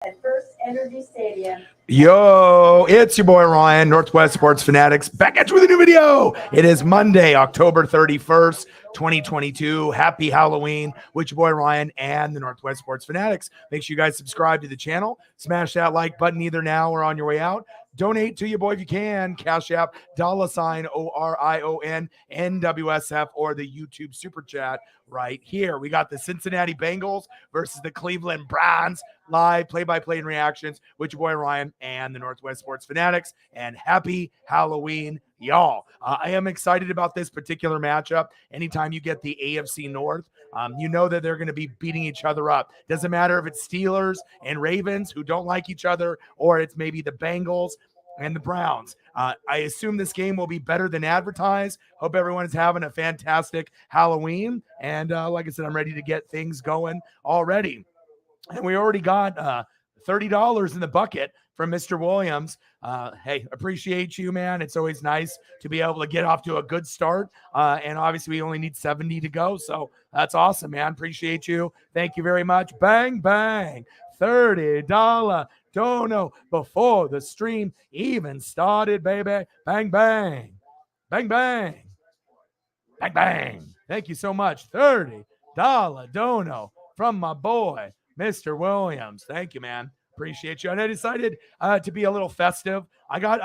at First Energy Stadium. Yo, it's your boy Ryan, Northwest Sports Fanatics, back at you with a new video. It is Monday, October 31st, 2022. Happy Halloween with your boy Ryan and the Northwest Sports Fanatics. Make sure you guys subscribe to the channel. Smash that like button either now or on your way out. Donate to your boy if you can. Cash App, $ORION, NWSF, or the YouTube Super Chat right here. We got the Cincinnati Bengals versus the Cleveland Browns. Live play-by-play and reactions with your boy Ryan and the Northwest Sports Fanatics. And happy Halloween, y'all. I am excited about this particular matchup. Anytime you get the AFC North, you know that they're going to be beating each other up. Doesn't matter if it's Steelers and Ravens who don't like each other, or it's maybe the Bengals and the Browns. I assume this game will be better than advertised. Hope everyone is having a fantastic Halloween. And like I said, I'm ready to get things going already. And we already got $30 in the bucket from Mr. Williams. Hey, appreciate you, man. It's always nice to be able to get off to a good start. And obviously, we only need 70 to go. So that's awesome, man. Appreciate you. Thank you very much. Bang, bang. $30 dono before the stream even started, baby. Bang, bang. Bang, bang. Bang, bang. Thank you so much. $30 dono from my boy, Mr. Williams. Thank you, man. Appreciate you. And I decided to be a little festive. I got,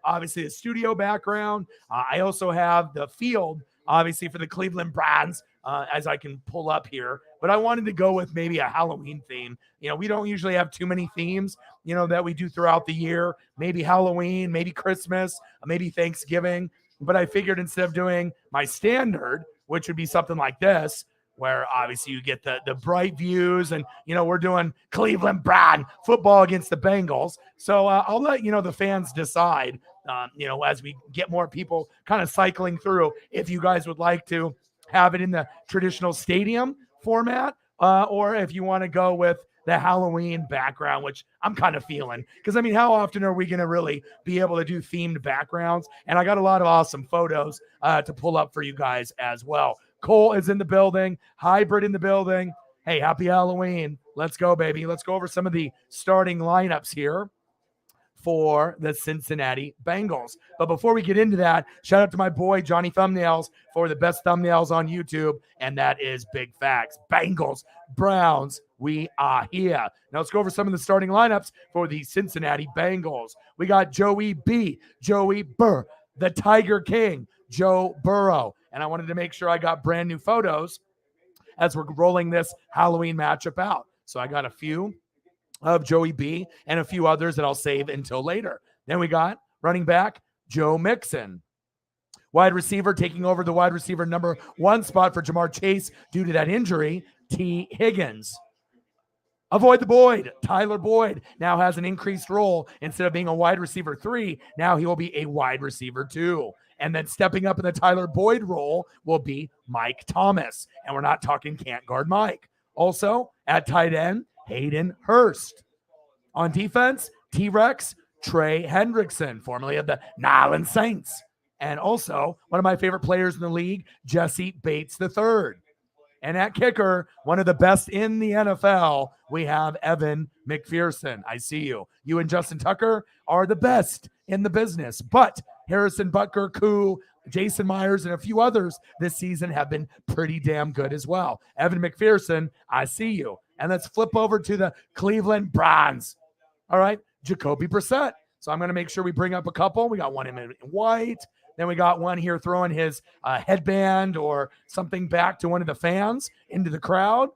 obviously a studio background. I also have the field, obviously, for the Cleveland Browns, as I can pull up here. But I wanted to go with maybe a Halloween theme. We don't usually have too many themes, that we do throughout the year. Maybe Halloween, maybe Christmas, maybe Thanksgiving. But I figured instead of doing my standard, which would be something like this, where obviously you get the bright views and, we're doing Cleveland Brown football against the Bengals. So I'll let, the fans decide, as we get more people kind of cycling through, if you guys would like to have it in the traditional stadium format or if you want to go with the Halloween background, which I'm kind of feeling. Because, how often are we going to really be able to do themed backgrounds? And I got a lot of awesome photos to pull up for you guys as well. Cole is in the building. Hybrid in the building. Hey, happy Halloween. Let's go, baby. Let's go over some of the starting lineups here for the Cincinnati Bengals. But before we get into that, shout out to my boy Johnny Thumbnails for the best thumbnails on YouTube, and that is Big Facts. Bengals, Browns, we are here. Now let's go over some of the starting lineups for the Cincinnati Bengals. We got Joey Burr, the Tiger King, Joe Burrow. And I wanted to make sure I got brand new photos as we're rolling this Halloween matchup out. So I got a few of Joey B and a few others that I'll save until later. Then we got running back Joe Mixon. Wide receiver, taking over the wide receiver number 1 spot for Jamar Chase due to that injury, T. Higgins. Avoid the Boyd. Tyler Boyd now has an increased role. Instead of being a wide receiver 3, now he will be a wide receiver 2. And then stepping up in the Tyler Boyd role will be Mike Thomas. And we're not talking can't guard Mike. Also, at tight end, Hayden Hurst. On defense, T-Rex, Trey Hendrickson, formerly of the Nyland Saints. And also, one of my favorite players in the league, Jesse Bates III. And at kicker, one of the best in the NFL, we have Evan McPherson. I see you. You and Justin Tucker are the best in the business. But Harrison Butker, Koo, Jason Myers, and a few others this season have been pretty damn good as well. Evan McPherson, I see you. And let's flip over to the Cleveland Browns. All right, Jacoby Brissett. So I'm going to make sure we bring up a couple. We got one in white. Then we got one here throwing his headband or something back to one of the fans into the crowd.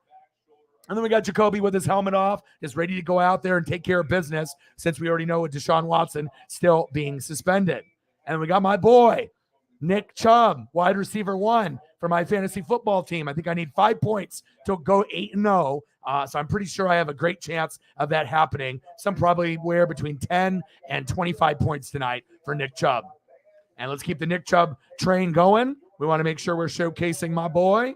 And then we got Jacoby with his helmet off, just ready to go out there and take care of business since we already know with Deshaun Watson still being suspended. And we got my boy, Nick Chubb, wide receiver 1 for my fantasy football team. I think I need 5 points to go 8-0. So I'm pretty sure I have a great chance of that happening. Some probably where between 10 and 25 points tonight for Nick Chubb. And let's keep the Nick Chubb train going. We want to make sure we're showcasing my boy.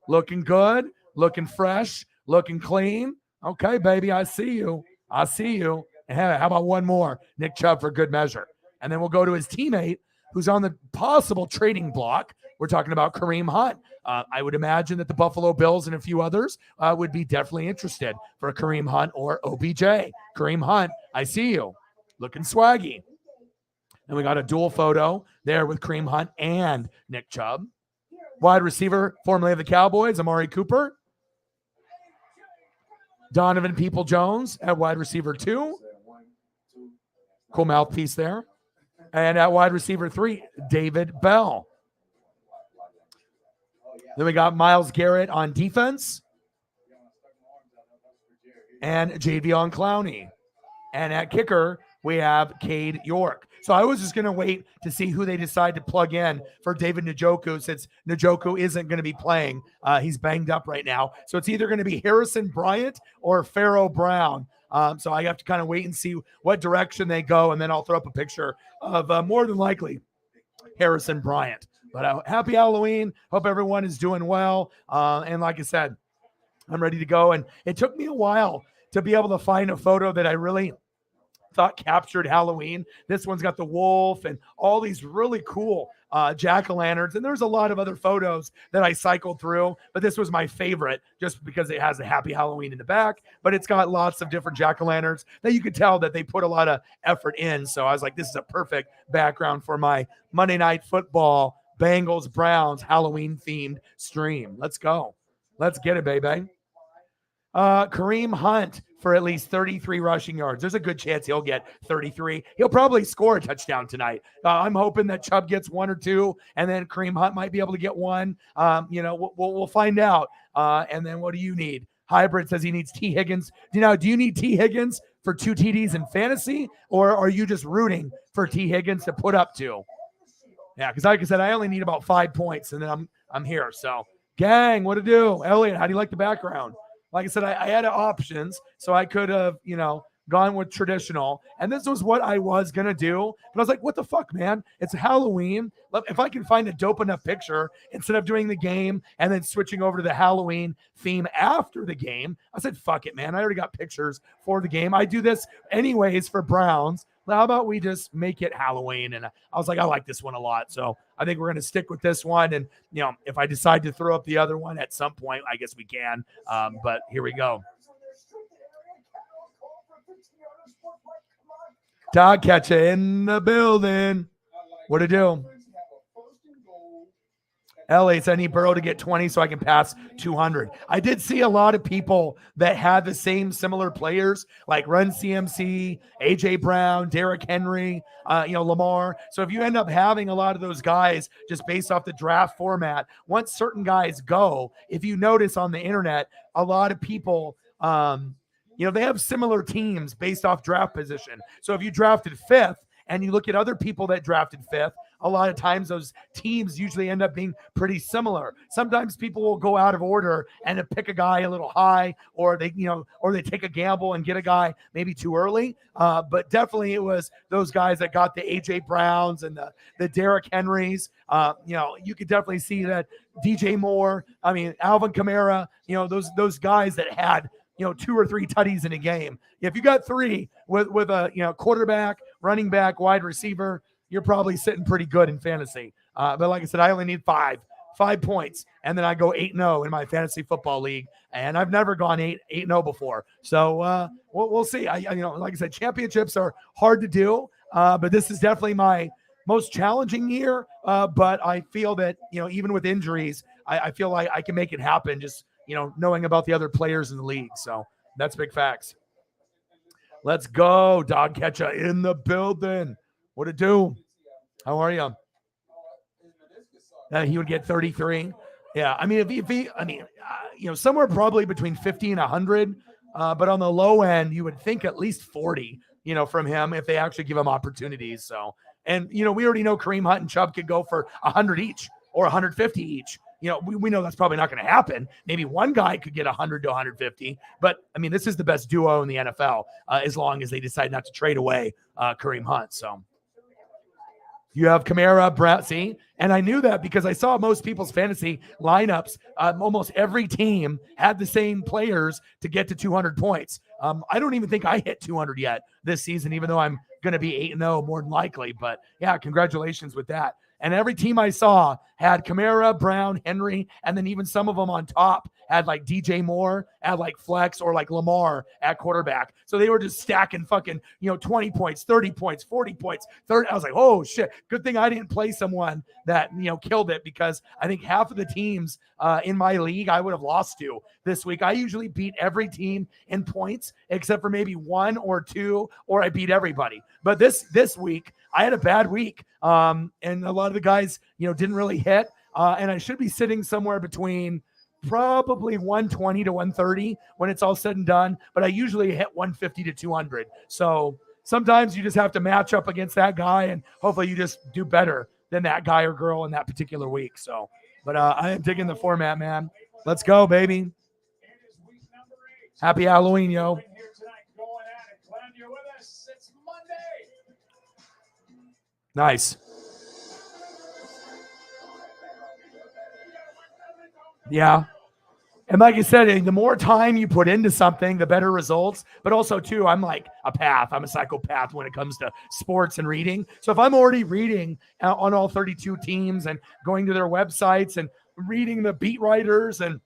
Looking good, looking fresh, looking clean. Okay, baby, I see you. I see you. And how about one more? Nick Chubb for good measure. And then we'll go to his teammate who's on the possible trading block. We're talking about Kareem Hunt. I would imagine that the Buffalo Bills and a few others would be definitely interested for Kareem Hunt or OBJ. Kareem Hunt, I see you. Looking swaggy. And we got a dual photo there with Kareem Hunt and Nick Chubb. Wide receiver, formerly of the Cowboys, Amari Cooper. Donovan People-Jones at wide receiver 2. Cool mouthpiece there. And at wide receiver 3, David Bell. Then we got Myles Garrett on defense. And Jadeveon Clowney. And at kicker, we have Cade York. So I was just going to wait to see who they decide to plug in for David Njoku, since Njoku isn't going to be playing. He's banged up right now. So it's either going to be Harrison Bryant or Pharaoh Brown. So I have to kind of wait and see what direction they go, and then I'll throw up a picture of more than likely Harrison Bryant. But happy Halloween. Hope everyone is doing well. And like I said, I'm ready to go. And it took me a while to be able to find a photo that I really thought captured Halloween. This one's got the wolf and all these really cool jack-o'-lanterns. And there's a lot of other photos that I cycled through, but this was my favorite just because it has a happy Halloween in the back, but it's got lots of different jack-o'-lanterns that you could tell that they put a lot of effort in. So I was like, this is a perfect background for my Monday Night Football Bengals Browns Halloween themed stream. Let's go. Let's get it, baby. Kareem Hunt for at least 33 rushing yards. There's a good chance he'll get 33. He'll probably score a touchdown tonight. I'm hoping that Chubb gets 1 or 2, and then Kareem Hunt might be able to get 1. We'll find out. And then what do you need? Hybrid says he needs T. Higgins. Do you need T. Higgins for 2 TDs in fantasy, or are you just rooting for T. Higgins to put up 2? Yeah, because like I said, I only need about 5 points, and then I'm here. So, gang, what to do? Elliot, how do you like the background? Like I said, I had options, so I could have, gone with traditional. And this was what I was going to do. But I was like, what the fuck, man? It's Halloween. If I can find a dope enough picture instead of doing the game and then switching over to the Halloween theme after the game, I said, fuck it, man. I already got pictures for the game. I do this anyways for Browns. How about we just make it Halloween? And I was like, I like this one a lot. So I think we're going to stick with this one. And, if I decide to throw up the other one at some point, I guess we can. But here we go. Dog catcher in the building. What to do? Elliot, I need Burrow to get 20 so I can pass 200. I did see a lot of people that had the same similar players, like Run CMC, A.J. Brown, Derrick Henry, Lamar. So if you end up having a lot of those guys just based off the draft format, once certain guys go, if you notice on the internet, a lot of people they have similar teams based off draft position. So if you drafted 5th and you look at other people that drafted 5th, a lot of times those teams usually end up being pretty similar. Sometimes people will go out of order and pick a guy a little high, or they take a gamble and get a guy maybe too early. But definitely it was those guys that got the AJ Browns and the Derrick Henrys. You could definitely see that DJ Moore, Alvin Kamara, those guys that had 2 or 3 tutties in a game. If you got 3 with a quarterback, running back, wide receiver, you're probably sitting pretty good in fantasy. But like I said, I only need 5 points, and then I go 8-0 in my fantasy football league, and I've never gone 8-0 before. So we'll see. Like I said, championships are hard to do, but this is definitely my most challenging year. But I feel that even with injuries, I feel like I can make it happen. Just knowing about the other players in the league. So that's big facts. Let's go. Dog catcher in the building. What to do? How are you? He would get 33. Yeah. Somewhere probably between 50 and 100. But on the low end, you would think at least 40, from him if they actually give him opportunities. So, and, we already know Kareem Hunt and Chubb could go for 100 each or 150 each. We know that's probably not going to happen. Maybe one guy could get 100 to 150, but this is the best duo in the NFL as long as they decide not to trade away Kareem Hunt. So you have Kamara, Brown, see? And I knew that because I saw most people's fantasy lineups. Almost every team had the same players to get to 200 points. I don't even think I hit 200 yet this season, even though I'm going to be 8-0 more than likely. But yeah, congratulations with that. And every team I saw had Kamara, Brown, Henry, and then even some of them on top had like DJ Moore at like flex or like Lamar at quarterback. So they were just stacking fucking, 20 points, 30 points, 40 points, 30. I was like, oh shit. Good thing I didn't play someone that, killed it, because I think half of the teams in my league I would have lost to this week. I usually beat every team in points except for maybe one or two, or I beat everybody. But this week I had a bad week. And a lot of the guys, didn't really hit. And I should be sitting somewhere between probably 120 to 130 when it's all said and done, but I usually hit 150 to 200. So sometimes you just have to match up against that guy, and hopefully you just do better than that guy or girl in that particular week. So, but I am digging the format, man. Let's go, baby. Happy Halloween, yo. Nice. Yeah. And like I said, the more time you put into something, the better results. But also, too, I'm like a path. I'm a psychopath when it comes to sports and reading. So if I'm already reading on all 32 teams and going to their websites and reading the beat writers, and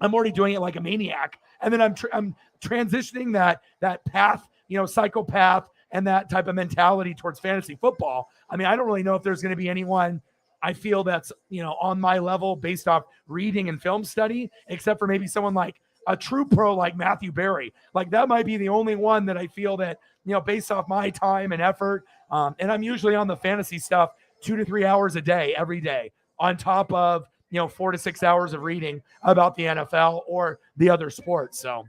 I'm already doing it like a maniac. And then I'm transitioning that path, psychopath, and that type of mentality towards fantasy football. I mean, I don't really know if there's going to be anyone I feel that's, on my level based off reading and film study, except for maybe someone like a true pro like Matthew Berry. Like that might be the only one that I feel that, based off my time and effort. And I'm usually on the fantasy stuff 2 to 3 hours a day, every day, on top of, 4 to 6 hours of reading about the NFL or the other sports. So,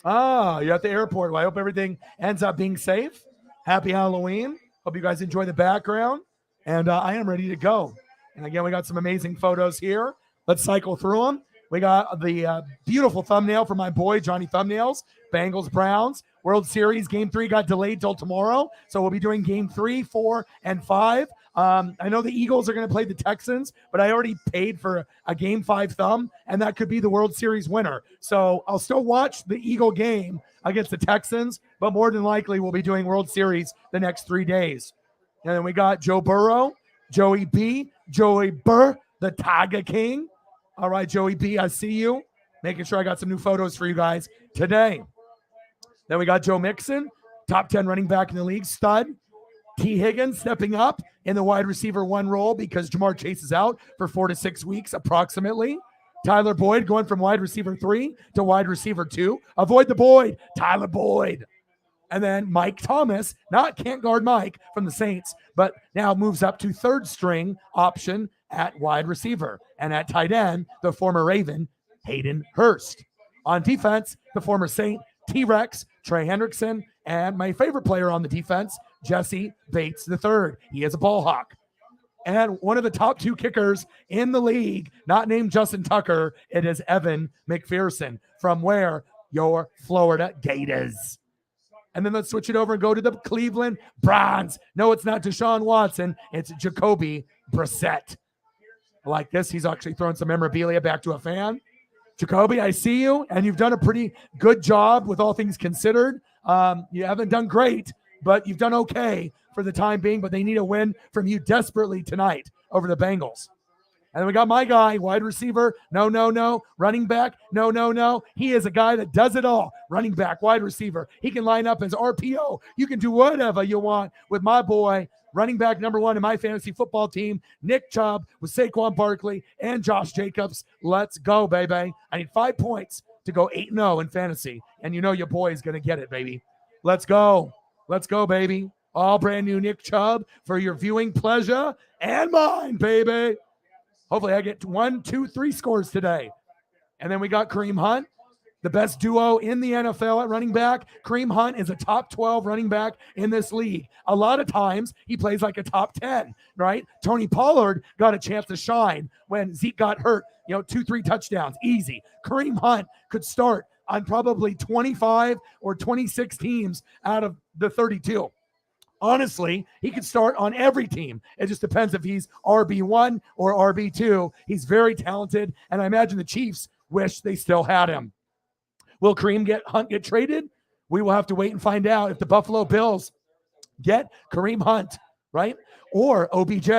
you're at the airport. Well, I hope everything ends up being safe. Happy Halloween. Hope you guys enjoy the background. And I am ready to go. And again, we got some amazing photos here. Let's cycle through them. We got the beautiful thumbnail from my boy, Johnny Thumbnails. Bengals, Browns. World Series Game 3 got delayed till tomorrow. So we'll be doing Game 3, 4, and 5. I know the Eagles are going to play the Texans, but I already paid for a Game 5 thumb, and that could be the World Series winner. So I'll still watch the Eagle game against the Texans, but more than likely we'll be doing World Series the next 3 days. And then we got Joe Burrow, Joey B, Joey Burr, the Tiger King. All right, Joey B, I see you. Making sure I got some new photos for you guys today. Then we got Joe Mixon, top 10 running back in the league, stud. T. Higgins stepping up in the wide receiver 1 role because Jamar Chase is out for 4 to 6 weeks approximately. Tyler Boyd going from wide receiver 3 to wide receiver 2. Avoid the Boyd, Tyler Boyd. And then Mike Thomas, can't guard Mike from the Saints, but now moves up to 3rd string option at wide receiver. And at tight end, the former Raven, Hayden Hurst. On defense, the former Saint, T-Rex, Trey Hendrickson, and my favorite player on the defense, Jesse Bates III. He is a ball hawk. And one of the top 2 kickers in the league, not named Justin Tucker, it is Evan McPherson. From where? Your Florida Gators. And then let's switch it over and go to the Cleveland Browns. No, it's not Deshaun Watson. It's Jacoby Brissett. I like this. He's actually throwing some memorabilia back to a fan. Jacoby, I see you, and you've done a pretty good job with all things considered. You haven't done great, but you've done okay for the time being, but they need a win from you desperately tonight over the Bengals. And then we got my guy, wide receiver. No. Running back. No. He is a guy that does it all. Running back, wide receiver. He can line up as RPO. You can do whatever you want with my boy, running back number 1 in my fantasy football team, Nick Chubb with Saquon Barkley and Josh Jacobs. Let's go, baby. I need 5 points to go 8-0 in fantasy. And you know your boy is going to get it, baby. Let's go. Let's go, baby. All brand new Nick Chubb for your viewing pleasure and mine, baby. Hopefully I get 1, 2, 3 scores today. And then we got Kareem Hunt, the best duo in the NFL at running back. Kareem Hunt is a top 12 running back in this league. A lot of times he plays like a top 10, right? Tony Pollard got a chance to shine when Zeke got hurt, 2, 3 touchdowns, easy. Kareem Hunt could start on probably 25 or 26 teams out of the 32. Honestly, he could start on every team. It just depends if he's RB1 or RB2. He's very talented, and I imagine the Chiefs wish they still had him. Will Kareem Hunt get traded? We will have to wait and find out if the Buffalo Bills get Kareem Hunt, right? Or OBJ,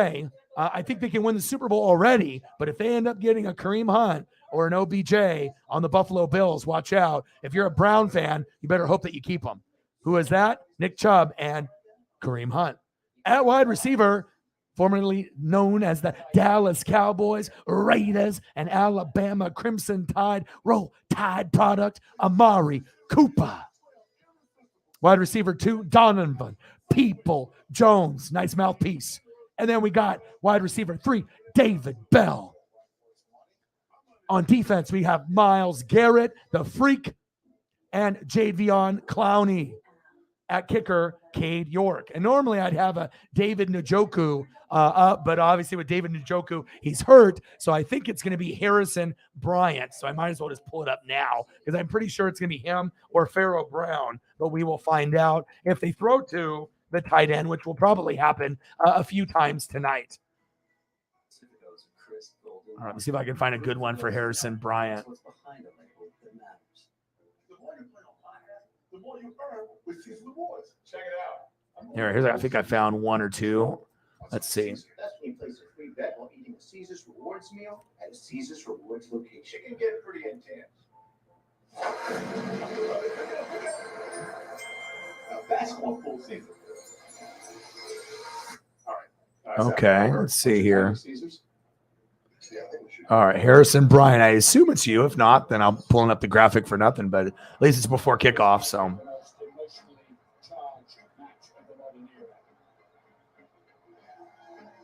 I think they can win the Super Bowl already, but if they end up getting a Kareem Hunt or an OBJ on the Buffalo Bills, watch out. If you're a Brown fan, you better hope that you keep them. Who is that? Nick Chubb and Kareem Hunt. At wide receiver, formerly known as the Dallas Cowboys, Raiders, and Alabama Crimson Tide, Roll Tide product, Amari Cooper. Wide receiver 2, Donovan People Jones. Nice mouthpiece. And then we got wide receiver 3, David Bell. On defense, we have Myles Garrett, the Freak, and Jadeveon Clowney. At kicker, Cade York. And normally I'd have a David Njoku up, but obviously with David Njoku, he's hurt. So I think it's going to be Harrison Bryant. So I might as well just pull it up now because I'm pretty sure it's going to be him or Pharaoh Brown. But we will find out if they throw to the tight end, which will probably happen a few times tonight. All right, let's see if I can find a good one for Harrison Bryant. Here's I think I found one or two. Let's see. That's when you place a free bet while eating a Caesar's Rewards meal at a Caesar's Rewards location. It can get pretty intense. Basketball full season. All right. Okay, let's see here. All right, Harrison Bryant. I assume it's you. If not, then I'm pulling up the graphic for nothing, but at least it's before kickoff, so.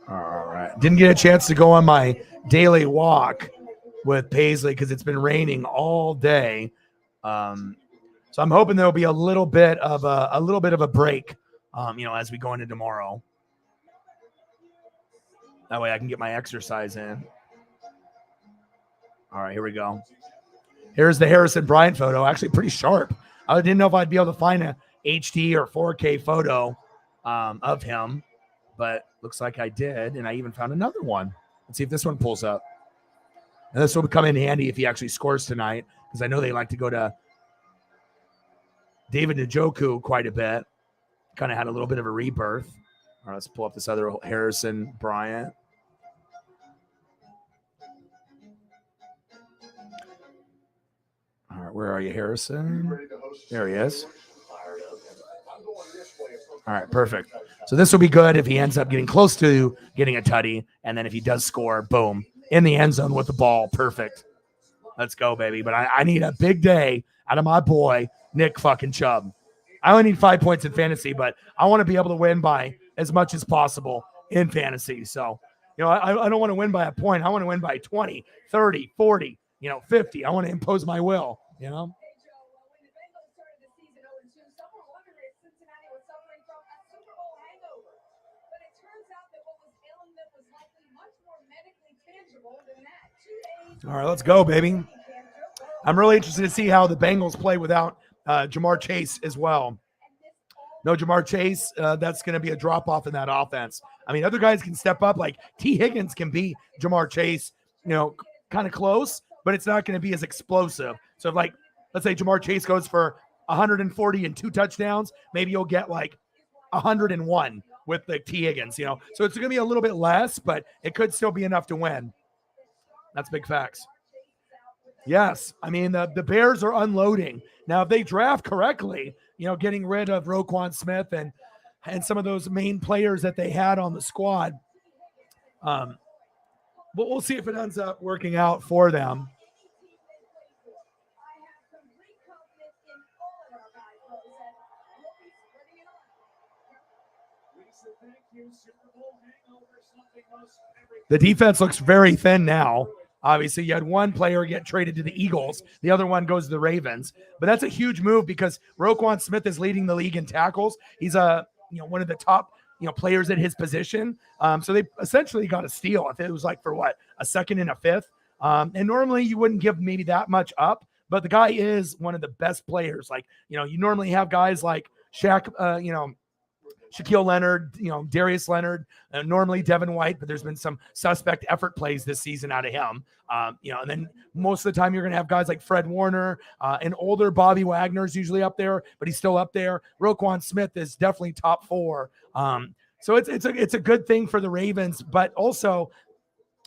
All right. Didn't get a chance to go on my daily walk with Paisley because it's been raining all day. So I'm hoping there'll be a little bit of a break, as we go into tomorrow. That way I can get my exercise in. All right, here we go. Here's the Harrison Bryant photo. Actually, pretty sharp. I didn't know if I'd be able to find a HD or 4K photo of him, but looks like I did, and I even found another one. Let's see if this one pulls up. And this will come in handy if he actually scores tonight, because I know they like to go to David Njoku quite a bit. Kind of had a little bit of a rebirth. All right, let's pull up this other Harrison Bryant. All right, where are you, Harrison? There he is. All right, perfect. So this will be good if he ends up getting close to getting a tutty, and then if he does score, boom, in the end zone with the ball. Perfect. Let's go, baby. But I need a big day out of my boy, Nick fucking Chubb. I only need 5 points in fantasy, but I want to be able to win by as much as possible in fantasy. So, I don't want to win by a point. I want to win by 20, 30, 40, 50. I want to impose my will, All right, let's go, baby. I'm really interested to see how the Bengals play without Jamar Chase as well. No Jamar Chase, that's going to be a drop-off in that offense. I mean, other guys can step up. Like T. Higgins can be Jamar Chase, kind of close, but it's not going to be as explosive. So, if, let's say Jamar Chase goes for 140 and 2 touchdowns, maybe you'll get 101 with the T. Higgins, So it's going to be a little bit less, but it could still be enough to win. That's big facts. Yes. I mean, the Bears are unloading. Now, if they draft correctly, getting rid of Roquan Smith and some of those main players that they had on the squad, but we'll see if it ends up working out for them. The defense looks very thin now. Obviously, you had one player get traded to the Eagles. The other one goes to the Ravens. But that's a huge move because Roquan Smith is leading the league in tackles. He's one of the top players at his position. So they essentially got a steal. I think it was a second and a fifth. And normally you wouldn't give maybe that much up, but the guy is one of the best players. You normally have guys like Shaq, Shaquille Leonard, Darius Leonard, normally Devin White, but there's been some suspect effort plays this season out of him. And then most of the time you're going to have guys like Fred Warner, and older Bobby Wagner's usually up there, but he's still up there. Roquan Smith is definitely top 4. So it's a good thing for the Ravens, but also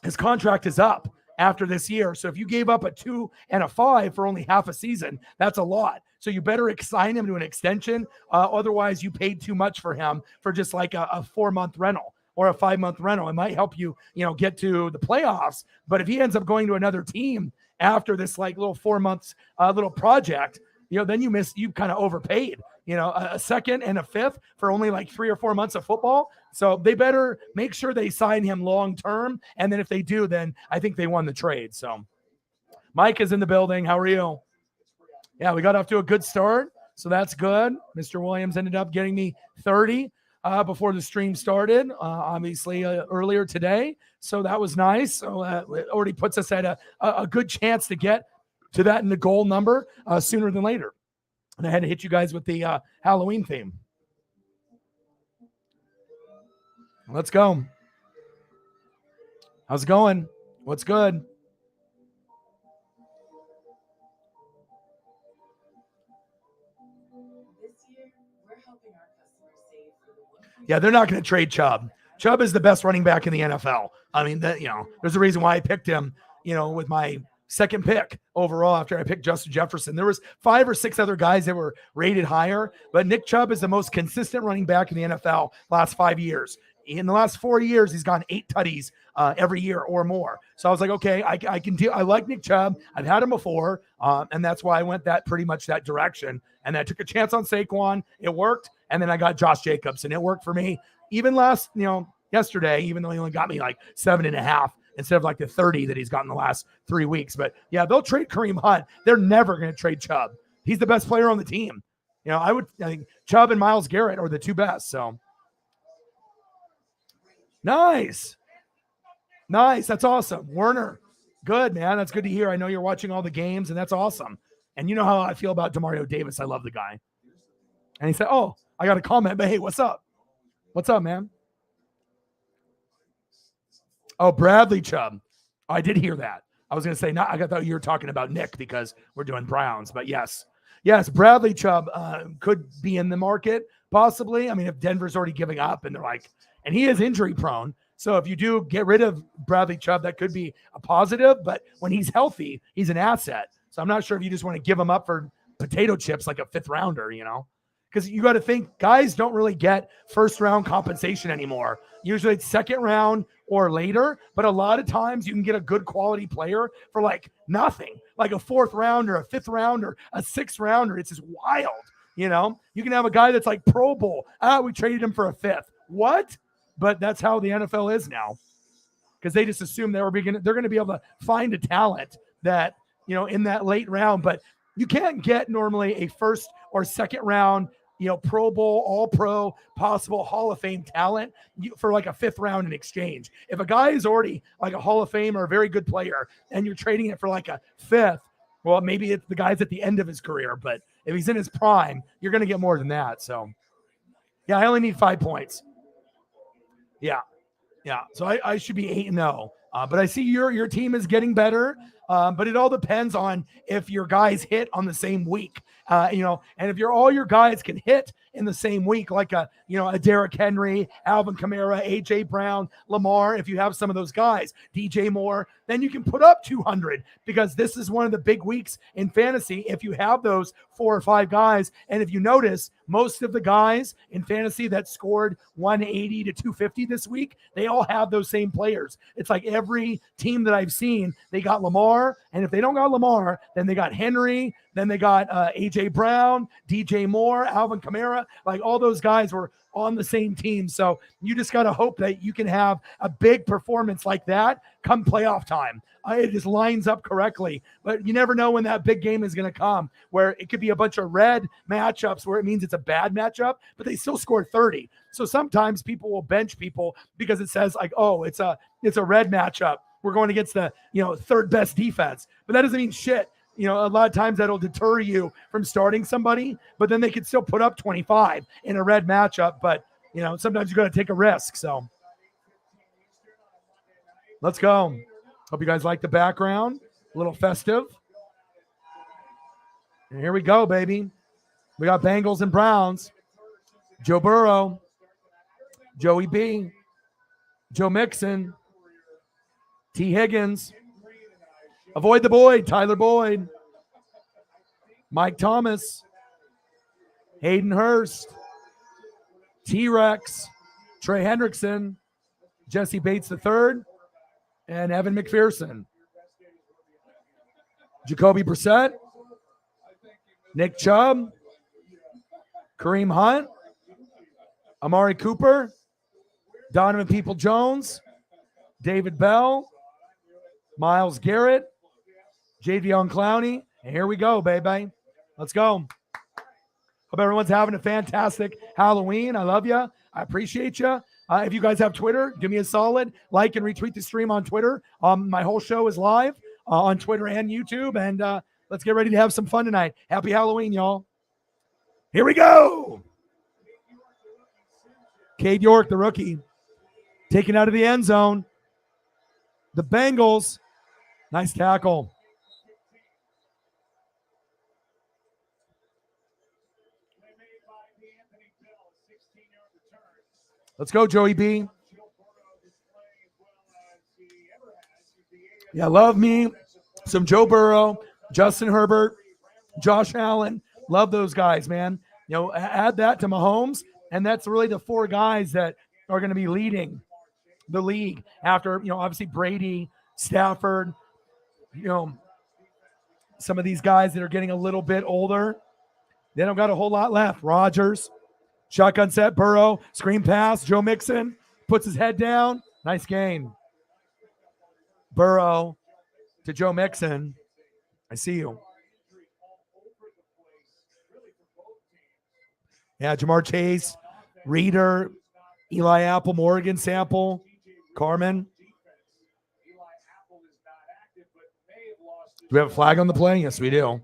his contract is up after this year. So if you gave up a 2 and a 5 for only half a season, that's a lot. So you better sign him to an extension. Otherwise, you paid too much for him for just like a 4-month rental or a 5-month rental. It might help you, get to the playoffs. But if he ends up going to another team after this like little 4 months little project, then you kind of overpaid. A second and a fifth for only like 3 or 4 months of football. So they better make sure they sign him long term. And then if they do, then I think they won the trade. So Mike is in the building. How are you? Yeah, we got off to a good start. So that's good. Mr. Williams ended up getting me 30 before the stream started, obviously earlier today. So that was nice. So it already puts us at a good chance to get to that in the goal number sooner than later. And I had to hit you guys with the Halloween theme. Let's go. How's it going? What's good? Yeah, they're not going to trade Chubb. Chubb is the best running back in the NFL. I mean, there's a reason why I picked him, with my second pick overall after I picked Justin Jefferson. There was 5 or 6 other guys that were rated higher, but Nick Chubb is the most consistent running back in the NFL last 5 years. In the last 4 years, he's gone 8 tutties every year or more. So I was like, okay, I can deal. I like Nick Chubb. I've had him before, and that's why I went pretty much that direction. And I took a chance on Saquon. It worked. And then I got Josh Jacobs, and it worked for me. Even yesterday, even though he only got me like 7.5 instead of like the 30 that he's gotten the last 3 weeks. But yeah, they'll trade Kareem Hunt. They're never going to trade Chubb. He's the best player on the team. I think Chubb and Myles Garrett are the 2 best. So nice. That's awesome. Werner, good, man. That's good to hear. I know you're watching all the games, and that's awesome. And you know how I feel about Demario Davis. I love the guy. And he said, oh, I got a comment, but hey, what's up? What's up, man? Oh, Bradley Chubb. Oh, I did hear that. I was going to say, I thought you were talking about Nick because we're doing Browns, but yes, Bradley Chubb could be in the market possibly. I mean, if Denver's already giving up and and he is injury prone. So if you do get rid of Bradley Chubb, that could be a positive, but when he's healthy, he's an asset. So I'm not sure if you just want to give him up for potato chips, like a 5th rounder, because you got to think guys don't really get 1st round compensation anymore. Usually it's 2nd round or later, but a lot of times you can get a good quality player for like nothing, like a 4th rounder, a 5th rounder, a 6th rounder. It's just wild. You can have a guy that's like Pro Bowl. We traded him for a 5th. What? But that's how the NFL is now, because they just assume they're going to be able to find a talent that, in that late round, but you can't get normally a 1st or 2nd round, Pro Bowl, All Pro, possible Hall of Fame talent for like a 5th round in exchange. If a guy is already like a Hall of Fame or a very good player and you're trading it for like a 5th, well, maybe it's the guy's at the end of his career, but if he's in his prime, you're going to get more than that. So yeah, I only need 5 points. Yeah. So I should be 8-0. But I see your team is getting better. But it all depends on if your guys hit on the same week. And if all your guys can hit in the same week, like a Derrick Henry, Alvin Kamara, AJ Brown, Lamar, if you have some of those guys, DJ Moore, then you can put up 200, because this is one of the big weeks in fantasy if you have those 4 or 5 guys. And if you notice, most of the guys in fantasy that scored 180 to 250 this week, they all have those same players. It's like every team that I've seen, they got Lamar, and if they don't got Lamar, then they got Henry, then they got AJ Brown, DJ Moore, Alvin Kamara. Like all those guys were on the same team. So you just got to hope that you can have a big performance like that come playoff time. It just lines up correctly, but you never know when that big game is going to come, where it could be a bunch of red matchups where it means it's a bad matchup, but they still scored 30. So sometimes people will bench people because it says like, oh, it's a red matchup. We're going against the, 3rd best defense, but that doesn't mean shit. A lot of times that'll deter you from starting somebody, but then they could still put up 25 in a red matchup. But, sometimes you got to take a risk. So let's go. Hope you guys like the background. A little festive. And here we go, baby. We got Bengals and Browns. Joe Burrow. Joey B, Joe Mixon, T. Higgins. Avoid the Boyd, Tyler Boyd. Mike Thomas, Hayden Hurst, T-Rex, Trey Hendrickson, Jesse Bates III, and Evan McPherson. Jacoby Brissett, Nick Chubb, Kareem Hunt, Amari Cooper, Donovan People-Jones, David Bell, Myles Garrett, Jadeveon Clowney, and here we go, baby. Let's go. Hope everyone's having a fantastic Halloween. I love you. I appreciate you. If you guys have Twitter, do me a solid. Like and retweet the stream on Twitter. My whole show is live on Twitter and YouTube, and let's get ready to have some fun tonight. Happy Halloween, y'all. Here we go. Cade York, the rookie, taken out of the end zone. The Bengals, nice tackle. Let's go, Joey B. Yeah, love me some Joe Burrow, Justin Herbert, Josh Allen. Love those guys, man. You know, add that to Mahomes, and that's really the four guys that are going to be leading the league after, you know, obviously Brady, Stafford, you know, some of these guys that are getting a little bit older. They don't got a whole lot left. Rodgers. Shotgun set, Burrow, screen pass, Joe Mixon puts his head down. Nice gain. Burrow to Joe Mixon. I see you. Yeah, Jamar Chase, Reader, Eli Apple, Morgan Sample, Carmen. Do we have a flag on the play? Yes, we do.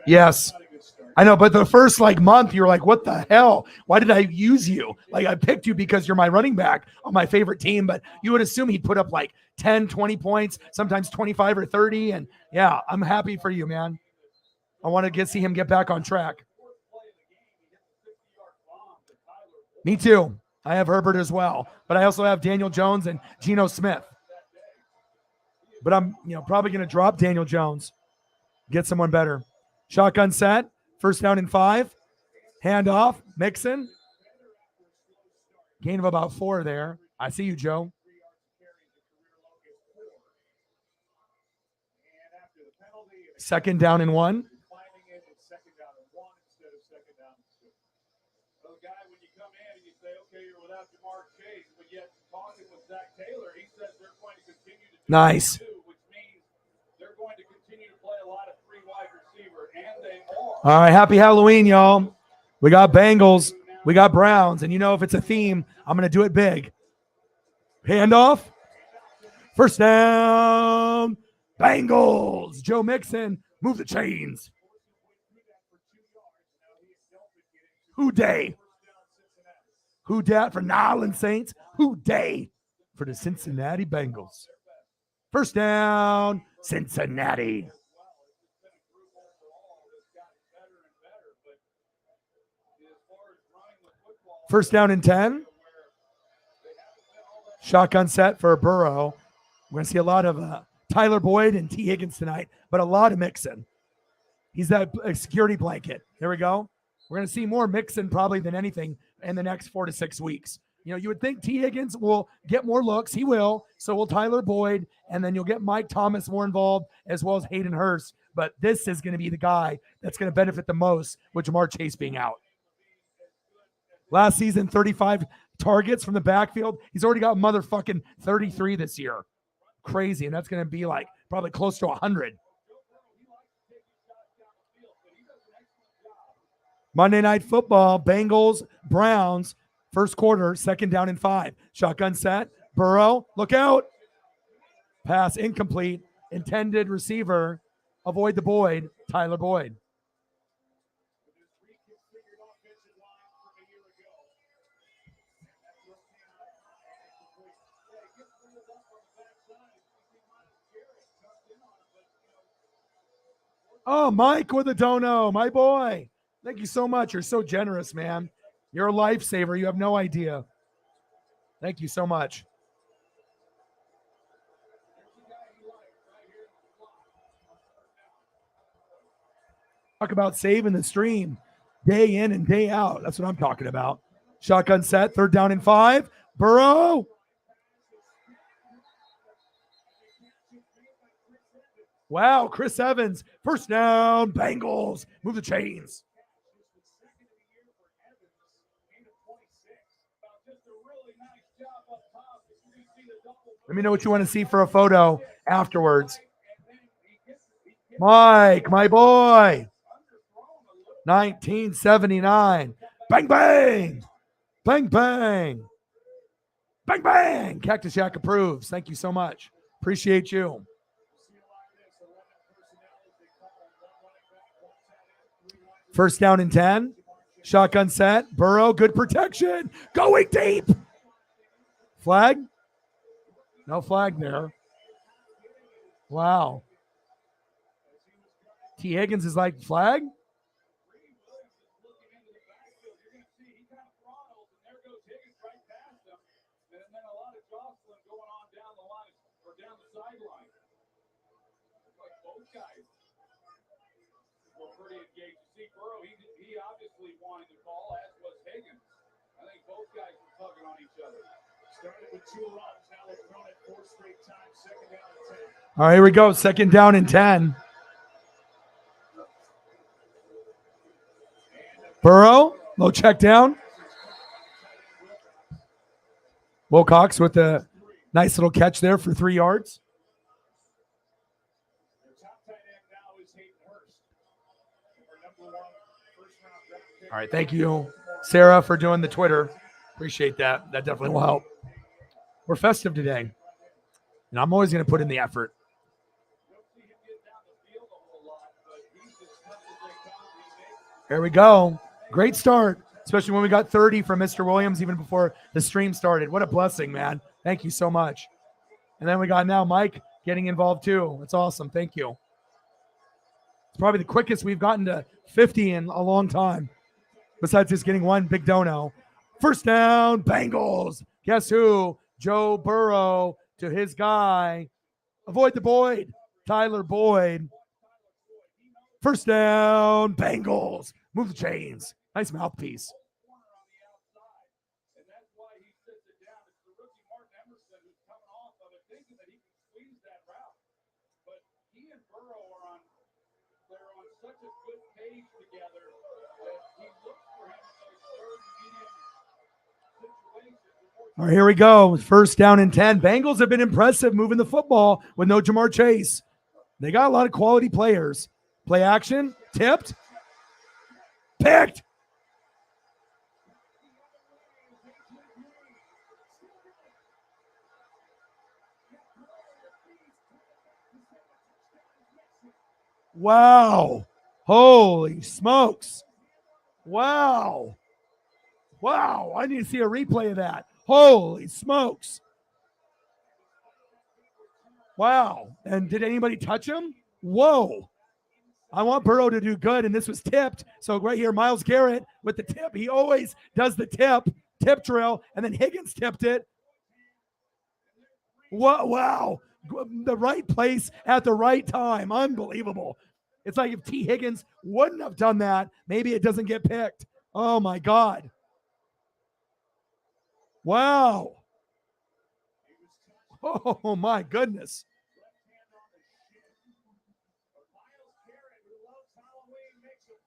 Yes, I know, but the first month, you're like, what the hell? Why did I use you? Like, I picked you because you're my running back on my favorite team, but you would assume he'd put up 10, 20 points, sometimes 25 or 30. And yeah, I'm happy for you, man. I want to see him get back on track. Me too. I have Herbert as well, but I also have Daniel Jones and Geno Smith. But I'm, probably going to drop Daniel Jones, get someone better. Shotgun set, first down and 5. Handoff, Mixon. Gain of about 4 there. I see you, Joe. Second down and 1. Nice. All right, happy Halloween, y'all. We got Bengals, we got Browns, and if it's a theme, I'm going to do it big. Handoff. First down, Bengals. Joe Mixon, move the chains. Who day? Who dat for Nyland Saints? Who day for the Cincinnati Bengals? First down, Cincinnati. First down and 10. Shotgun set for Burrow. We're going to see a lot of Tyler Boyd and T. Higgins tonight, but a lot of Mixon. He's that security blanket. There we go. We're going to see more Mixon probably than anything in the next 4 to 6 weeks. You would think T. Higgins will get more looks. He will. So will Tyler Boyd. And then you'll get Mike Thomas more involved as well as Hayden Hurst. But this is going to be the guy that's going to benefit the most with Jamar Chase being out. Last season, 35 targets from the backfield. He's already got motherfucking 33 this year. Crazy. And that's going to be probably close to 100. Monday Night Football, Bengals, Browns, first quarter, second down and 5. Shotgun set, Burrow, look out. Pass incomplete, intended receiver, avoid the Boyd, Tyler Boyd. Oh, Mike with a dono, my boy. Thank you so much. You're so generous, man. You're a lifesaver. You have no idea. Thank you so much. Talk about saving the stream day in and day out. That's what I'm talking about. Shotgun set, 3rd down and 5. Burrow. Wow, Chris Evans. 1st down, Bengals. Move the chains. Let me know what you want to see for a photo afterwards. Mike, my boy. 1979. Bang, bang. Bang, bang. Bang, bang. Cactus Yak approves. Thank you so much. Appreciate you. First down and 10. Shotgun set. Burrow, good protection. Going deep. Flag? No flag there. Wow. T. Higgins is like, flag? All right, here we go. 2nd down and 10. Burrow, low check down. Wilcox with a nice little catch there for 3 yards. All right, thank you, Sarah, for doing the Twitter. Appreciate that. That definitely will help. We're festive today, and I'm always going to put in the effort. Here we go. Great start, especially when we got 30 from Mr. Williams even before the stream started. What a blessing, man. Thank you so much. And then we got now Mike getting involved too. That's awesome. Thank you. It's probably the quickest we've gotten to 50 in a long time, besides just getting one big dono. 1st down, Bengals. Guess who? Joe Burrow to his guy. Avoid the Boyd. Tyler Boyd. 1st down, Bengals. Move the chains. Nice mouthpiece. All right, here we go. 1st down and 10. Bengals have been impressive moving the football with no Jamar Chase. They got a lot of quality players. Play action. Tipped. Picked. Wow. Holy smokes. Wow. Wow. I need to see a replay of that. Holy smokes. Wow. And did anybody touch him? Whoa. I want Burrow to do good, and this was tipped. So right here, Myles Garrett with the tip. He always does the tip drill, and then Higgins tipped it. Wow. The right place at the right time. Unbelievable. It's like if T. Higgins wouldn't have done that, maybe it doesn't get picked. Oh, my God. Wow. Oh, my goodness.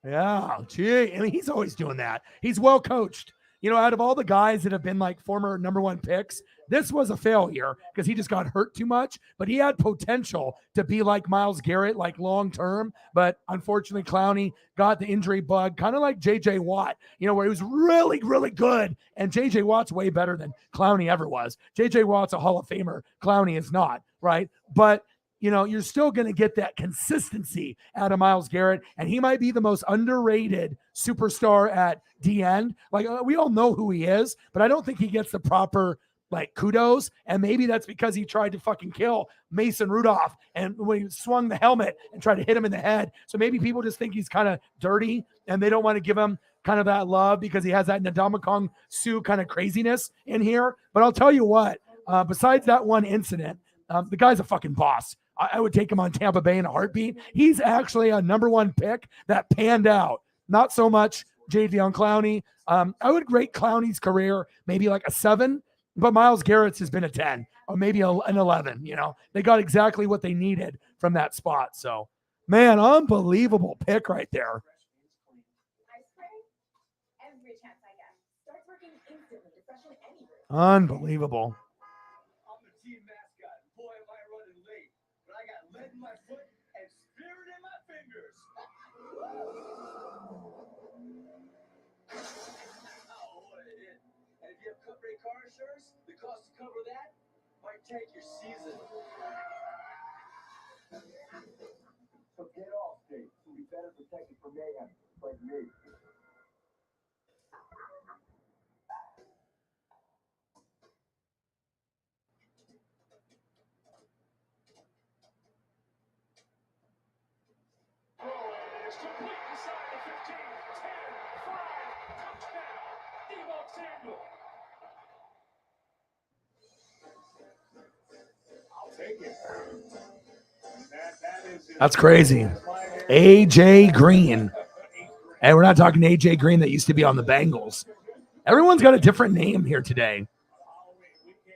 Yeah, gee. I mean, he's always doing that. He's well coached. You know, out of all the guys that have been like former number 1 picks, this was a failure because he just got hurt too much, but he had potential to be like Myles Garrett, like long term. But unfortunately, Clowney got the injury bug, kind of like JJ Watt, you know, where he was really, really good. And JJ Watt's way better than Clowney ever was. JJ Watt's a Hall of Famer. Clowney is not, right? But you know, you're still going to get that consistency out of Myles Garrett, and he might be the most underrated superstar at D end. Like, we all know who he is, but I don't think he gets the proper like kudos. And maybe that's because he tried to fucking kill Mason Rudolph and when he swung the helmet and tried to hit him in the head. So maybe people just think he's kind of dirty and they don't want to give him kind of that love because he has that Ndamukong Suh kind of craziness in here. But I'll tell you what, besides that one incident, the guy's a fucking boss. I would take him on Tampa Bay in a heartbeat. He's actually a number one pick that panned out. Not so much Jadeveon Clowney. I would rate Clowney's career maybe like a 7, but Myles Garrett's has been a 10 or maybe an 11. You know, they got exactly what they needed from that spot. So, man, unbelievable pick right there. I spray every chance I get. Starts working instantly, especially any group. Unbelievable. I'm the team mascot. Boy, am I running late. But I got lead in my foot and spirit in my fingers. Oh, what a hit. And if you have cut-rate car insurance, the cost to cover that might take your season. So get off, Dave. You'll be better protected from mayhem, like me. It's complete inside the 15, 10, 5, touchdown, Deebo Samuel. I'll take it. That is That's crazy. AJ Green. And we're not talking AJ Green that used to be on the Bengals. Everyone's got a different name here today. Halloween weekend.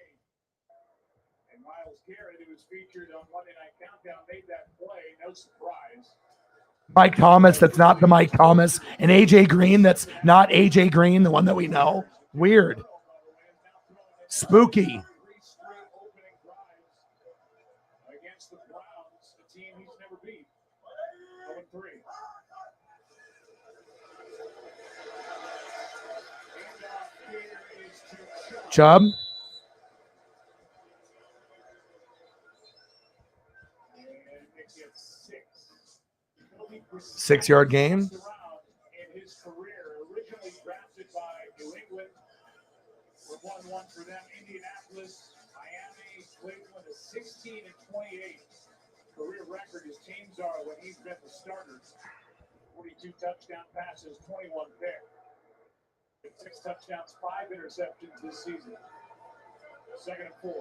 And Myles Garrett, who was featured on Monday Night Countdown, made that play. No surprise. Mike Thomas, that's not the Mike Thomas. And AJ Green, that's not AJ Green, the one that we know. Weird. Spooky. 3 straight opening drives against the Browns, the team he's never beat. 0-3. Handoff here is to Chubb. And it gets 6. 6-yard gain. In his career, originally drafted by New England, with 1-1 for them, Indianapolis, Miami, Cleveland is 16-28. Career record his teams are when he's been the starter. 42 touchdown passes, 21 picks. 6 touchdowns, 5 interceptions this season. 2nd and 4.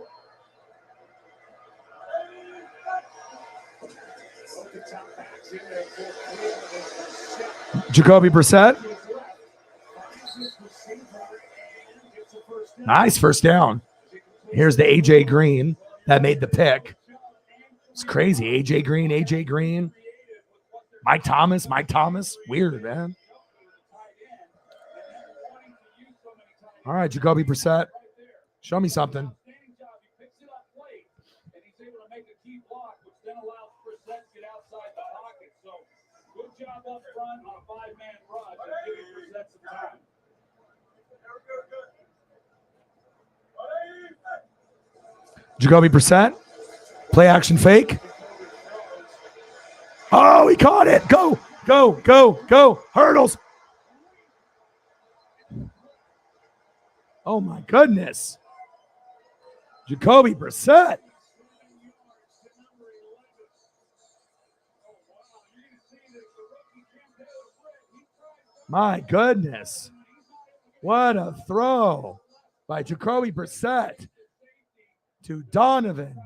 Both the top backs in there for Cleveland is Jacoby Brissett. Nice first down. Here's the AJ Green that made the pick. It's crazy. AJ Green. Mike Thomas. Weird, man. All right, Jacoby Brissett. Show me something. Job up front on a 5-man rush and giving Brissett some time. Jacoby Brissett. Play action fake. Oh, he caught it. Go. Hurdles. Oh, my goodness. Jacoby Brissett. My goodness. What a throw by Jacoby Brissett to Donovan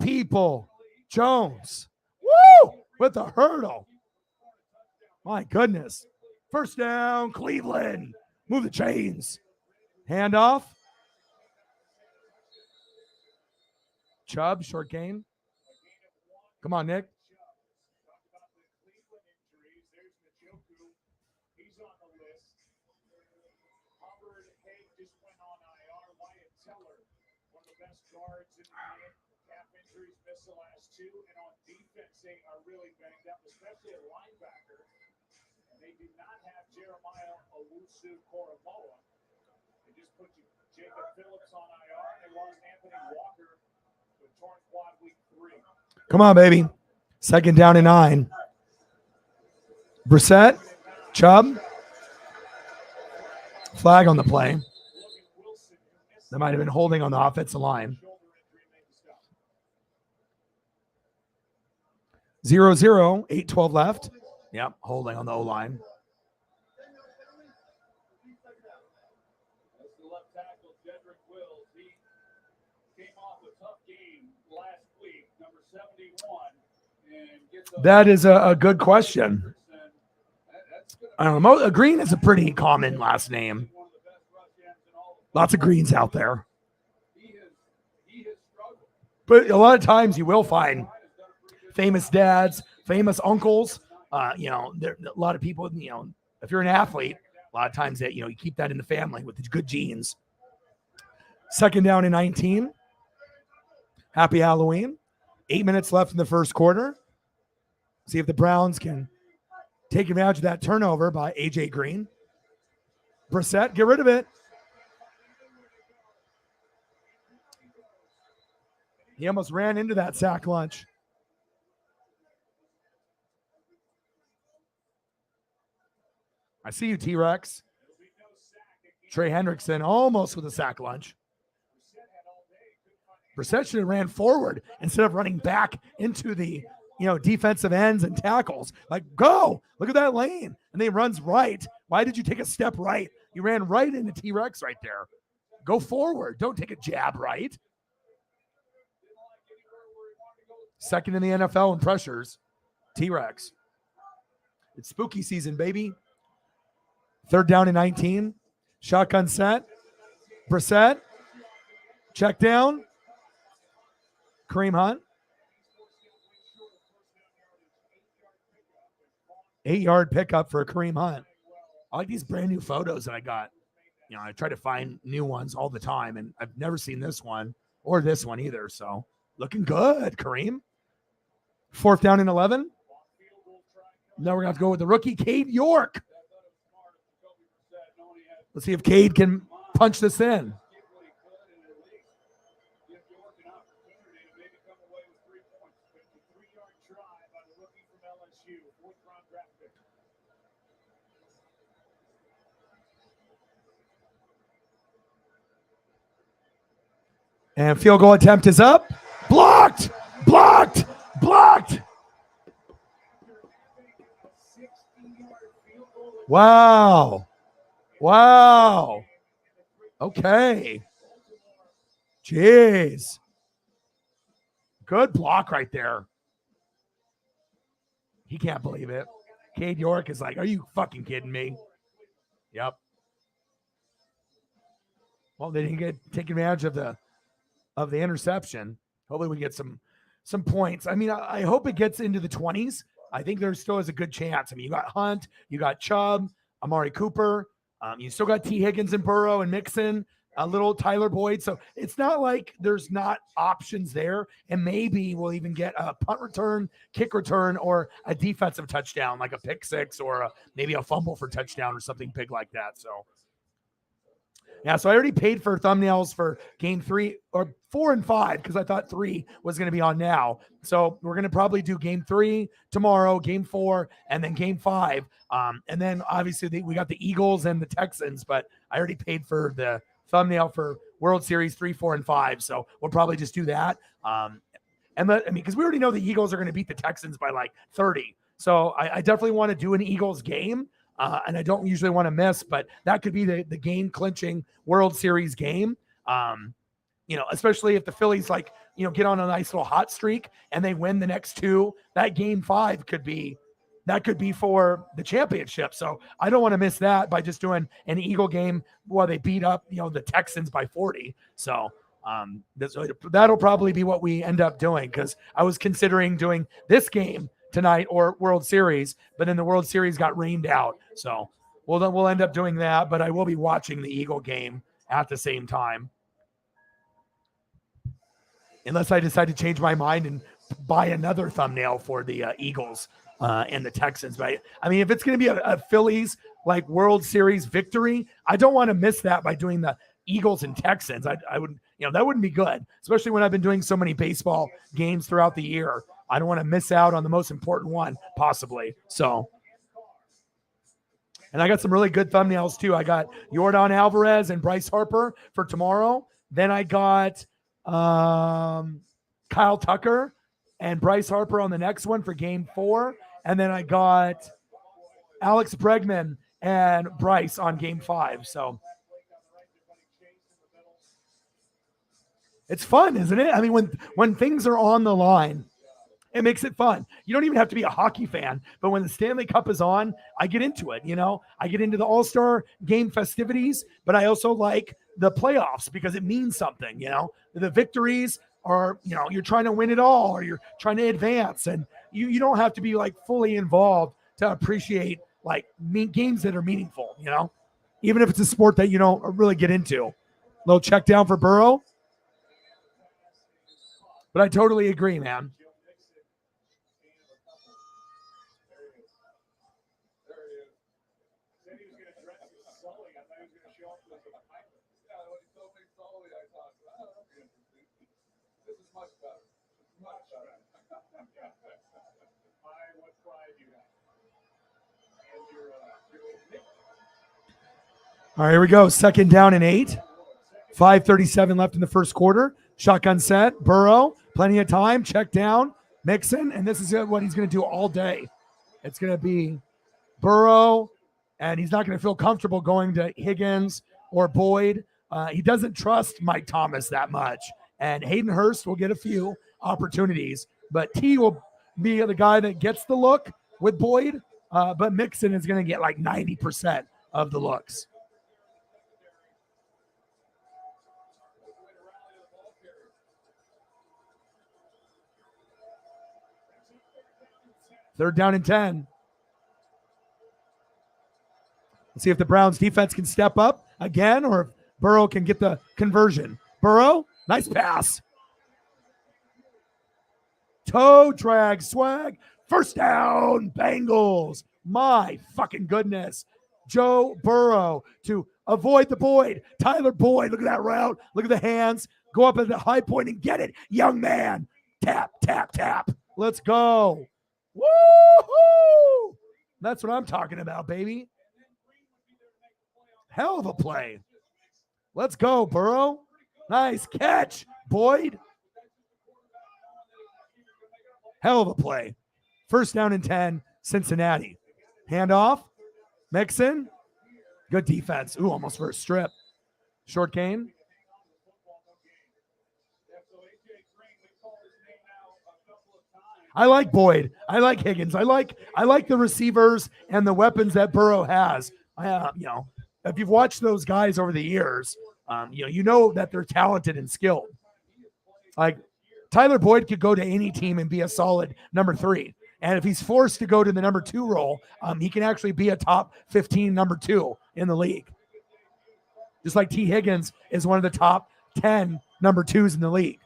People Jones. Woo! With a hurdle. My goodness. First down, Cleveland. Move the chains. Handoff. Chubb, short gain. Come on, Nick. Guards in the game, calf injuries, missed the last 2, and on defense they are really banged up, especially at linebacker. And they do not have Jeremiah Owusu-Koramoah. They just put Jacob Phillips on IR. They lost Anthony Walker with torn quad week 3. Come on, baby. 2nd down and 9. Brissett, Chubb. Flag on the play. That might have been holding on the offensive line. 0-0, 8-12 left. Yep, holding on the O-line. That's the left tackle, Jedrick Wills. He came off a tough game last week, number 71. And gets That is a good question. I don't know. Green is a pretty common last name. Lots of Greens out there. But a lot of times you will find famous dads, famous uncles. There a lot of people, if you're an athlete, a lot of times that, you keep that in the family with the good genes. 2nd down and 19. Happy Halloween. 8 minutes left in the first quarter. See if the Browns can take advantage of that turnover by AJ Green. Brissett, get rid of it. He almost ran into that sack lunch. I see you, T-Rex. Trey Hendrickson almost with a sack lunch. Brissett should have ran forward instead of running back into the defensive ends and tackles. Like, go. Look at that lane. And then he runs right. Why did you take a step right? You ran right into T-Rex right there. Go forward. Don't take a jab right. 2nd in the NFL in pressures. T-Rex. It's spooky season, baby. 3rd down and 19. Shotgun set. Brissett. Check down. Kareem Hunt. 8-yard pickup for Kareem Hunt. I like these brand new photos that I got. I try to find new ones all the time, and I've never seen this one or this one either. So looking good, Kareem. 4th down and 11. Now we're going to have to go with the rookie, Cade York. Let's see if Cade can punch this in. And field goal attempt is up. Blocked! Blocked! Blocked! Wow. Wow. Okay. Jeez. Good block right there. He can't believe it. Cade York is like, are you fucking kidding me? Yep. Well, they didn't take advantage of the interception. Hopefully we get some points. I mean, I hope it gets into the 20s. I think there still is a good chance. I mean, you got Hunt, you got Chubb, Amari Cooper. You still got T. Higgins and Burrow and Mixon, a little Tyler Boyd. So it's not like there's not options there. And maybe we'll even get a punt return, kick return, or a defensive touchdown, like a pick six or maybe a fumble for touchdown or something big like that. So, yeah, so I already paid for thumbnails for game 3 or 4 and 5 because I thought 3 was going to be on now. So we're going to probably do game 3 tomorrow, game 4, and then game 5. And then obviously we got the Eagles and the Texans, but I already paid for the thumbnail for World Series 3, 4, and 5. So we'll probably just do that. Because we already know the Eagles are going to beat the Texans by like 30. So I definitely want to do an Eagles game. And I don't usually want to miss, but that could be the game clinching World Series game. Especially if the Phillies get on a nice little hot streak and they win the next 2, that game 5 could be for the championship. So I don't want to miss that by just doing an Eagle game while they beat up, the Texans by 40. So that'll probably be what we end up doing. Cause I was considering doing this game tonight or World Series, but then the World Series got rained out. So we'll end up doing that, but I will be watching the Eagle game at the same time. Unless I decide to change my mind and buy another thumbnail for the Eagles and the Texans. But I mean, if it's going to be a Phillies like World Series victory, I don't want to miss that by doing the Eagles and Texans. I would, that wouldn't be good, especially when I've been doing so many baseball games throughout the year. I don't want to miss out on the most important one possibly. So, and I got some really good thumbnails too. I got Yordan Alvarez and Bryce Harper for tomorrow. Then I got Kyle Tucker and Bryce Harper on the next one for game 4. And then I got Alex Bregman and Bryce on game 5. So it's fun, isn't it? I mean, when things are on the line, it makes it fun. You don't even have to be a hockey fan, but when the Stanley Cup is on, I get into it. I get into the All-Star game festivities, but I also like the playoffs because it means something. The victories are, you're trying to win it all, or you're trying to advance, and you don't have to be like fully involved to appreciate like games that are meaningful. Even if it's a sport that you don't really get into. Little check down for Burrow, but I totally agree, man. All right, here we go. 2nd down and 8. 5:37 left in the first quarter. Shotgun set. Burrow, plenty of time. Check down. Mixon, and this is what he's going to do all day. It's going to be Burrow, and he's not going to feel comfortable going to Higgins or Boyd. He doesn't trust Mike Thomas that much, and Hayden Hurst will get a few opportunities, but T will be the guy that gets the look with Boyd, but Mixon is going to get like 90% of the looks. Third down and 10. Let's see if the Browns defense can step up again or if Burrow can get the conversion. Burrow, nice pass. Toe drag swag. First down, Bengals. My fucking goodness. Joe Burrow to avoid the Boyd. Tyler Boyd, look at that route. Look at the hands. Go up at the high point and get it. Young man. Tap, tap, tap. Let's go. Woo-hoo! That's what I'm talking about, baby. Hell of a play. Let's go, Burrow. Nice catch, Boyd. Hell of a play. First down and 10, Cincinnati. Handoff. Mixon. Good defense. Ooh, almost for a strip. Short gain. I like Boyd. I like Higgins. I like the receivers and the weapons that Burrow has. If you've watched those guys over the years, you know that they're talented and skilled. Like Tyler Boyd could go to any team and be a solid number 3. And if he's forced to go to the number 2 role, he can actually be a top 15 number 2 in the league. Just like T. Higgins is one of the top 10 number 2s in the league.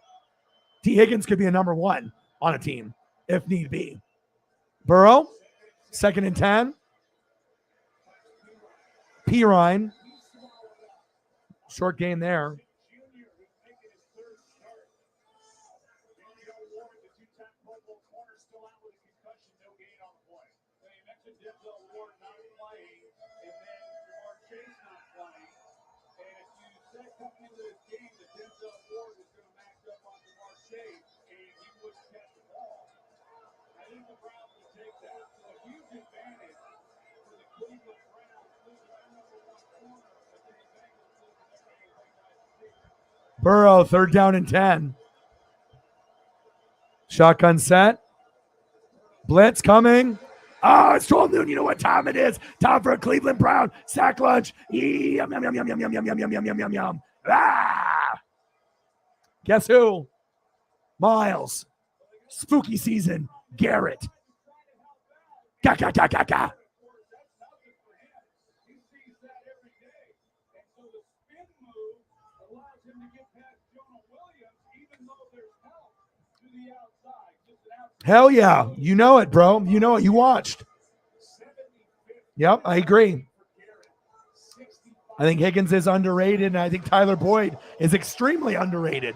T. Higgins could be a number 1 on a team if need be. Burrow, 2nd and 10. Pirine. Short gain there. Burrow, 3rd down and 10. Shotgun set. Blitz coming. Oh, it's 12 noon. You know what time it is. Time for a Cleveland Brown sack lunch. Yum, yum, yum, yum, yum, yum, yum, yum, yum, yum, yum, yum. Ah! Guess who? Miles. Spooky season. Garrett. Ga, ga, ga, ga, ga. Hell yeah. You know it, bro. You know it. You watched. Yep, I agree. I think Higgins is underrated, and I think Tyler Boyd is extremely underrated.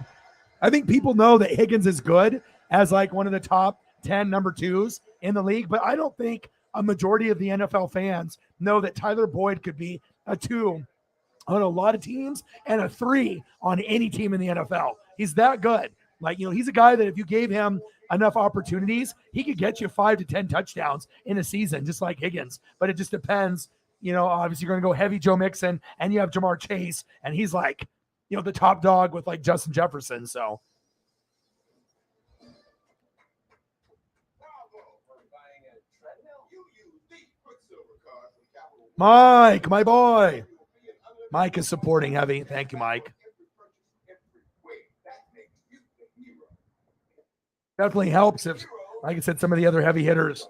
I think people know that Higgins is good as like one of the top 10 number 2s in the league, but I don't think a majority of the NFL fans know that Tyler Boyd could be a 2 on a lot of teams and a 3 on any team in the NFL. He's that good. Like, he's a guy that if you gave him enough opportunities, he could get you 5 to 10 touchdowns in a season, just like Higgins. But it just depends. Obviously you're going to go heavy Joe Mixon, and you have Jamar Chase, and he's like, the top dog with like Justin Jefferson. So Mike, my boy. Mike is supporting heavy. Thank you, Mike. Definitely helps if, like I said, some of the other heavy hitters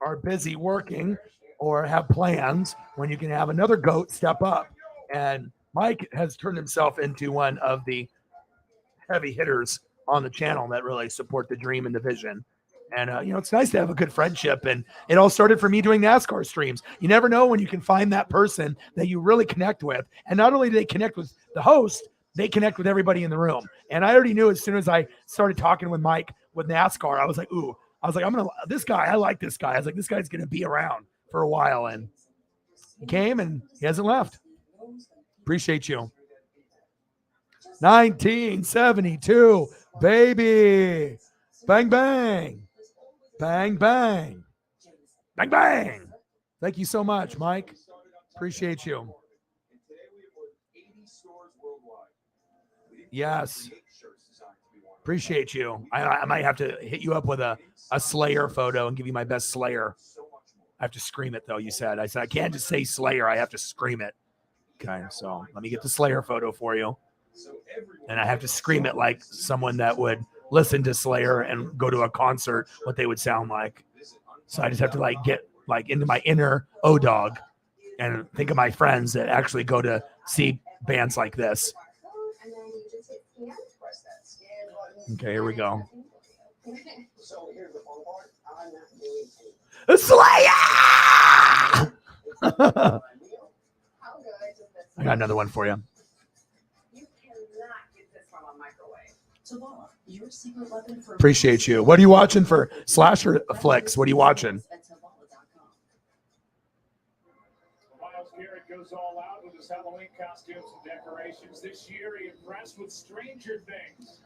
are busy working or have plans when you can have another GOAT step up. And Mike has turned himself into one of the heavy hitters on the channel that really support the dream and the vision. And, it's nice to have a good friendship. And it all started for me doing NASCAR streams. You never know when you can find that person that you really connect with. And not only do they connect with the host, they connect with everybody in the room. And I already knew as soon as I started talking with Mike with NASCAR, I was like, this guy, I like this guy. I was like, this guy's going to be around for a while. And he came and he hasn't left. Appreciate you. 1972, baby. Bang, bang. Bang, bang. Bang, bang. Thank you so much, Mike. Appreciate you. Yes. Appreciate you. I might have to hit you up with a Slayer photo and give you my best Slayer. I have to scream it, though, you said. I said, I can't just say Slayer. I have to scream it. Okay, so let me get the Slayer photo for you. And I have to scream it like someone that would listen to Slayer and go to a concert, what they would sound like. So I just have to get into my inner O-Dog and think of my friends that actually go to see bands like this. Okay, here we go. Slayer! I got another one for you. Appreciate you. What are you watching for slasher flicks? What are you watching? Miles Garrett goes all out with his Halloween costumes and decorations. This year, he impressed with Stranger Things.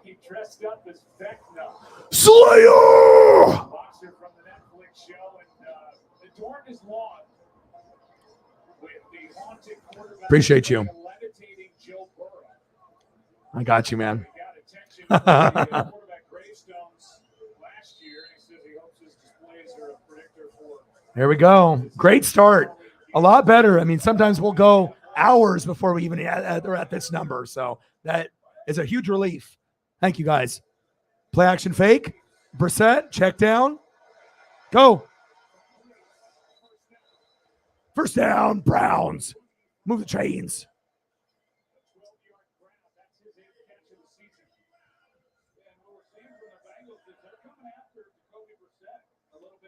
He dressed up as Vecna. Slayer! Boxer from the Netflix show, and adorned his lawn with the haunted quarterback. Appreciate you. Levitating Joe Burrow. I got you, man. There we go. Great start. A lot better. I mean, sometimes we'll go hours before we even are at this number. So that is a huge relief. Thank you, guys. Play action fake. Brissett, check down. Go. First down, Browns. Move the chains.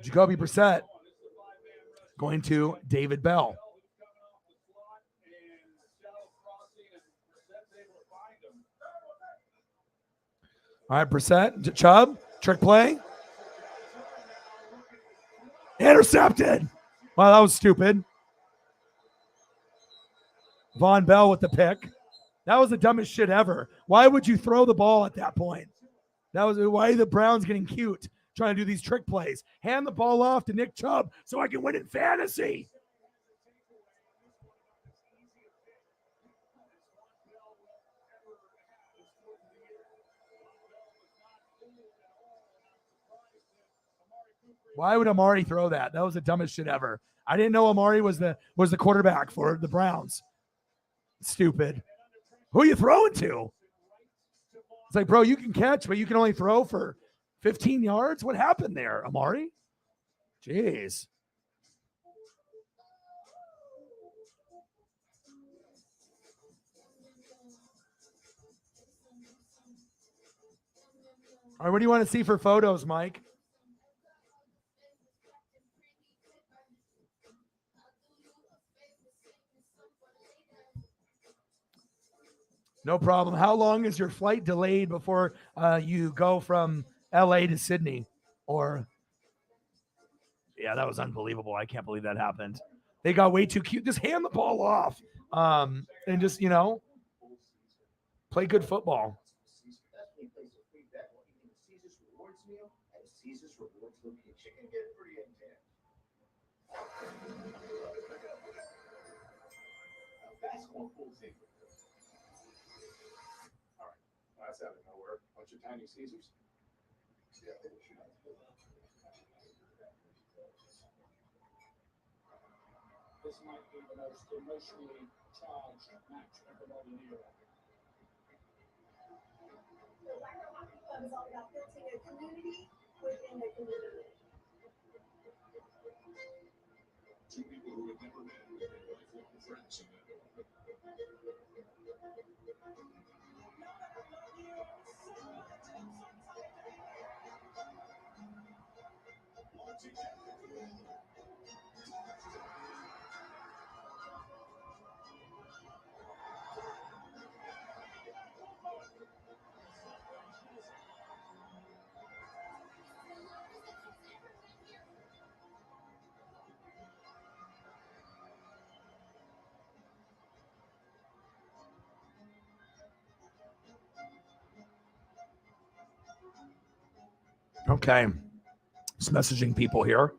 Jacoby Brissett going to David Bell. All right, Brissett, Chubb, trick play. Intercepted. Wow, that was stupid. Von Bell with the pick. That was the dumbest shit ever. Why would you throw the ball at that point? That was why the Browns getting cute, trying to do these trick plays. Hand the ball off to Nick Chubb so I can win in fantasy. Why would Amari throw that? That was the dumbest shit ever. I didn't know Amari was the quarterback for the Browns. Stupid. Who are you throwing to? It's like, bro, you can catch, but you can only throw for 15 yards? What happened there, Amari? Jeez. All right, what do you want to see for photos, Mike? No problem. How long is your flight delayed before you go from LA to Sydney? Or, yeah, that was unbelievable. I can't believe that happened. They got way too cute. Just hand the ball off, and just play good football. That's when he plays a free bet. What do you mean? Caesar's Rewards meal at a Caesar's Rewards location. It can get pretty intense. Basketball pool thing. All right. That's out of nowhere. Bunch of tiny Caesars. Yeah, they should. This might be the most emotionally charged match of the modern era. The Wacko Hockey Club is all about building a community within the community. Two people who had never met with their lifelong friends in that moment. Okay. Just messaging people here.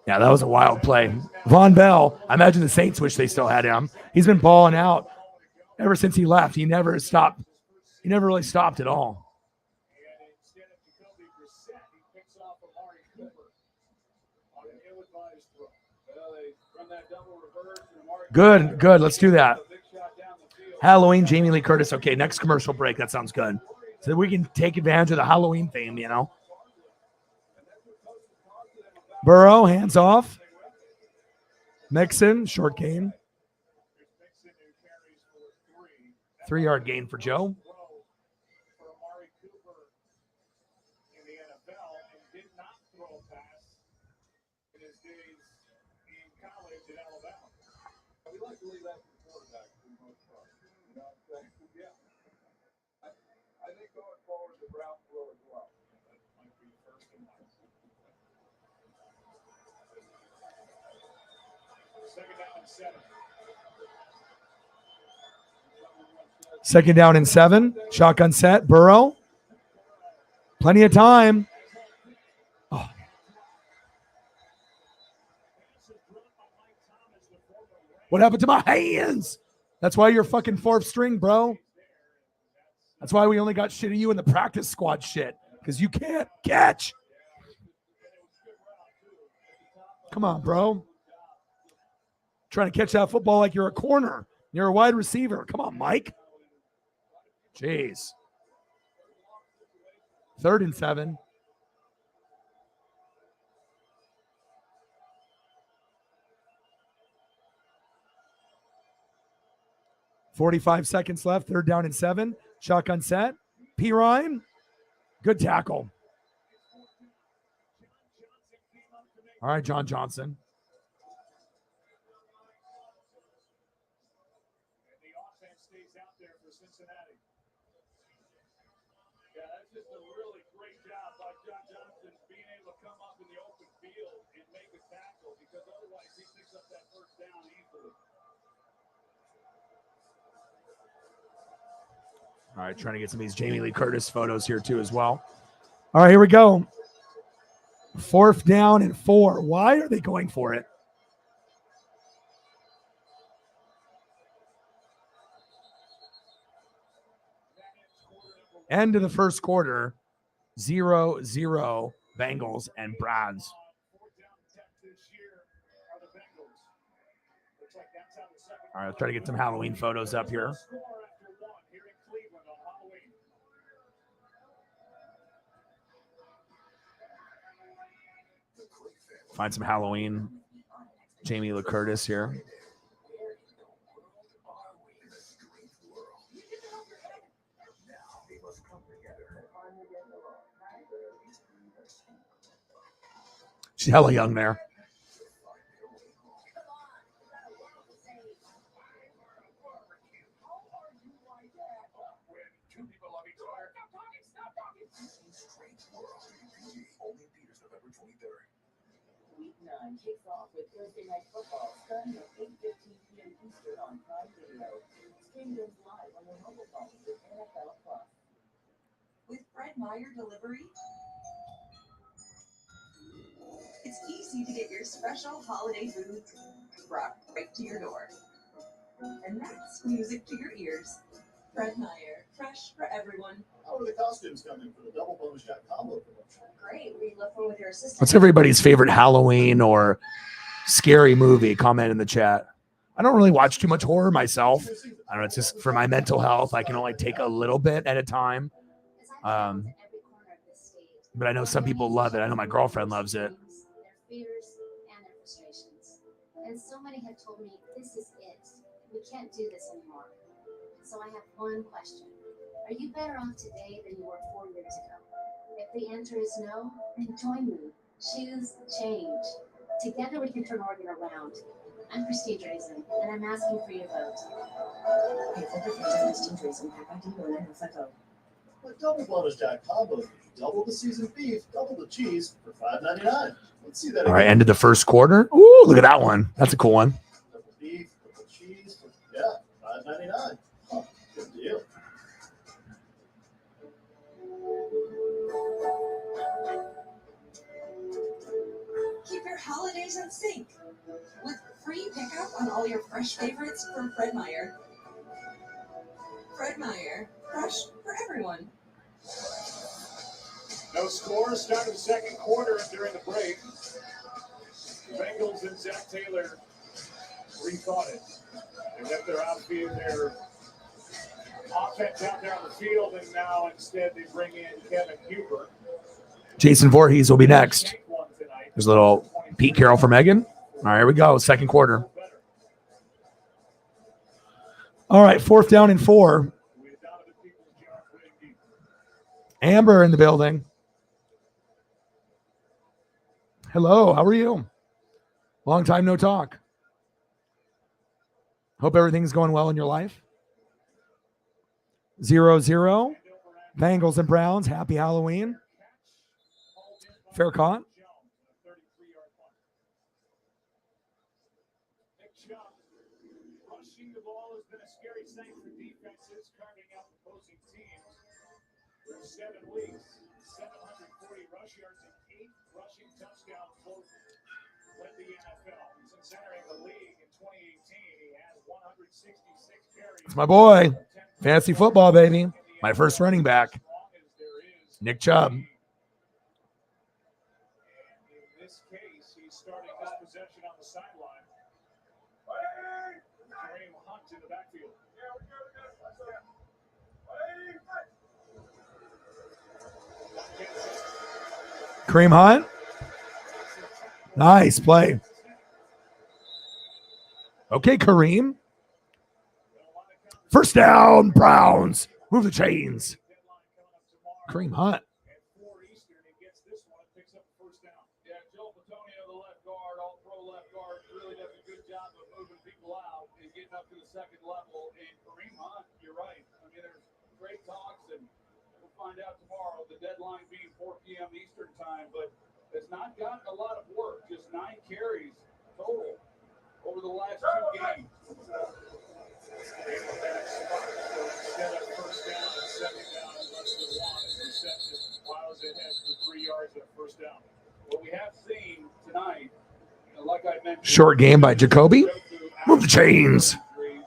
Yeah, that was a wild play. Von Bell, I imagine the Saints wish they still had him. He's been balling out ever since he left. He never stopped. He never really stopped at all. And instead of Jacoby Brissett, he picks off Amari Cooper on an ill-advised throw. Well, they run that double reverse. And Amari Good, good. Let's do that. Cooper, big shot down the field. Halloween, Jamie Lee Curtis. Okay, next commercial break. That sounds good. So we can take advantage of the Halloween theme, Burrow, hands off. Mixon, short gain. 3-yard gain for Joe. For Amari Cooper in the NFL and did not throw a pass in his days in college at Alabama. We like to leave that to the quarterback for the most part. Yeah. I think going forward, the Browns will as well. That might be first and last. Second down and 7. Second down and 7. Shotgun set. Burrow. Plenty of time. Oh. What happened to my hands? That's why you're fucking fourth string, bro. That's why we only got shit of you in the practice squad shit. Because you can't catch. Come on, bro. Trying to catch that football like you're a corner. You're a wide receiver. Come on, Mike. Jeez. 3rd and 7. .45 seconds left. 3rd down and 7. Shotgun set. P. Ryan. Good tackle. All right, John Johnson. And the offense stays out there for Cincinnati. Yeah, that's just a really great job by John Johnson being able to come up in the open field and make a tackle because otherwise he picks up that first down easily. All right, trying to get some of these Jamie Lee Curtis photos here too as well. All right, here we go. 4th down and 4. Why are they going for it? End of the first quarter. 0-0 Bengals and Browns. All right, let's try to get some Halloween photos up here. Find some Halloween. Jamie Lee Curtis here. She's hella young there. Week 9 kicks off with Thursday Night Football starting at 8:15 p.m. Eastern on Prime Video. Stream games live on your mobile phone with NFL Plus. With Fred Meyer Delivery, it's easy to get your special holiday food brought right to your door. And that's music to your ears. Fred Meyer, fresh for everyone. How are the costumes coming for the double bonus shot combo promotion? Great. We love one with your assistant. What's everybody's favorite Halloween or scary movie? Comment in the chat. I don't really watch too much horror myself. I don't know. It's just for my mental health. I can only take a little bit at a time. But I know some people love it. I know my girlfriend loves it. Their fears and their frustrations. And so many have told me, this is it. We can't do this anymore. So I have one question. Are you better off today than you were 4 years ago? If the answer is no, then join me. Choose change. Together we can turn Oregon around. I'm Christine Drazen, and I'm asking for your vote. The double bonus shot combo. Double the seasoned beef, double the cheese for $5.99. Let's see that again. All right, end of the first quarter. Ooh, look at that one. That's a cool one. Double beef, double cheese for, yeah, $5.99. Oh, good deal. Keep your holidays in sync with free pickup on all your fresh favorites from Fred Meyer. Fred Meyer, fresh for everyone. No score. Start of the second quarter during the break. The Bengals and Zach Taylor rethought it. They left their outfield, their offense out there on the field, and now instead they bring in Kevin Huber. Jason Voorhees will be next. There's a little Pete Carroll for Megan. All right, here we go. Second quarter. All right, 4th down and 4. Amber in the building. Hello, how are you? Long time no talk. Hope everything's going well in your life. 0-0. Bengals and Browns. Happy Halloween. Fair caught. Rushing the ball has been a scary sight for defenses, carving out opposing teams. For 7 weeks, 740 rush yards and 8 rushing touchdowns, both led the NFL. Since entering the league in 2018, he has 166 carries. It's my boy. Fantasy football, baby. My first running back. Nick Chubb. In this case, he's starting this possession on the sideline. Kareem Hunt in the backfield. Kareem Hunt. Nice play. Okay, Kareem. First down, Browns. Move the chains. Kareem Hunt. At 4 Eastern, he gets this one and picks up the first down. Yeah, Joe Petonio, the left guard, all-pro left guard, really does a good job of moving people out and getting up to the second level. And Kareem Hunt, you're right. I mean, there's great talks, and we'll find out tomorrow, the deadline being 4 p.m. Eastern time, but has not gotten a lot of work, just 9 carries total over the last 2 games. Instead of first down and second down and less than 1, as reception plows ahead for 3 yards at first down. What we have seen tonight, like I mentioned, Short game by Jacoby. Move the chains. We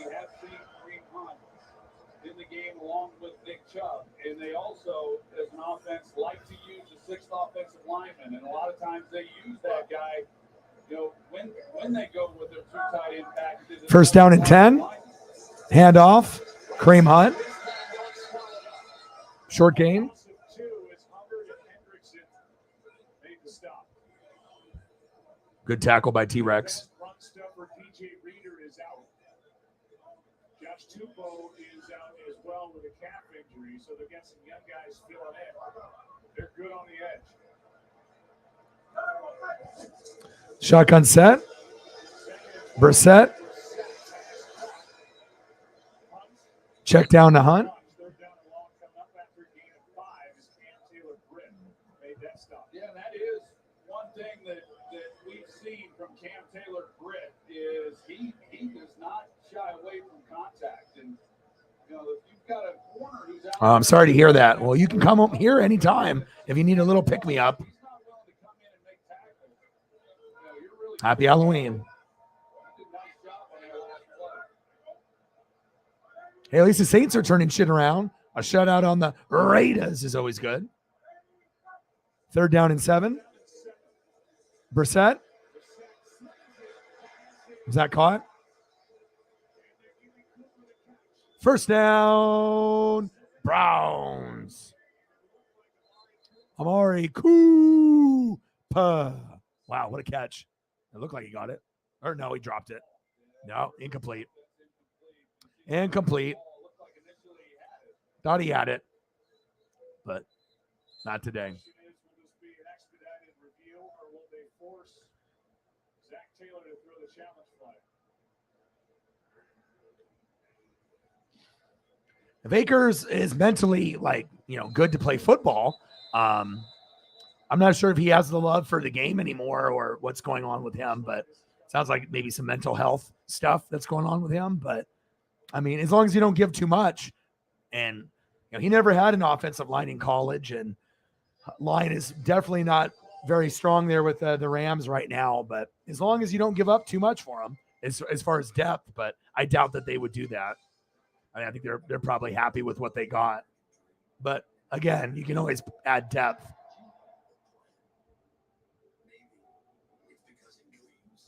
have seen Kareem Hunt in the game along with Nick Chubb, and they also, as an offense, like to use a 6th offensive lineman, and a lot of times they use that guy. You know, when they go with their 2 tight end packages. First down and 10. Handoff. Kareem Hunt. Short game. 2 is Hubbard and Hendrickson made the stop. Good tackle by T-Rex. Front stopper DJ Reader is out. Josh Tupou is out as well with a calf injury, so they're getting some young guys filling in. They're good on the edge. Shotgun set. Brissett. Check down to Hunt. Third down and long coming up after a gain of 5 is Cam Taylor Britt made that stop. Yeah, that is one thing that Taylor grit is he does not shy away from contact. And, you know, if you've got a corner who's out I'm sorry to hear that. Well, you can come up here anytime if you need a little pick-me-up. he's not willing to come in and make tackles. You know, you're really Happy Halloween. did a nice job on that last play. Hey, at least the Saints are turning shit around. A shutout on the Raiders is always good. 3rd down and 7. Brissett. Was that caught? First down, Browns. Amari Cooper. Wow, what a catch. It looked like he got it. Or no, he dropped it. No, incomplete. Incomplete. Thought he had it, but not today. Will this be an expedited review, or will they force Zach Taylor to throw the challenge flag? If Akers is mentally good to play football, I'm not sure if he has the love for the game anymore or what's going on with him, but it sounds like maybe some mental health stuff that's going on with him. But I mean, as long as you don't give too much, and he never had an offensive line in college, and line is definitely not very strong there with the Rams right now. But as long as you don't give up too much for them, as far as depth, but I doubt that they would do that. I think they're probably happy with what they got. But again, you can always add depth. Maybe it's because in dreams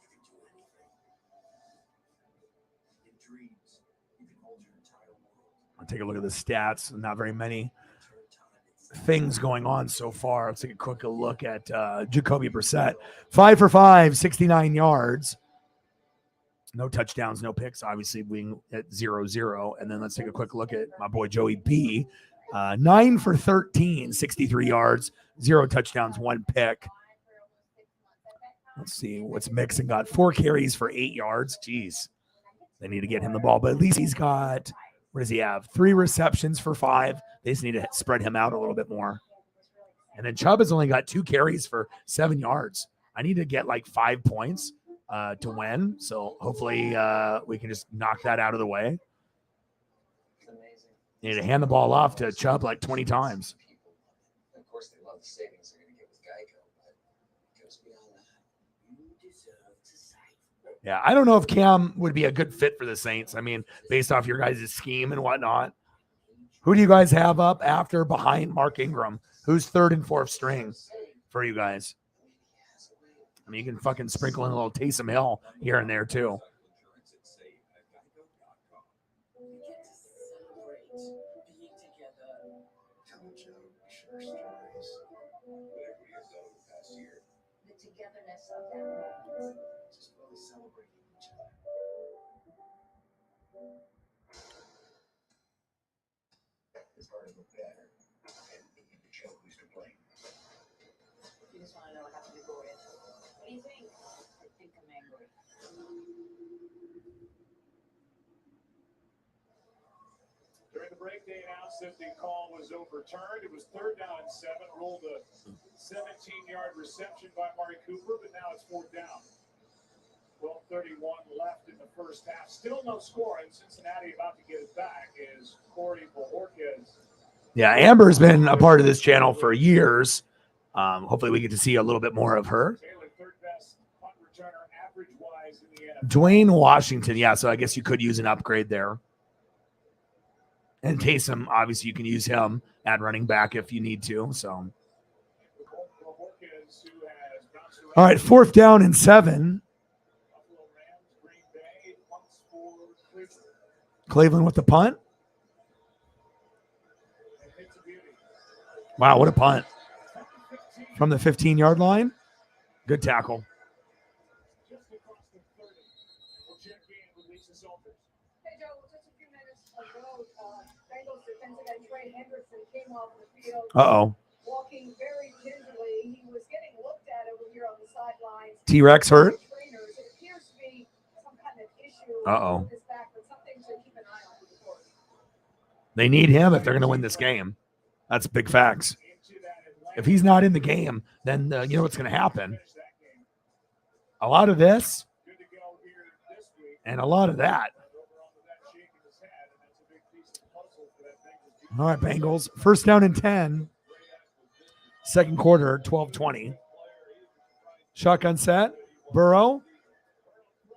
you can do anything. In dreams you can hold your entire world. I'll take a look at the stats. Not very many things going on so far. Let's take a quick look at Jacoby Brissett. 5 for 5, 69 yards. No touchdowns, no picks, obviously being at 0-0. And then let's take a quick look at my boy Joey B. 9 for 13, 63 yards, 0 touchdowns, 1 pick. Let's see what's Mixon got. 4 carries for 8 yards. Jeez. They need to get him the ball, but at least he's got, what does he have? 3 receptions for 5. They just need to spread him out a little bit more. And then Chubb has only got 2 carries for 7 yards. I need to get like 5 points to win. So hopefully we can just knock that out of the way. It's amazing. You need to hand the ball off to Chubb like 20 times. People, of course, they love the savings they're going to get with Geico, but it goes beyond that. You deserve to save. Yeah, I don't know if Cam would be a good fit for the Saints. I mean, based off your guys' scheme and whatnot. Who do you guys have up after behind Mark Ingram? Who's 3rd and 4th string for you guys? I mean, you can fucking sprinkle in a little Taysom Hill here and there too. Being together. Tell Joe, share stories. Whatever we have done over the past year. The togetherness of that. Just really celebrating each other. It's hard to look better. And Joe, who's to blame? You just want to know what happened to Gordon. What do you think? I think I'm angry. During the break, they announced that the call was overturned. It was 3rd down and 7. Ruled a 17-yard reception by Amari Cooper, but now it's 4th down. 12:31 left in the first half. Still no score, and Cincinnati about to get it back is Corey Bojorquez. Yeah, Amber's been a part of this channel for years. Hopefully we get to see a little bit more of her. Taylor, 3rd best punt returner average-wise in the NFL. Dwayne Washington. Yeah, so I guess you could use an upgrade there. And Taysom, obviously you can use him at running back if you need to. So, Bojorquez, who has bounced around. all right, 4th down and 7. Buffalo Rams, Green Bay, punts for Cleveland. Cleveland with the punt. And hits a beauty. Wow, what a punt. From the 15-yard line. Good tackle. Just across the 30. We'll check in with Lisa Salters. Hey, Joe, just a few minutes ago, Bengals defensive end Trey Henderson came off the field Uh-oh. walking very gingerly. He was getting looked at over here on the sidelines. T-Rex hurt. Trainers. It appears to be some kind of issue Uh-oh. with his back, but something to keep an eye on for the court. They need him if they're going to win this game. That's big facts. Into that Atlanta. If he's not in the game, then you know what's going to happen. Finish that game. A lot of this Good to go here this week. and a lot of that. Over onto that shaking his head, and that's a big piece of the puzzle for that Bengals defense. All right, Bengals. First down and 10. Second quarter, 12-20. Shotgun set. Burrow.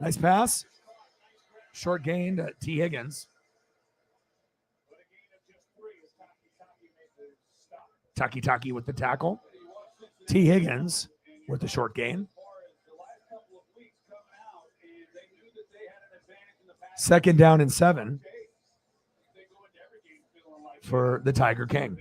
Nice pass. Short gain to T. Higgins. But a gain of just 3 as Taki made the stop. Taki with the tackle. T. Higgins with the short gain. Second down and 7 for the Tiger King.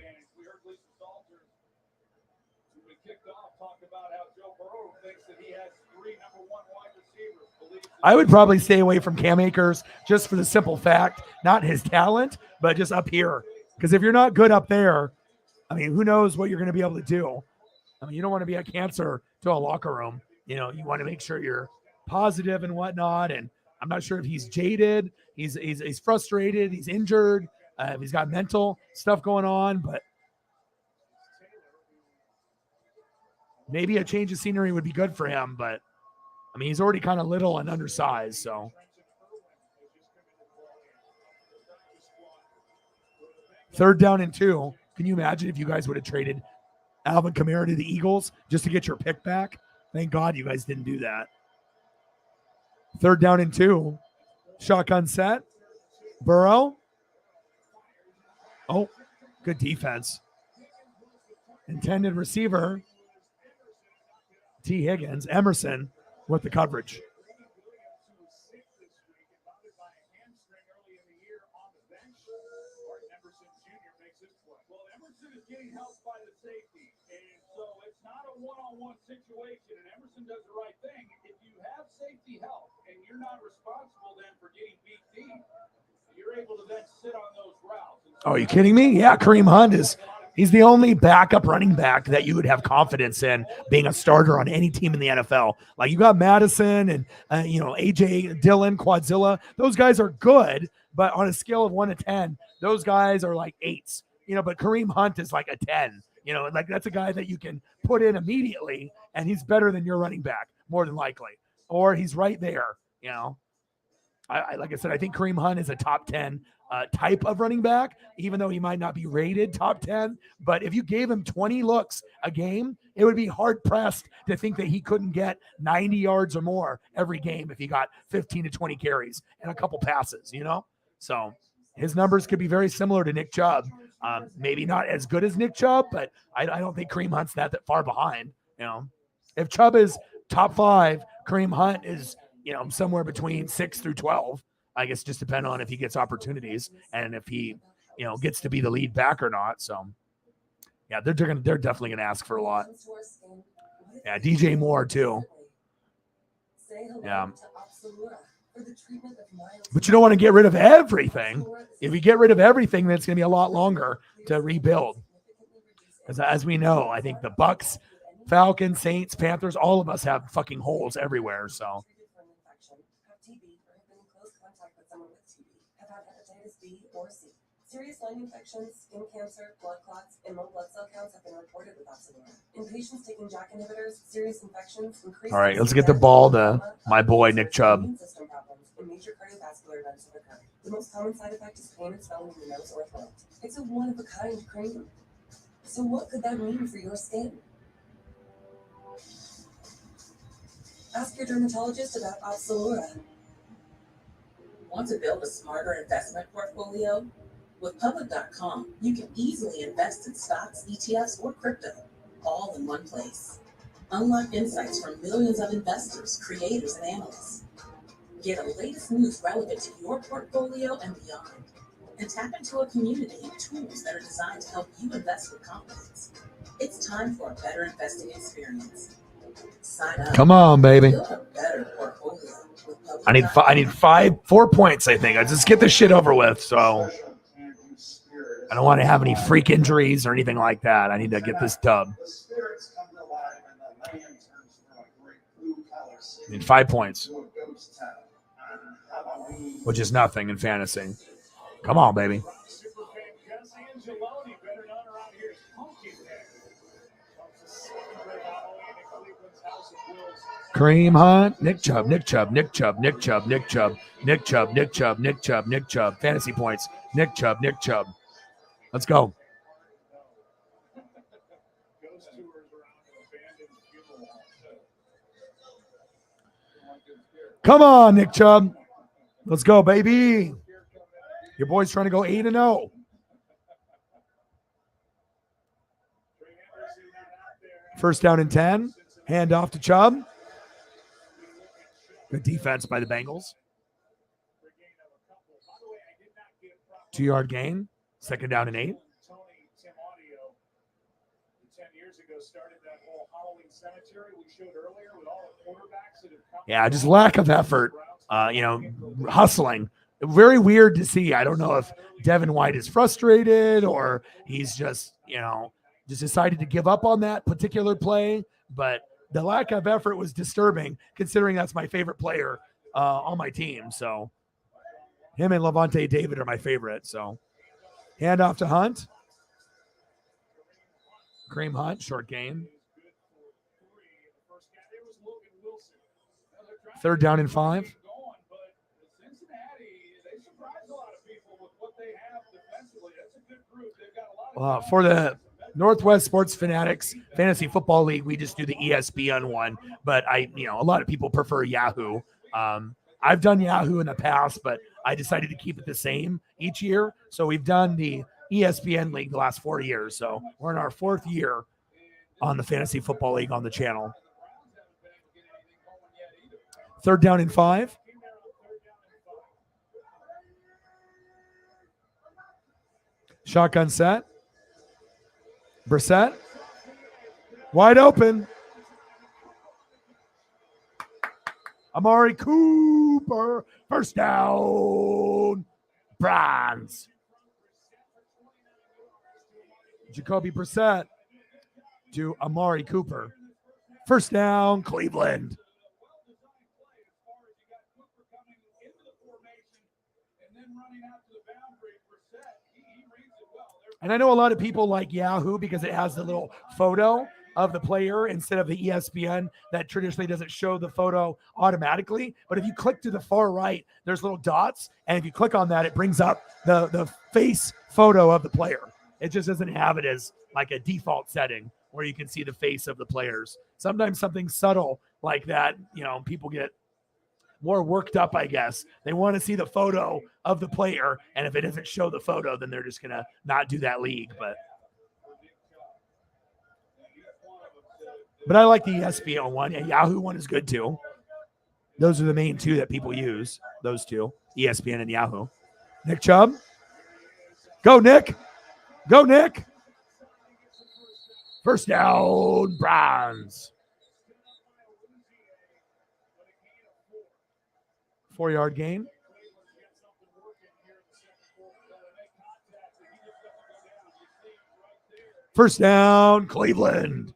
I would probably stay away from Cam Akers just for the simple fact, not his talent, but just up here. Because if you're not good up there, I mean, who knows what you're going to be able to do. I mean, you don't want to be a cancer to a locker room. You know, you want to make sure you're positive and whatnot. And I'm not sure if he's jaded, he's frustrated, he's injured, he's got mental stuff going on, but maybe a change of scenery would be good for him. But I mean, he's already kind of little and undersized, so. Third down and 2. Can you imagine if you guys would have traded Alvin Kamara to the Eagles just to get your pick back? Thank God you guys didn't do that. Third down and 2. Shotgun set. Burrow. Oh, good defense. Intended receiver. T. Higgins. Emerson with the coverage. Getting helped by the safety, and so it's not a one-on-one situation, and Emerson does the right thing. If you have safety help and you're not responsible then for getting beat deep, you're able to then sit on those routes. Oh, are you kidding me? Yeah, Kareem Hunt he's the only backup running back that you would have confidence in being a starter on any team in the NFL. Like you got Madison and AJ Dillon, Quadzilla. Those guys are good, but on a scale of 1 to 10, those guys are like 8s. But Kareem Hunt is like a 10. Like that's a guy that you can put in immediately, and he's better than your running back, more than likely. Or he's right there, I like I said, I think Kareem Hunt is a top 10 type of running back, even though he might not be rated top 10. But if you gave him 20 looks a game, it would be hard-pressed to think that he couldn't get 90 yards or more every game if he got 15 to 20 carries and a couple passes, So his numbers could be very similar to Nick Chubb. Maybe not as good as Nick Chubb, but I don't think Kareem Hunt's that far behind. If Chubb is top 5, Kareem Hunt is somewhere between 6 through 12. I guess just depend on if he gets opportunities and if he gets to be the lead back or not. So yeah, they're definitely gonna ask for a lot. Yeah, DJ Moore too. Yeah. But you don't want to get rid of everything. If you get rid of everything, then it's going to be a lot longer to rebuild. Because as we know, I think the Bucks, Falcons, Saints, Panthers, all of us have fucking holes everywhere. So. Serious lung infections, skin cancer, blood clots, and low blood cell counts have been reported with Opzelura. In patients taking JAK inhibitors, serious infections increase. All right, let's get the ball to my boy Nick Chubb. System problems and major cardiovascular events have occurred. The most common side effect is pain and swelling in the nose or throat. It's a one-of-a-kind cream. So what could that mean for your skin? Ask your dermatologist about Opzelura. Want to build a smarter investment portfolio? With Public.com, you can easily invest in stocks, ETFs, or crypto, all in one place. Unlock insights from millions of investors, creators, and analysts. Get the latest news relevant to your portfolio and beyond. And tap into a community of tools that are designed to help you invest with confidence. It's time for a better investing experience. Sign up. Come on, baby. Build a better portfolio with Public.com. I need 4 points, I think. I just get this shit over with, so I don't want to have any freak injuries or anything like that. I need to get this dub. I need 5 points, which is nothing in fantasy. Come on, baby. Kareem Hunt, Nick Chubb, Nick Chubb, Nick Chubb, Nick Chubb, Nick Chubb, Nick Chubb, Nick Chubb, Nick Chubb, Nick Chubb. Fantasy points. Nick Chubb, Nick Chubb. Let's go. Come on, Nick Chubb. Let's go, baby. Your boy's trying to go 8-0. First down and 10. Hand off to Chubb. Good defense by the Bengals. 2-yard gain. Second down and 8. Yeah, just lack of effort. Hustling. Very weird to see. I don't know if Devin White is frustrated or he's just decided to give up on that particular play. But the lack of effort was disturbing, considering that's my favorite player on my team. So him and Levante David are my favorite. So hand off to Hunt. Kareem Hunt, short gain. Third down and 5. For the Northwest Sports Fanatics Fantasy Football League, we just do the ESPN one, but a lot of people prefer Yahoo. I've done Yahoo in the past, but I decided to keep it the same each year. So we've done the ESPN League the last 4 years. So we're in our 4th year on the Fantasy Football League on the channel. Third down and 5. Shotgun set. Brissett. Wide open. Amari Cooper. First down. Browns. Jacoby Brissett to Amari Cooper. First down, Cleveland. And I know a lot of people like Yahoo because it has the little photo of the player instead of the ESPN that traditionally doesn't show the photo automatically. But if you click to the far right, there's little dots. And if you click on that, it brings up the face photo of the player. It just doesn't have it as like a default setting where you can see the face of the players. Sometimes something subtle like that, people get more worked up, I guess. They want to see the photo of the player, and if it doesn't show the photo, then they're just going to not do that league. But I like the ESPN one, and Yahoo one is good too. Those are the main two that people use, those two, ESPN and Yahoo. Nick Chubb. Go, Nick. Go, Nick. First down, Browns. 4-yard gain. First down, Cleveland.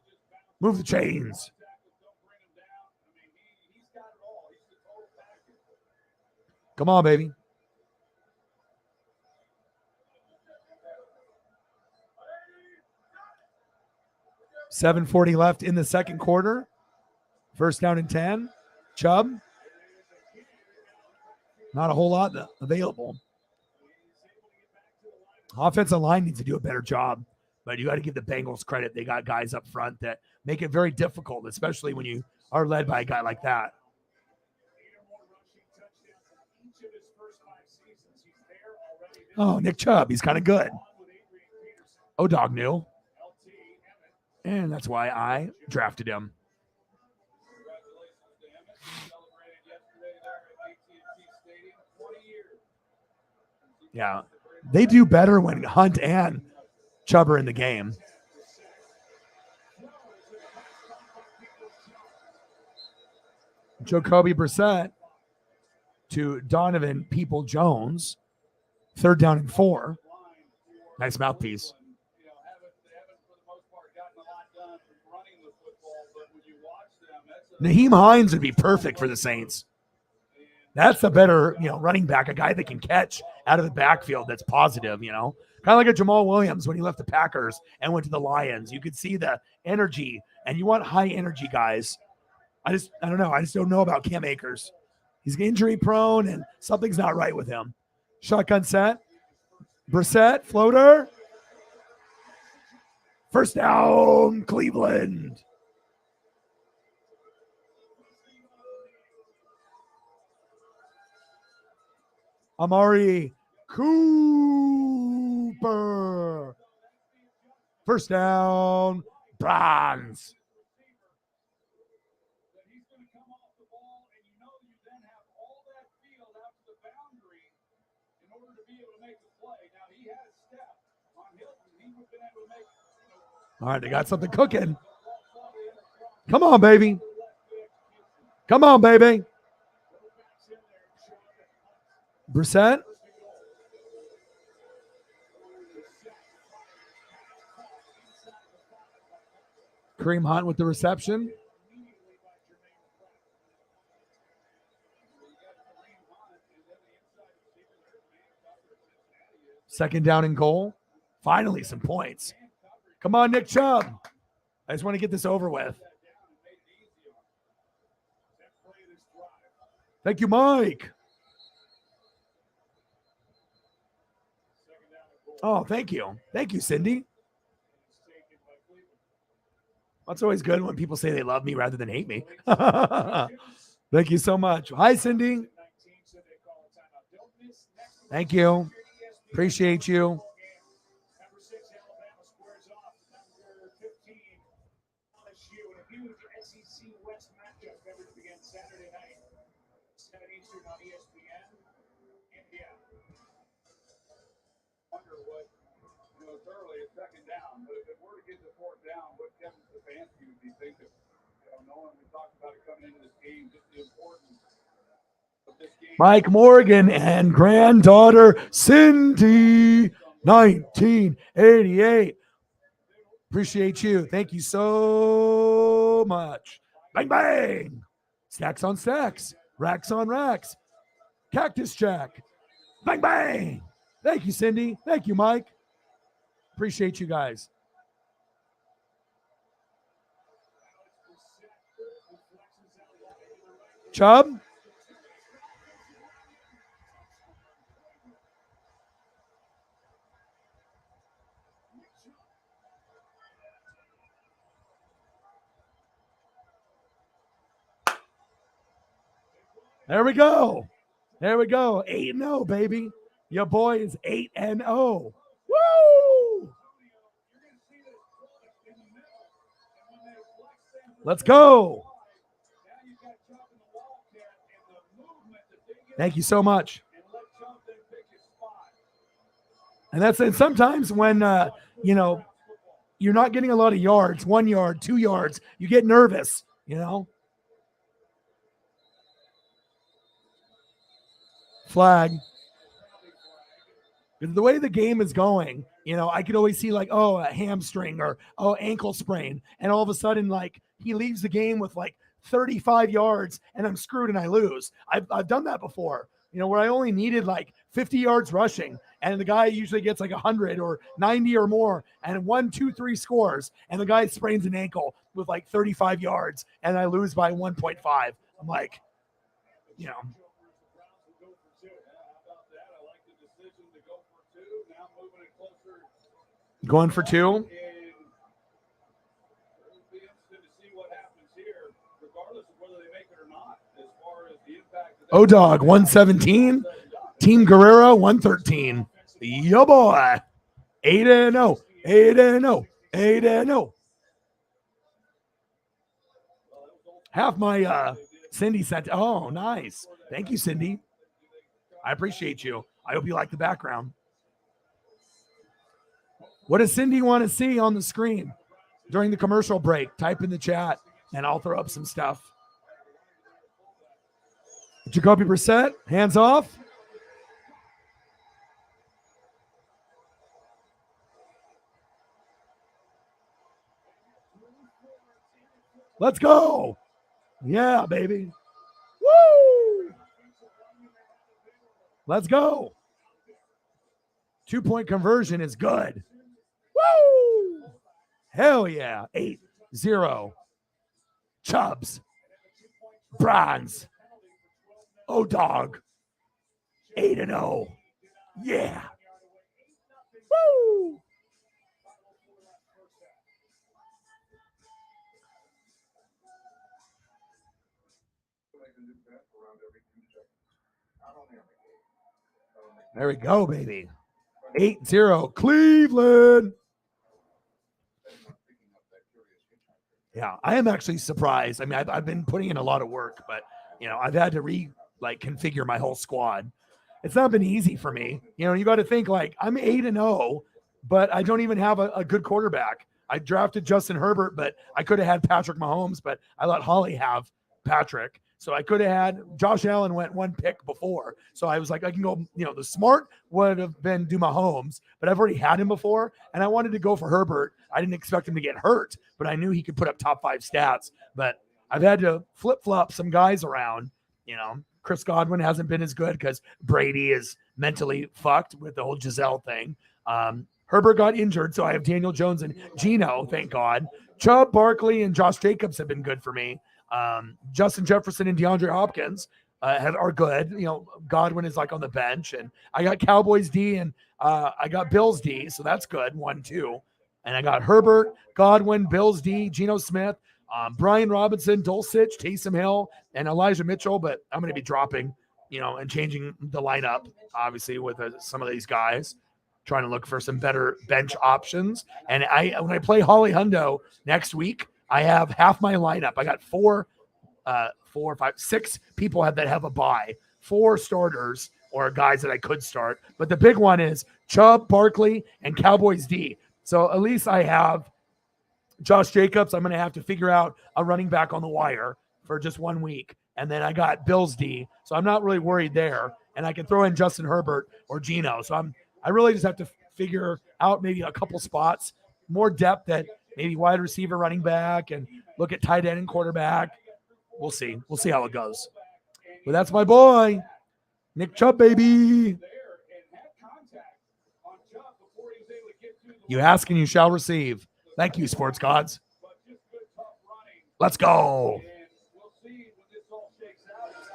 Move the chains. Come on, baby. $7:40 left in the second quarter. First down and 10. Chubb. Not a whole lot available. Offensive line needs to do a better job, but you got to give the Bengals credit. They got guys up front that make it very difficult, especially when you are led by a guy like that. Oh, Nick Chubb. He's kind of good. O-Dog knew. And that's why I drafted him. Yeah, they do better when Hunt and Chubb are in the game. Jacoby Brissett to Donovan People-Jones. Third down and 4. Nice mouthpiece. Naheem Hines would be perfect for the Saints. That's a better, running back, a guy that can catch out of the backfield that's positive, kind of like a Jamal Williams when he left the Packers and went to the Lions. You could see the energy, and you want high energy guys I don't know. I just don't know about Cam Akers. He's injury prone and something's not right with him. Shotgun set. Brissett, floater. First down, Cleveland. Amari Cooper. First down, Browns. He's going to come off the ball, and you know you then have all that field out to the boundary in order to be able to make the play. Now, he has step on Hilton. He would have been able to make, All right, they got something cooking. Come on, baby. Come on, baby. Brissett. Kareem Hunt with the reception. Second down and goal. Finally, some points. Come on, Nick Chubb. I just want to get this over with. Thank you, Mike. Oh, thank you. Thank you, Cindy. That's always good when people say they love me rather than hate me. Thank you so much. Hi, Cindy. Thank you. Appreciate you. Number 6, Alabama squares off. Number 15, LSU. And a huge SEC West matchup coverage begins Saturday night, 7 Eastern on ESPN. Indiana. wonder what, it's early, it's second down, but if it were to get to fourth down, what Kevin Stefanski would be thinking? Knowing we talked about it coming into this game, just the importance of this game. Mike Morgan and granddaughter Cindy, 1988. Appreciate you. Thank you so much. Bang, bang. Stacks on stacks. Racks on racks. Cactus Jack. Bang, bang. Thank you, Cindy. Thank you, Mike. Appreciate you guys. Chubb. There we go. There we go. 8-0, baby. Your boy is 8-0. Woo! Let's go. Thank you so much. And that's it. Sometimes when, you're not getting a lot of yards, 1 yard, 2 yards, you get nervous, Flag. The way the game is going, I could always see like, a hamstring or, ankle sprain. And all of a sudden, like, he leaves the game with like 35 yards and I'm screwed and I lose. I've done that before, where I only needed like 50 yards rushing and the guy usually gets like 100 or 90 or more and 1, 2, 3 scores. And the guy sprains an ankle with like 35 yards and I lose by 1.5. I'm like, Going for 2. O-Dog, 117. Team Guerrero, 113. Yo, boy. 8-0. 8-0. 8-0. Half my Cindy sent. Oh, nice. Thank you, Cindy. I appreciate you. I hope you like the background. What does Cindy want to see on the screen during the commercial break? Type in the chat, and I'll throw up some stuff. Jacoby Brissett, hands off. Let's go. Yeah, baby. Woo! Let's go. 2-point conversion is good. Woo! Hell yeah. 8-0. Chubbs. Bronze. Oh, dog. 8-0. Yeah. Woo! There we go, baby. 8-0 Cleveland. Yeah, I am actually surprised. I mean, I've been putting in a lot of work, but I've had to configure my whole squad. It's not been easy for me. You got to think I'm 8-0, but I don't even have a good quarterback. I drafted Justin Herbert, but I could have had Patrick Mahomes, but I let Holly have Patrick. So I could have had Josh Allen went one pick before. So I was like, I can go, the smart would have been do Mahomes, but I've already had him before. And I wanted to go for Herbert. I didn't expect him to get hurt, but I knew he could put up top 5 stats. But I've had to flip-flop some guys around. Chris Godwin hasn't been as good because Brady is mentally fucked with the whole Giselle thing. Herbert got injured, so I have Daniel Jones and Geno, thank God. Chubb, Barkley, and Josh Jacobs have been good for me. Justin Jefferson and DeAndre Hopkins are good. Godwin is on the bench, and I got Cowboys D and I got Bills D, so that's good. 1-2, and I got Herbert, Godwin, Bills D, Geno Smith, Brian Robinson, Dulcich, Taysom Hill, and Elijah Mitchell. But I'm going to be dropping, and changing the lineup, obviously, with some of these guys, trying to look for some better bench options. And when I play Holly Hundo next week, I have half my lineup. I got 6 people that have a bye, 4 starters or guys that I could start. But the big one is Chubb, Barkley, and Cowboys D. So at least I have Josh Jacobs. I'm going to have to figure out a running back on the wire for just 1 week. And then I got Bills D. So I'm not really worried there. And I can throw in Justin Herbert or Geno. So I really just have to figure out maybe a couple spots, more depth at maybe wide receiver, running back, and look at tight end and quarterback. We'll see. We'll see how it goes. But that's my boy, Nick Chubb, baby. You ask and you shall receive. Thank you, sports gods. Let's go.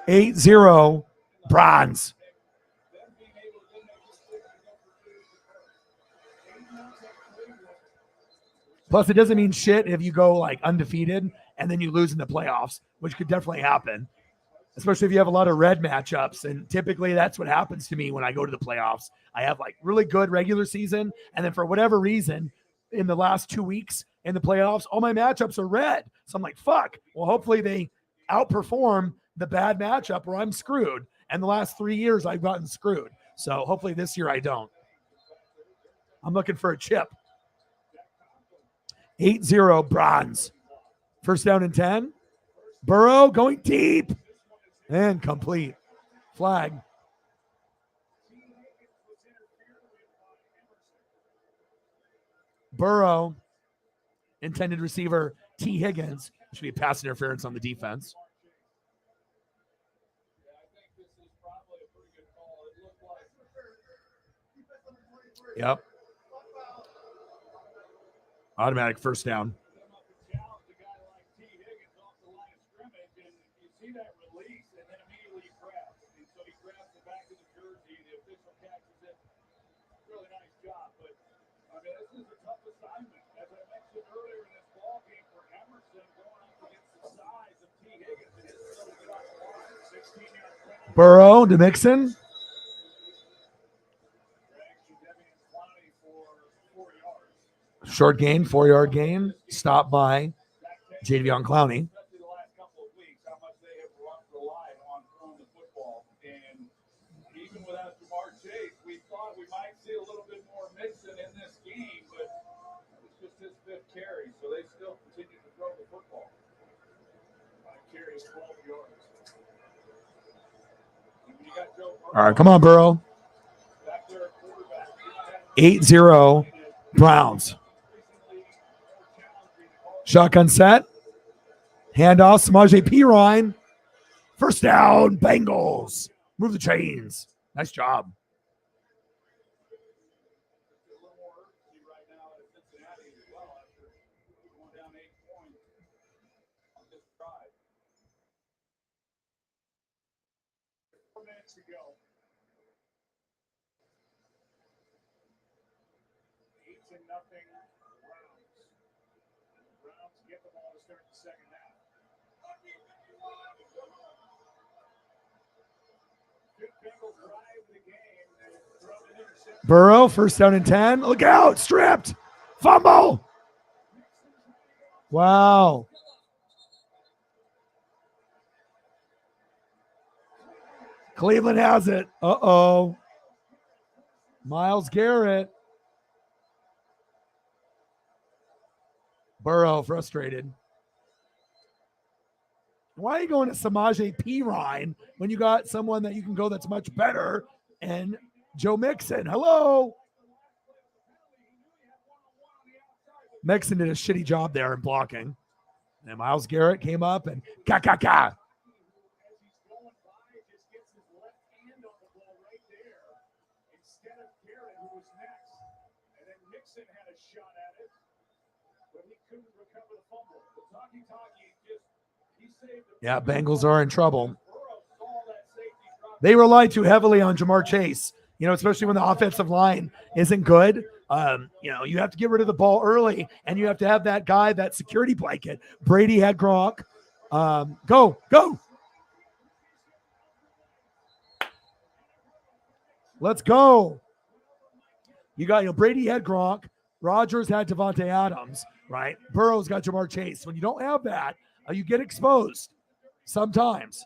8-0 Bronze. Plus, it doesn't mean shit if you go undefeated and then you lose in the playoffs, which could definitely happen, especially if you have a lot of red matchups. And typically that's what happens to me when I go to the playoffs. I have really good regular season, and then for whatever reason, in the last 2 weeks in the playoffs, all my matchups are red. So I'm like, fuck. Well, hopefully they outperform the bad matchup or I'm screwed. And the last 3 years I've gotten screwed. So hopefully this year I don't. I'm looking for a chip. 8-0 Bronze. First down and 10. Burrow going deep and complete. Flag. Burrow, intended receiver T. Higgins. Should be a pass interference on the defense. Yep. Automatic first down. Burrow to Mixon. Short gain, 4-yard gain. Stopped by Jadeveon Clowney. Even without Jamar Chase, we thought we might see a little bit more Mixon in this game, but it was just his 5th carry, so they still continue to throw the football. 5 carries, 12 yards. All right, come on, Burrow. 8-0 Browns. Shotgun set. Handoff, Samaje Perine. First down, Bengals. Move the chains. Nice job. 4 minutes to go. 8-0 Browns. The Browns get the ball to start the second half. Good Bengals drive the game. They throw an interception. Burrow, first down and 10. Look out, stripped. Fumble. Wow. Cleveland has it. Uh-oh. Myles Garrett. Burrow frustrated. Why are you going to Samaje Perine when you got someone that you can go that's much better and Joe Mixon? Hello. Mixon did a shitty job there in blocking. And Myles Garrett came up and ka. As he's going by, just gets his left hand on the ball right there instead of Garrett, who was next. And then Mixon had a shot at it, but he couldn't recover the fumble. The talkie just, he saved it. Yeah, Bengals are in trouble. They rely too heavily on Jamar Chase, especially when the offensive line isn't good. You have to get rid of the ball early, and you have to have that guy, that security blanket. Brady had Gronk. Go. Let's go. You got, Brady had Gronk. Rodgers had Devontae Adams, right? Burrow's got Jamar Chase. When you don't have that, you get exposed sometimes.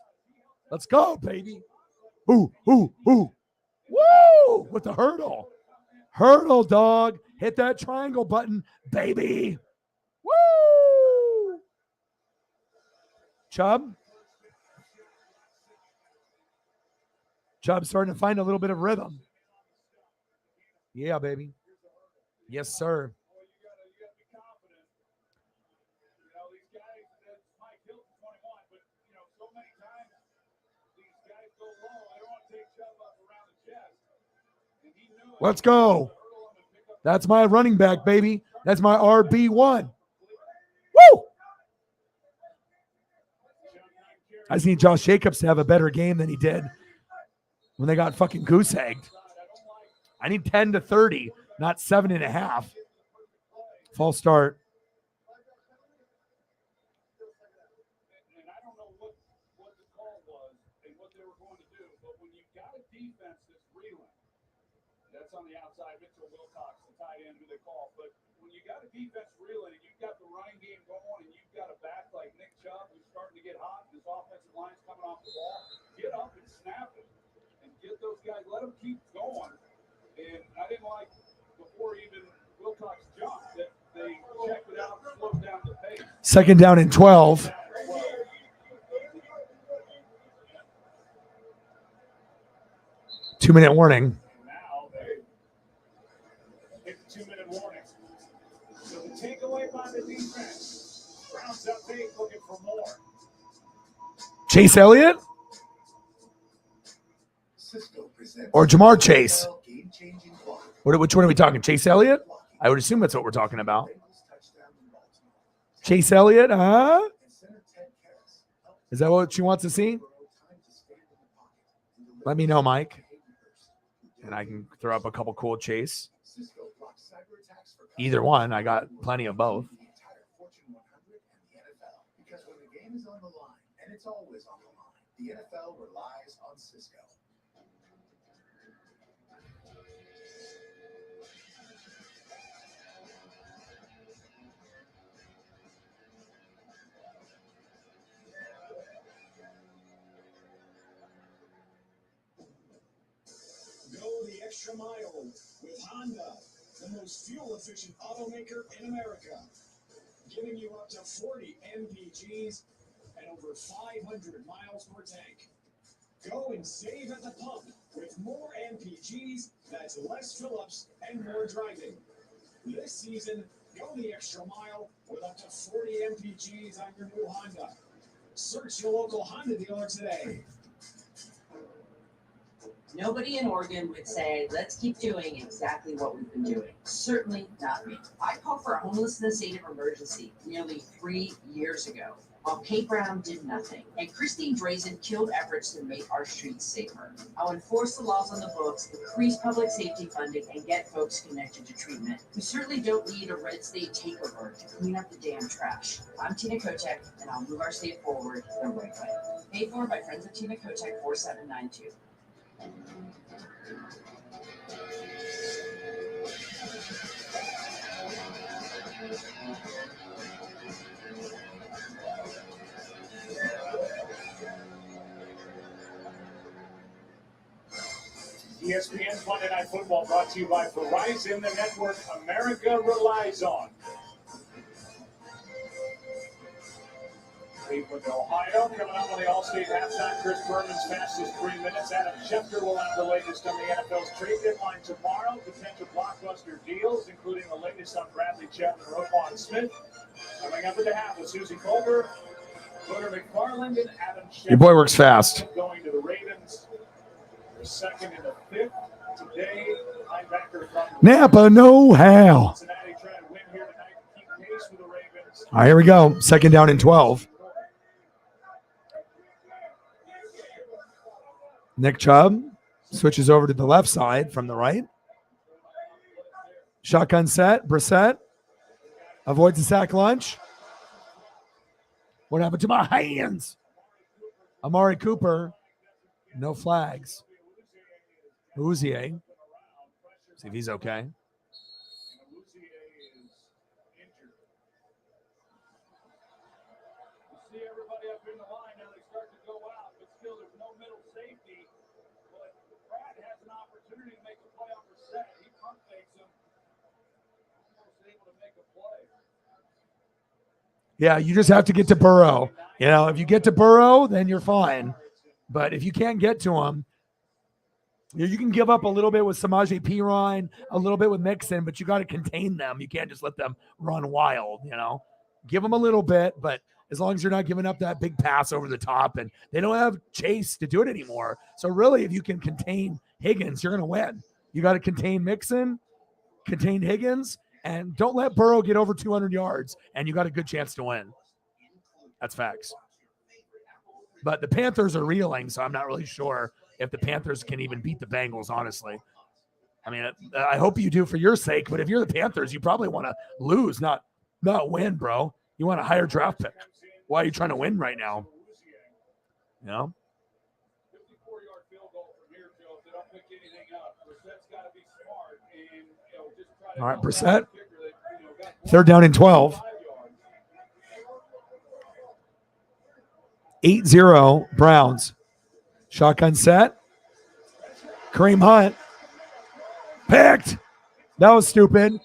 Let's go, baby. Ooh. Woo! With the hurdle. Hurdle, dog. Hit that triangle button, baby. Woo! Chubb starting to find a little bit of rhythm. Yeah, baby. Yes, sir. Let's go. That's my running back, baby. That's my RB1. Woo! I just need Josh Jacobs to have a better game than he did when they got fucking goose egged. I need 10-30, not 7.5. False start. And I don't know what the call was and what they were going to do, but when you've got a defense that's reeling, that's on the outside. Mitchell Wilcox, the tight end who they call. But when you got a defense reeling and you've got the running game going and you've got a back like Nick Chubb who's starting to get hot and his offensive line's coming off the ball, get up and snap it and get those guys, let them keep going. And I didn't like before even Wilcox jumped that they checked it out and slowed down the pace. Second down and 12. 2-minute warning. Now they hit the 2-minute warning. So the takeaway by the defense. Browns up 8, looking for more. Chase Elliott? Or Jamar Chase? Which one are we talking? Chase Elliott? I would assume that's what we're talking about. Chase Elliott, huh? Is that what she wants to see? Let me know, Mike. And I can throw up a couple cool Chase. Either one. I got plenty of both. Because when the game is on the line, and it's always on the line, the NFL relies on Cisco. Go the extra mile with Honda, the most fuel-efficient automaker in America, giving you up to 40 mpgs and over 500 miles per tank. Go and save at the pump with more mpgs, that's less fill-ups and more driving. This season, go the extra mile with up to 40 mpgs on your new Honda. Search your local Honda dealer today. Nobody in Oregon would say, let's keep doing exactly what we've been doing. Certainly not me. I called for a homelessness state of emergency nearly 3 years ago. while Kate Brown did nothing. And Christine Drazen killed efforts to make our streets safer. I'll enforce the laws on the books, increase public safety funding, and get folks connected to treatment. We certainly don't need a red state takeover to clean up the damn trash. I'm Tina Kotek, and I'll move our state forward the right way. Paid for by Friends of Tina Kotek 4792. ESPN's Monday Night Football brought to you by Verizon, the network America relies on. Cleveland, Ohio, coming up on the All-State halftime. Chris Berman's fastest 3 minutes. Adam Schefter will have the latest on the NFL's trade deadline tomorrow. Potential blockbuster deals, including the latest on Bradley Chubb and Roquan Smith. Coming up at the half with Susie Colbert, Connor McFarland, and Adam Schefter. Your boy works fast. Going to the Ravens. The second and the fifth. Today, linebacker from Napa know-how. Cincinnati trying to win here tonight to keep pace with the Ravens. All right, here we go. Second down and 12. Nick Chubb switches over to the left side from the right. Shotgun set. Brissett avoids the sack lunch. What happened to my hands? Amari Cooper. No flags. Uzier. See if he's okay. See everybody up in the line now. They start to go out, but still there's no middle safety. But Brad has an opportunity to make a play on Brissett. He pump fakes him. Almost able to make a play. Yeah, you just have to get to Burrow. You know, if you get to Burrow, then you're fine. But if you can't get to him, you can give up a little bit with Samaje Perine, a little bit with Mixon, but you got to contain them. You can't just let them run wild, you know. Give them a little bit, but as long as you're not giving up that big pass over the top, and they don't have Chase to do it anymore. So really, if you can contain Higgins, you're going to win. You got to contain Mixon, contain Higgins, and don't let Burrow get over 200 yards, and you got a good chance to win. That's facts. But the Panthers are reeling, so I'm not really sure if the Panthers can even beat the Bengals, honestly. I mean, I hope you do for your sake, but if you're the Panthers, you probably want to lose, not win, bro. You want a higher draft pick. Why are you trying to win right now? You know? 54-yard field goal from here, Joe. If they don't pick anything up, Brissett's got to be smart and just try to. All right, Brissett. Third down and 12. 8-0 Browns. Shotgun set. Kareem Hunt. Picked. That was stupid.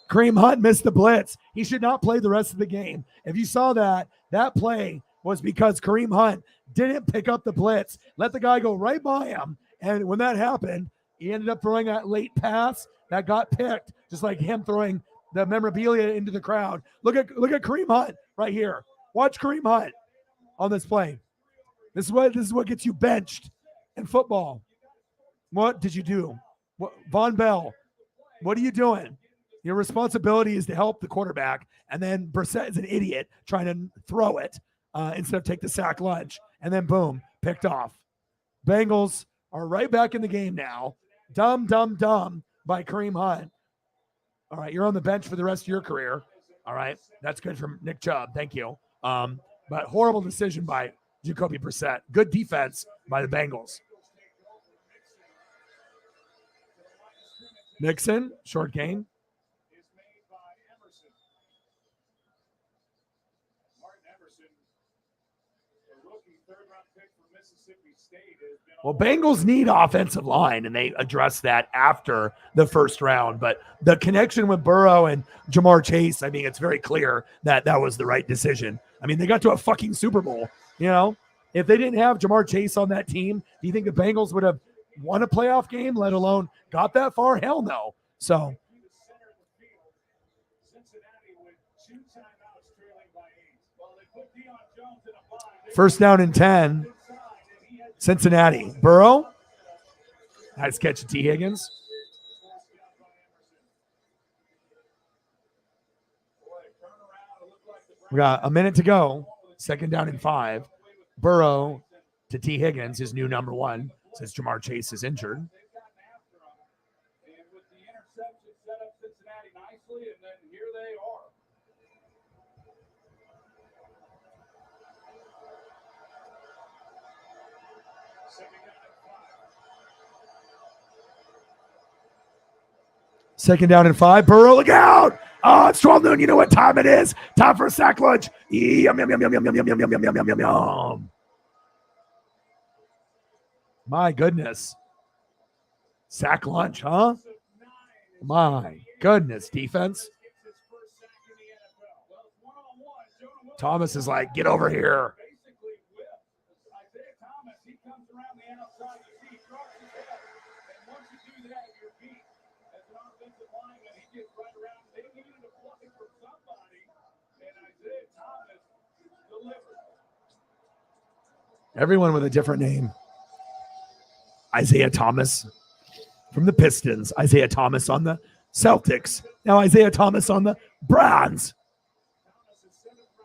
Kareem Hunt missed the blitz. He should not play the rest of the game. If you saw that play was because Kareem Hunt didn't pick up the blitz. Let the guy go right by him. And when that happened, he ended up throwing that late pass that got picked, just like him throwing the memorabilia into the crowd. Look at Kareem Hunt right here. Watch Kareem Hunt on this play. This is what gets you benched in football. What did you do? Von Bell, what are you doing? Your responsibility is to help the quarterback, and then Brissett is an idiot trying to throw it instead of take the sack lunch, and then boom, picked off. Bengals are right back in the game now. Dumb by Kareem Hunt. All right, you're on the bench for the rest of your career. All right, that's good from Nick Chubb. Thank you. But horrible decision by Jacoby Brissett. Good defense by the Bengals. Mixon, short gain. Well, Bengals need offensive line, and they addressed that after the first round. But the connection with Burrow and Jamar Chase, I mean, it's very clear that that was the right decision. I mean, they got to a fucking Super Bowl, you know? If they didn't have Jamar Chase on that team, do you think the Bengals would have won a playoff game, let alone got that far? Hell no. So first down and 10. Cincinnati. Burrow. Nice catch of T. Higgins. We got a minute to go. 2nd down and 5. Burrow to T. Higgins, his new number 1, since Jamar Chase is injured. They've gotten after him. And with the interception set up Cincinnati nicely, and then here they are. Second down and 5. Burrow, look out! Oh, it's 12 noon. You know what time it is? Time for a sack lunch. Yum, yum, yum, yum, yum, yum, yum, yum, yum, yum, yum, yum, yum. My goodness. Sack lunch, huh? My goodness, defense. Thomas is like, get over here. Basically, with Isaiah Thomas, he comes around the outside. You see, he drops his head. And once you do that, you're beat. As an offensive lineman, he gets right around. They needed a play from somebody, and Isaiah Thomas delivered. Everyone with a different name. Isaiah Thomas from the Pistons. Isaiah Thomas on the Celtics. Now Isaiah Thomas on the Browns.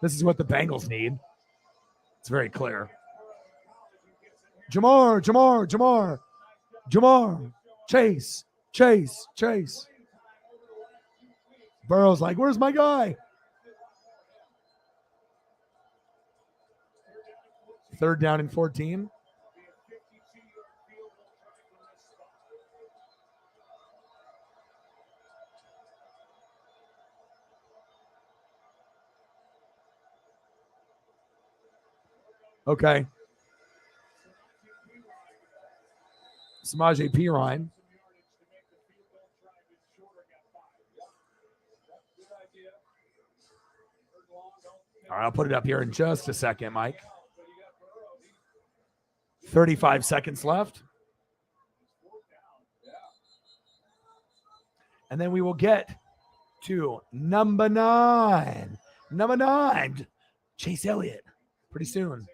This is what the Bengals need. It's very clear. Jamar. Chase. Burrow's like, where's my guy? 3rd down and 14. Okay. Samaje Perine. All right, I'll put it up here in just a second, Mike. 35 seconds left. And then we will get to number 9. Number 9, Chase Elliott. Pretty soon.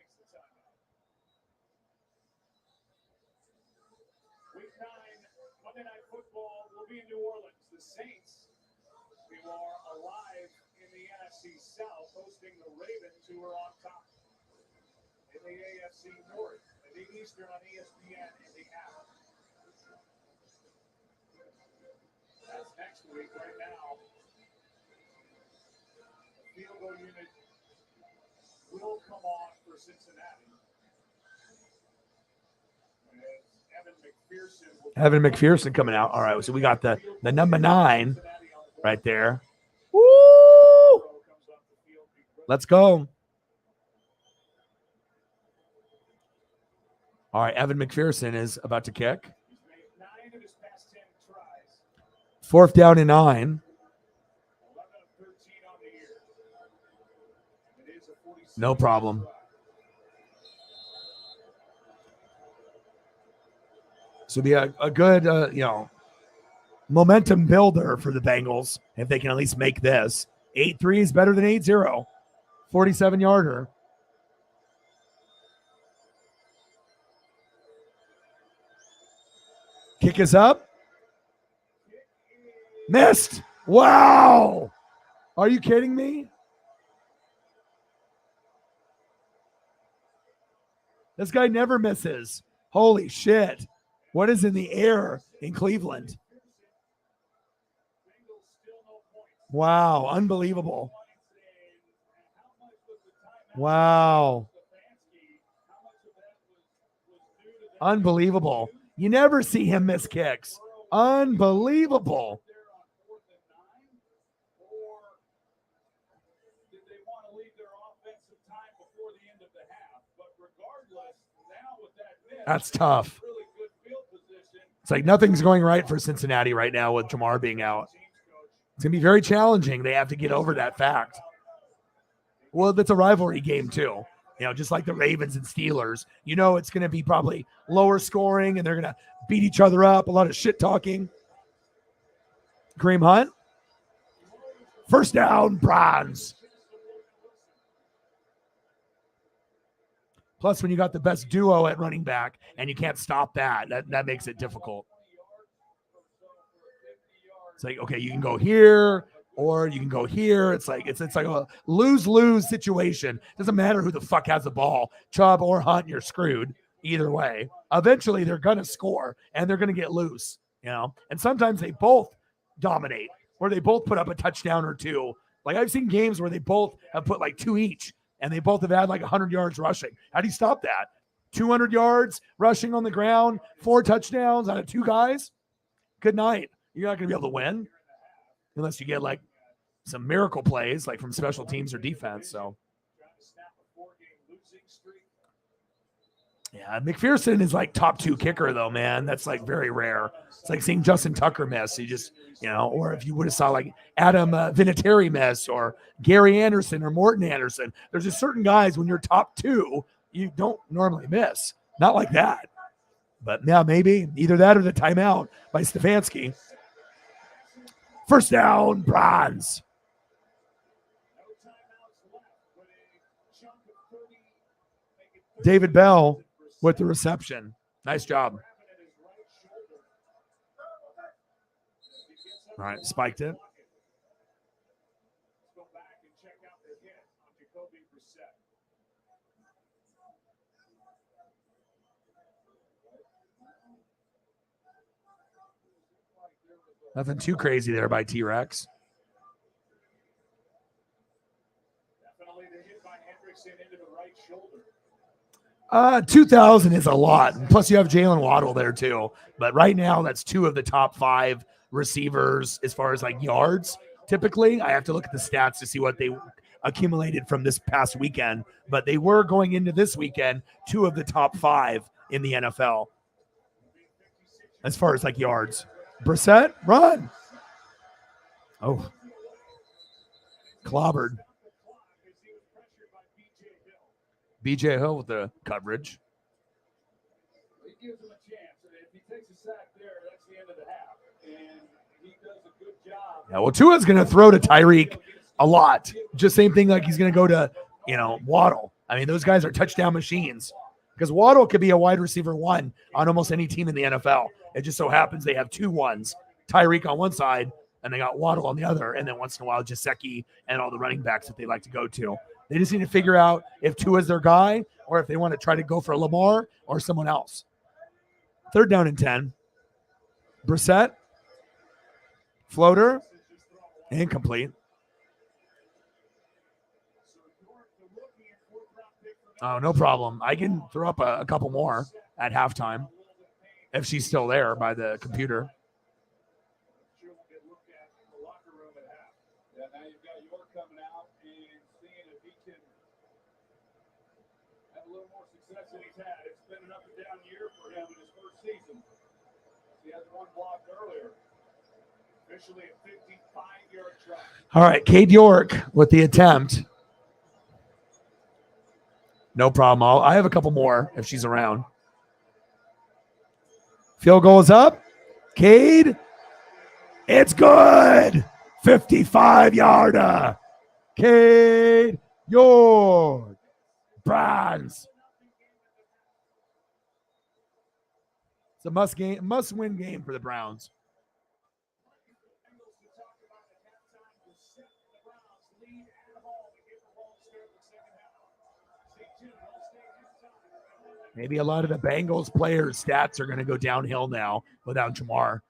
Week 9, Monday Night Football will be in New Orleans. The Saints, who are alive in the NFC South, hosting the Ravens, who are on top in the AFC North. At 8 Eastern on ESPN in the app. That's next week. Right now, the field goal unit will come on for Cincinnati. Evan McPherson coming out. All right, so we got the number 9 right there. Woo! Let's go. All right, Evan McPherson is about to kick. 4th down and 9. No problem. So be a good, momentum builder for the Bengals if they can at least make this. 8-3 is better than 8-0. 47-yarder. Kick is up. Missed. Wow. Are you kidding me? This guy never misses. Holy shit. What is in the air in Cleveland? Wow. Unbelievable. Wow. Unbelievable. You never see him miss kicks. Unbelievable. That's tough. It's like nothing's going right for Cincinnati right now with Jamar being out. It's going to be very challenging. They have to get over that fact. Well, that's a rivalry game too. Just like the Ravens and Steelers, it's going to be probably lower scoring and they're going to beat each other up. A lot of shit talking. Kareem Hunt. 1st down, Browns. Plus, when you got the best duo at running back and you can't stop that makes it difficult. It's like, okay, you can go here or you can go here. It's like a lose-lose situation. Doesn't matter who the fuck has the ball, Chubb or Hunt, you're screwed either way. Eventually, they're gonna score and they're gonna get loose, And sometimes they both dominate, where they both put up a touchdown or two. Like I've seen games where they both have put like 2 each, and they both have had like 100 yards rushing. How do you stop that? 200 yards rushing on the ground, 4 touchdowns out of 2 guys. Good night. You're not going to be able to win unless you get like some miracle plays, like from special teams or defense. So, yeah, McPherson is like top 2 kicker though, man. That's like very rare. It's like seeing Justin Tucker miss. You just, or if you would have saw like Adam Vinatieri miss or Gary Anderson or Morton Anderson. There's just certain guys when you're top 2, you don't normally miss. Not like that. But yeah, maybe either that or the timeout by Stefanski. First down, Bronze. David Bell with the reception. Nice job. All right, spiked it. Nothing too crazy there by T-Rex. Definitely the hit by Hendrickson into the right shoulder. 2,000 is a lot. Plus, you have Jalen Waddle there too. But right now, that's 2 of the top 5 receivers as far as like yards. Typically, I have to look at the stats to see what they accumulated from this past weekend. But they were going into this weekend 2 of the top 5 in the NFL as far as like yards. Brissett, run. Oh, clobbered. BJ Hill with the coverage. He gives him a chance. If he takes a sack there, that's the end of the half. And he does a good job. Yeah, well, Tua's going to throw to Tyreek a lot. Just same thing like he's going to go to, Waddle. I mean, those guys are touchdown machines. Because Waddle could be a wide receiver 1 on almost any team in the NFL. It just so happens they have 2 ones. Tyreek on one side, and they got Waddle on the other. And then once in a while, Gesicki and all the running backs that they like to go to. They just need to figure out if Tua's their guy or if they want to try to go for Lamar or someone else. 3rd down and 10. Brissett. Floater. Incomplete. Oh, no problem. I can throw up a couple more at halftime if she's still there by the computer. Yeah, now you've got York coming out and seeing if he can have a little more success than he's had. It's been an up and down year for him in his first season. He had 1 block earlier. Officially a 55-yard try. All right, Cade York with the attempt. No problem. I have a couple more if she's around. Field goal is up. Cade. It's good. 55-yarder. Cade York. Bronze. It's a must-win game for the Browns. Maybe a lot of the Bengals players' stats are going to go downhill now without Jamar.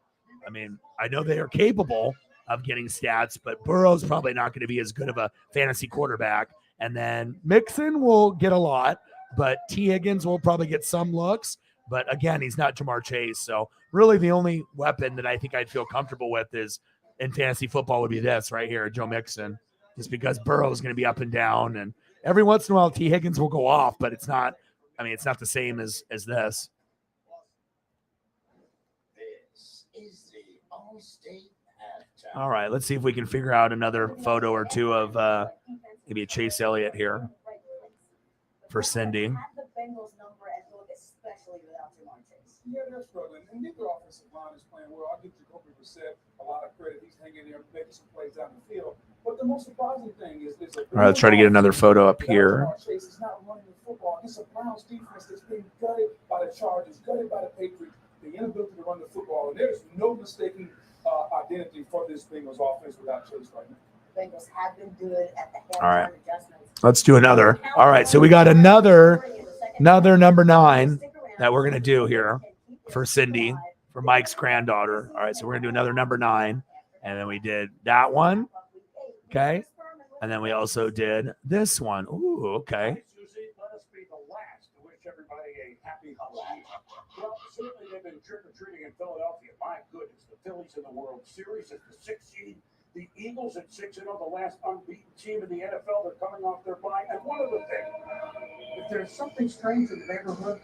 I mean, I know they are capable of getting stats, but Burrow's probably not going to be as good of a fantasy quarterback. And then Mixon will get a lot, but T. Higgins will probably get some looks. But again, he's not Jamar Chase. So really the only weapon that I think I'd feel comfortable with is in fantasy football would be this right here, Joe Mixon, just because Burrow's going to be up and down. And every once in a while, T. Higgins will go off, but it's not the same as this. This is the All-State halftime. All right, let's see if we can figure out another photo or two of maybe a Chase Elliott here for Cindy. The Bengals number and look especially without Jamar Chase. Yeah, they're struggling. And neither offensive line is playing well. I'll give Jacoby Brissett a lot of credit. He's hanging there, making some plays down the field. But the most surprising thing is all right, let's try to get another photo up here. Chase is not running the football. It's a Browns defense that's been gutted by the Chargers, gutted by the Patriots. The inability to run the football, and there's no mistaking identity for this Bengals offense without Chase right now. Bengals have been good at the All right. halftime adjustments. Let's do another. All right, so we got another number 9 that we're gonna do here for Cindy, for Mike's granddaughter. All right, so we're gonna do another number 9, and then we did that one. Okay, and then we also did this one. Ooh, okay. Susie, let us be the last to wish everybody a happy holiday. Well, certainly they've been trick-or-treating in Philadelphia. My goodness, the Phillies in the World Series at the 6th seed. The Eagles at 6-0, the last unbeaten team in the NFL. They're coming off their bye. And one other thing, if there's something strange in the neighborhood,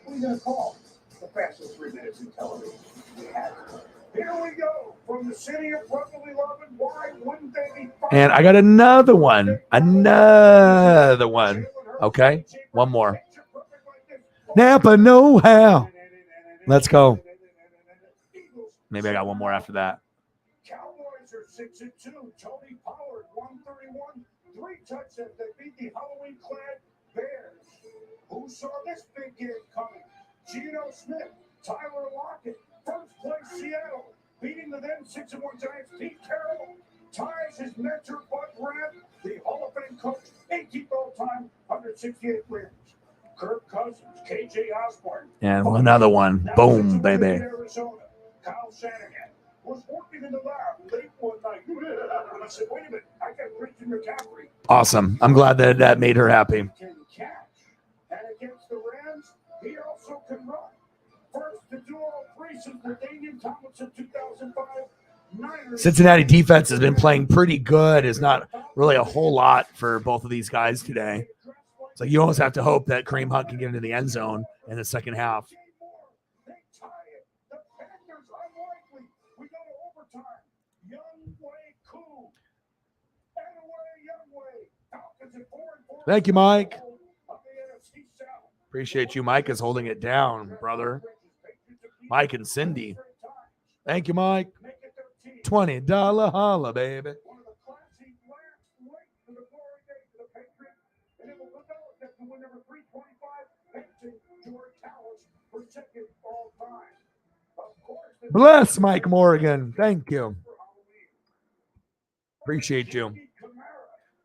what are you going to call? The fastest 3 minutes in television. Here we go from the city of brotherly love and why wouldn't they be? And I got another one. Another one. Okay, one more. Napa know-how. Let's go. Maybe I got one more after that. Cowboys are 6-2. Tony Pollard 131. 3 touchdowns. They beat the Halloween-clad Bears. Who saw this big game coming? Geno Smith, Tyler Lockett, first place Seattle, beating the then 6-1 Giants. Pete Carroll ties his mentor Bud Grant, the Hall of Fame coach, 18th all-time, 168 wins. Kirk Cousins, KJ Osborne, And another one. Boom, baby. Arizona. Kyle Shanahan was working in the lab late one night. I said, wait a minute, I got Christian McCaffrey. Awesome. I'm glad that made her happy. Can catch. And against the Rams, he also can run. First to do all 3 since the Damian Tomlinson 2005 Niners. Cincinnati defense has been playing pretty good. It's not really a whole lot for both of these guys today. So you almost have to hope that Kareem Hunt can get into the end zone in the second half. They tie it. The Panthers unlikely. We go to overtime. Youngway Koo. And away Youngway. Falcons at 4-4. Thank you, Mike. Of the NFC South. Appreciate you. Mike is holding it down, brother. Mike and Cindy. Thank you, Mike. $20 holla, baby. One of the classy last late to the glory days of the Patriots. And it will develop to win number 325, benching George Hallis for second all time. Of course, the Bless Mike Morgan. Thank you. Appreciate you.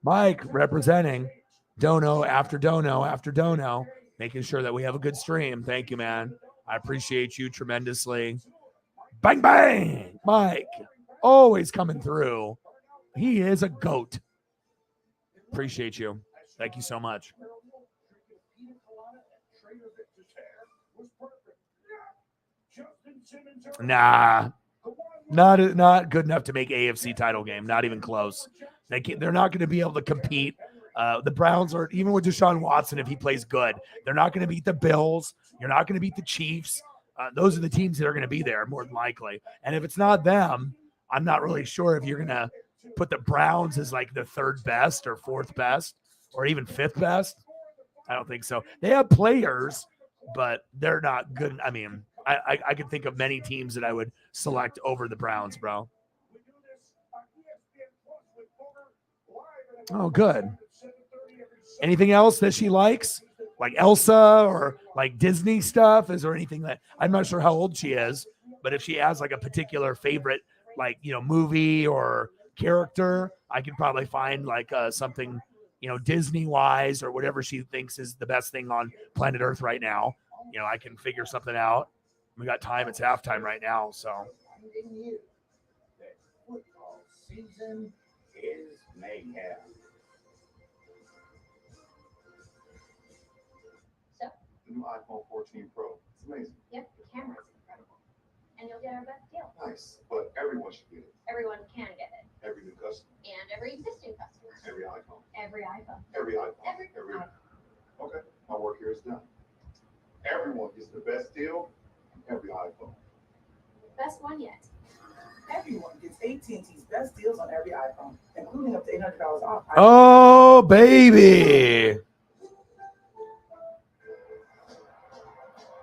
Mike representing Dono after Dono after Dono, making sure that we have a good stream. Thank you, man. I appreciate you tremendously. Bang, bang. Mike, always coming through. He is a GOAT. Appreciate you. Thank you so much. Nah, not good enough to make AFC title game. Not even close. They're not going to be able to compete. The Browns are, even with Deshaun Watson, if he plays good, they're not going to beat the Bills. You're not going to beat the Chiefs. Those are the teams that are going to be there more than likely. And if it's not them, I'm not really sure if you're going to put the Browns as like the 3rd best or 4th best or even 5th best. I don't think so. They have players, but they're not good. I mean, I can think of many teams that I would select over the Browns, bro. Oh, good. Anything else that she likes? Like Elsa or like Disney stuff? Is there anything that, I'm not sure how old she is, but if she has like a particular favorite, like, movie or character, I could probably find like something, Disney wise or whatever she thinks is the best thing on planet Earth right now. I can figure something out. We got time. It's halftime right now. So Football season is mayhem. The new iPhone 14 Pro. It's amazing. Yep, the camera's incredible. And you'll get our best deal. Nice. But everyone should get it. Everyone can get it. Every new customer. And every existing customer. Every iPhone. Every iPhone. Every iPhone. Every iPhone. iPhone. Okay. My work here is done. Everyone gets the best deal on every iPhone. Best one yet. Everyone gets AT&T's best deals on every iPhone, including up to $800 off. oh, baby.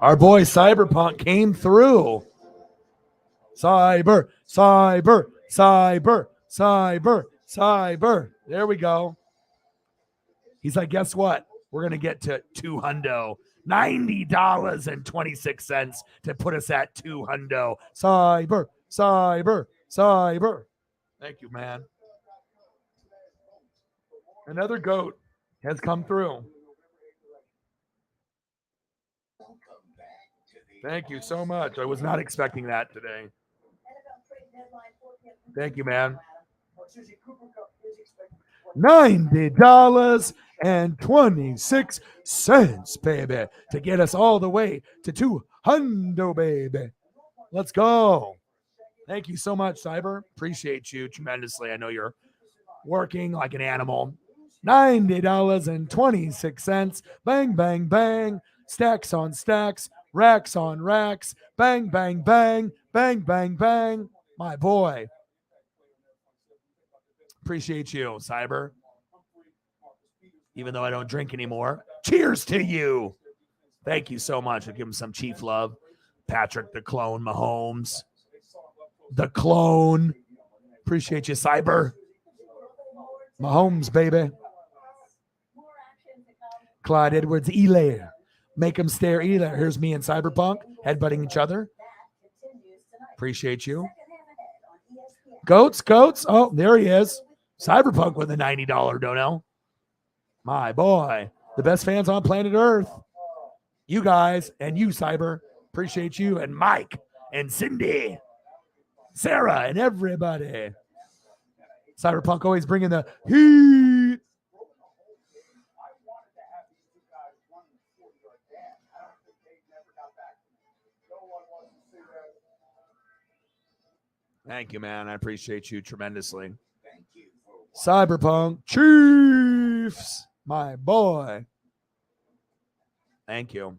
Our boy Cyberpunk came through. Cyber. There we go. He's like, guess what? We're going to get to $200. $90.26 to put us at $200. Cyber. Cyber. Thank you, man. Another goat has come through. Thank you so much. I was not expecting that today. Thank you, man. $90.26, baby, to get us all the way to 200, baby. Let's go. Thank you so much, Cyber. Appreciate you tremendously. I know you're working like an animal. $90.26. Bang, bang, bang. Stacks on stacks. Racks on racks. Bang, bang, bang. Bang, bang, bang. My boy. Appreciate you, Cyber. Even though I don't drink anymore. Cheers to you. Thank you so much. I'll give him some Chief love. Patrick the Clone Mahomes. The Clone. Appreciate you, Cyber. Mahomes, baby. Clyde Edwards, Elair. Make him stare, Elair. Here's me and Cyberpunk headbutting each other. Appreciate you. Goats. Oh, there he is. Cyberpunk with a $90 dono. My boy. The best fans on planet Earth. You guys and you, Cyber. Appreciate you. And Mike and Cindy. Sarah and everybody. Cyberpunk always bringing the heat. Thank you, man. I appreciate you tremendously. Cyberpunk Chiefs, my boy. Thank you.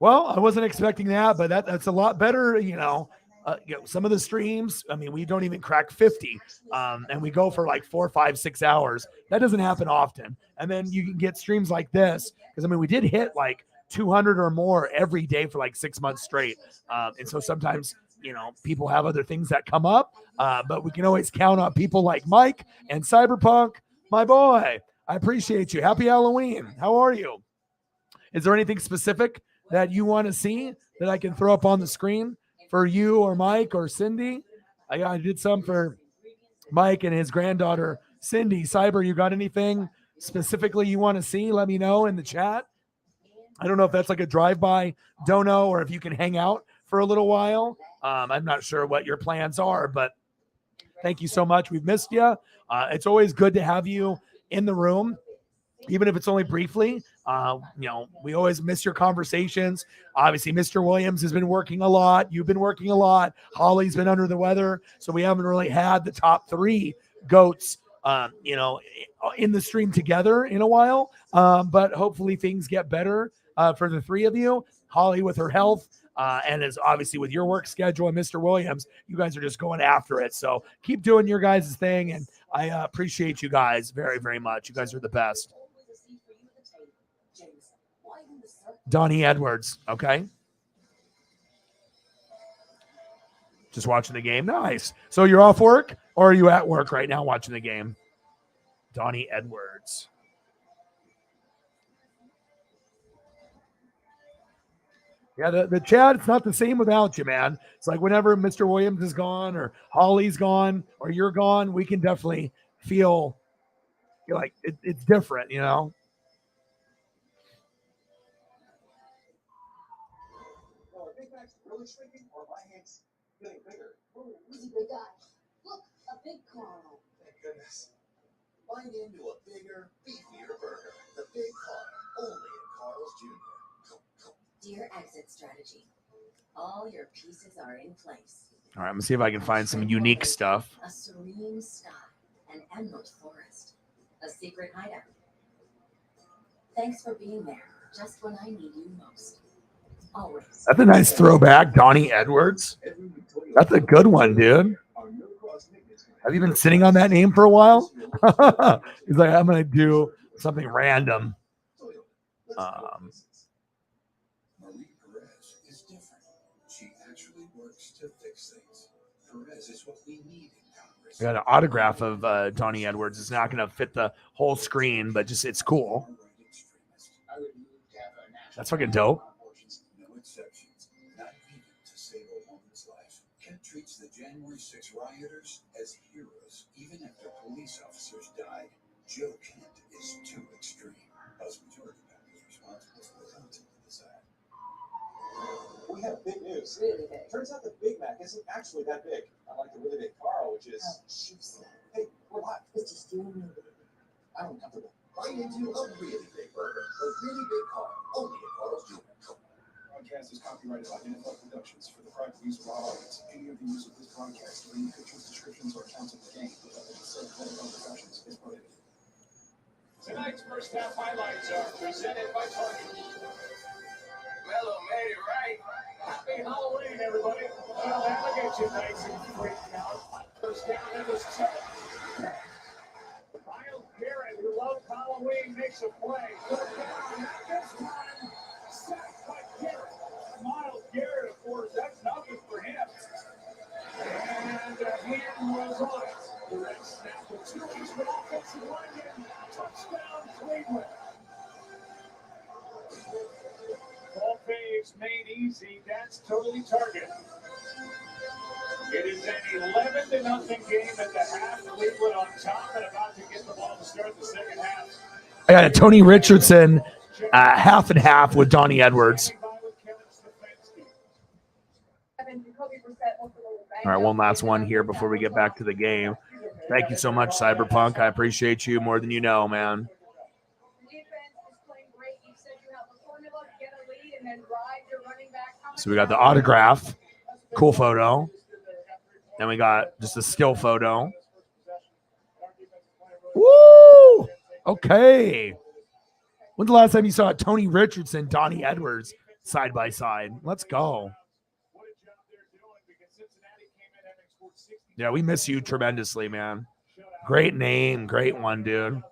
Well, I wasn't expecting that, but that's a lot better, some of the streams, I mean, we don't even crack 50, and we go for like 4, 5, 6 hours. That doesn't happen often. And then you can get streams like this, because, I mean, we did hit like 200 or more every day for like 6 months straight. And so sometimes, people have other things that come up, but we can always count on people like Mike and Cyberpunk, my boy. I appreciate you. Happy Halloween. How are you? Is there anything specific that you want to see that I can throw up on the screen for you or Mike or Cindy? I did some for Mike and his granddaughter, Cindy. Cyber, you got anything specifically you want to see? Let me know in the chat. I don't know if that's like a drive-by dono or if you can hang out for a little while. I'm not sure what your plans are, but thank you so much. We've missed you. It's always good to have you in the room, even if it's only briefly. We always miss your conversations. Obviously, Mr. Williams has been working a lot. You've been working a lot. Holly's been under the weather. So we haven't really had the top 3 goats, in the stream together in a while. But hopefully things get better for the 3 of you. Holly with her health, and as obviously with your work schedule, and Mr. Williams, you guys are just going after it. So keep doing your guys' thing, and I appreciate you guys very, very much. You guys are the best. Donnie Edwards, okay. Just watching the game. Nice. So you're off work, or are you at work right now watching the game? Donnie Edwards. Yeah, the chat, it's not the same without you, man. It's like whenever Mr. Williams is gone or Holly's gone or you're gone, we can definitely feel like it's different, Well, are Big Macs really shrinking or my hands getting bigger? Easy, big guy. Look, a big Carl. Thank goodness. Bite into a bigger, beefier burger. The Big Carl, only at Carl's Jr. Dear exit strategy. All your pieces are in place. All right, I'm going to see if I can find some unique stuff. A serene sky, an emerald forest, a secret hideout. Thanks for being there, just when I need you most. Always. That's a nice throwback, Donnie Edwards. That's a good one, dude. Have you been sitting on that name for a while? He's like, I'm going to do something random. Marie Perez is different. She actually works to fix things. Perez is what we need in Congress. I got an autograph of Donnie Edwards. It's not going to fit the whole screen, but just it's cool. That's fucking dope. No exceptions, not even to save a woman's life. treats the January 6 rioters as heroes, even after police officers died. Joe Kent is too extreme. House Majority Pack is responsible for the content of this ad. We have big news. Really big. Turns out the Big Mac isn't actually that big. Unlike the really big Carl, which is... Oh, juicy. Hey, we're live. It's just you and me. I'm uncomfortable. Bite into a really big burger, a really big car, only at Carl's Jr. Broadcast is copyrighted by NFL Productions for the private use of our audience. Any of the use of this broadcast, any pictures, descriptions, or accounts of the game without the consent of NFL Productions is prohibited. Tonight's first half highlights are presented by Target. Mellow made it right. Happy Halloween, everybody. Well, that'll get you nice and freaked out. First down, it was tough. Miles Garrett, who loves Halloween, makes a play. Good down, not this time. Sacked by Garrett. Miles Garrett, of course, that's nothing for him. And the hand was on it. The red snap with 2 weeks for offensive lineman. Touchdown, Cleveland. Ball faves made easy. That's totally Target. It is an 11-0 game at the half. Cleveland on top and about to get the ball to start the second half. I got a Tony Richardson half and half with Donnie Edwards. All right, one last one here before we get back to the game. Thank you so much, Cyberpunk. I appreciate you more than you know, man. So we got the autograph, cool photo. Then we got just a still photo. Woo! Okay. When's the last time you saw Tony Richardson, Donnie Edwards side by side? Let's go. Yeah, we miss you tremendously, man. Great name. Great one, dude.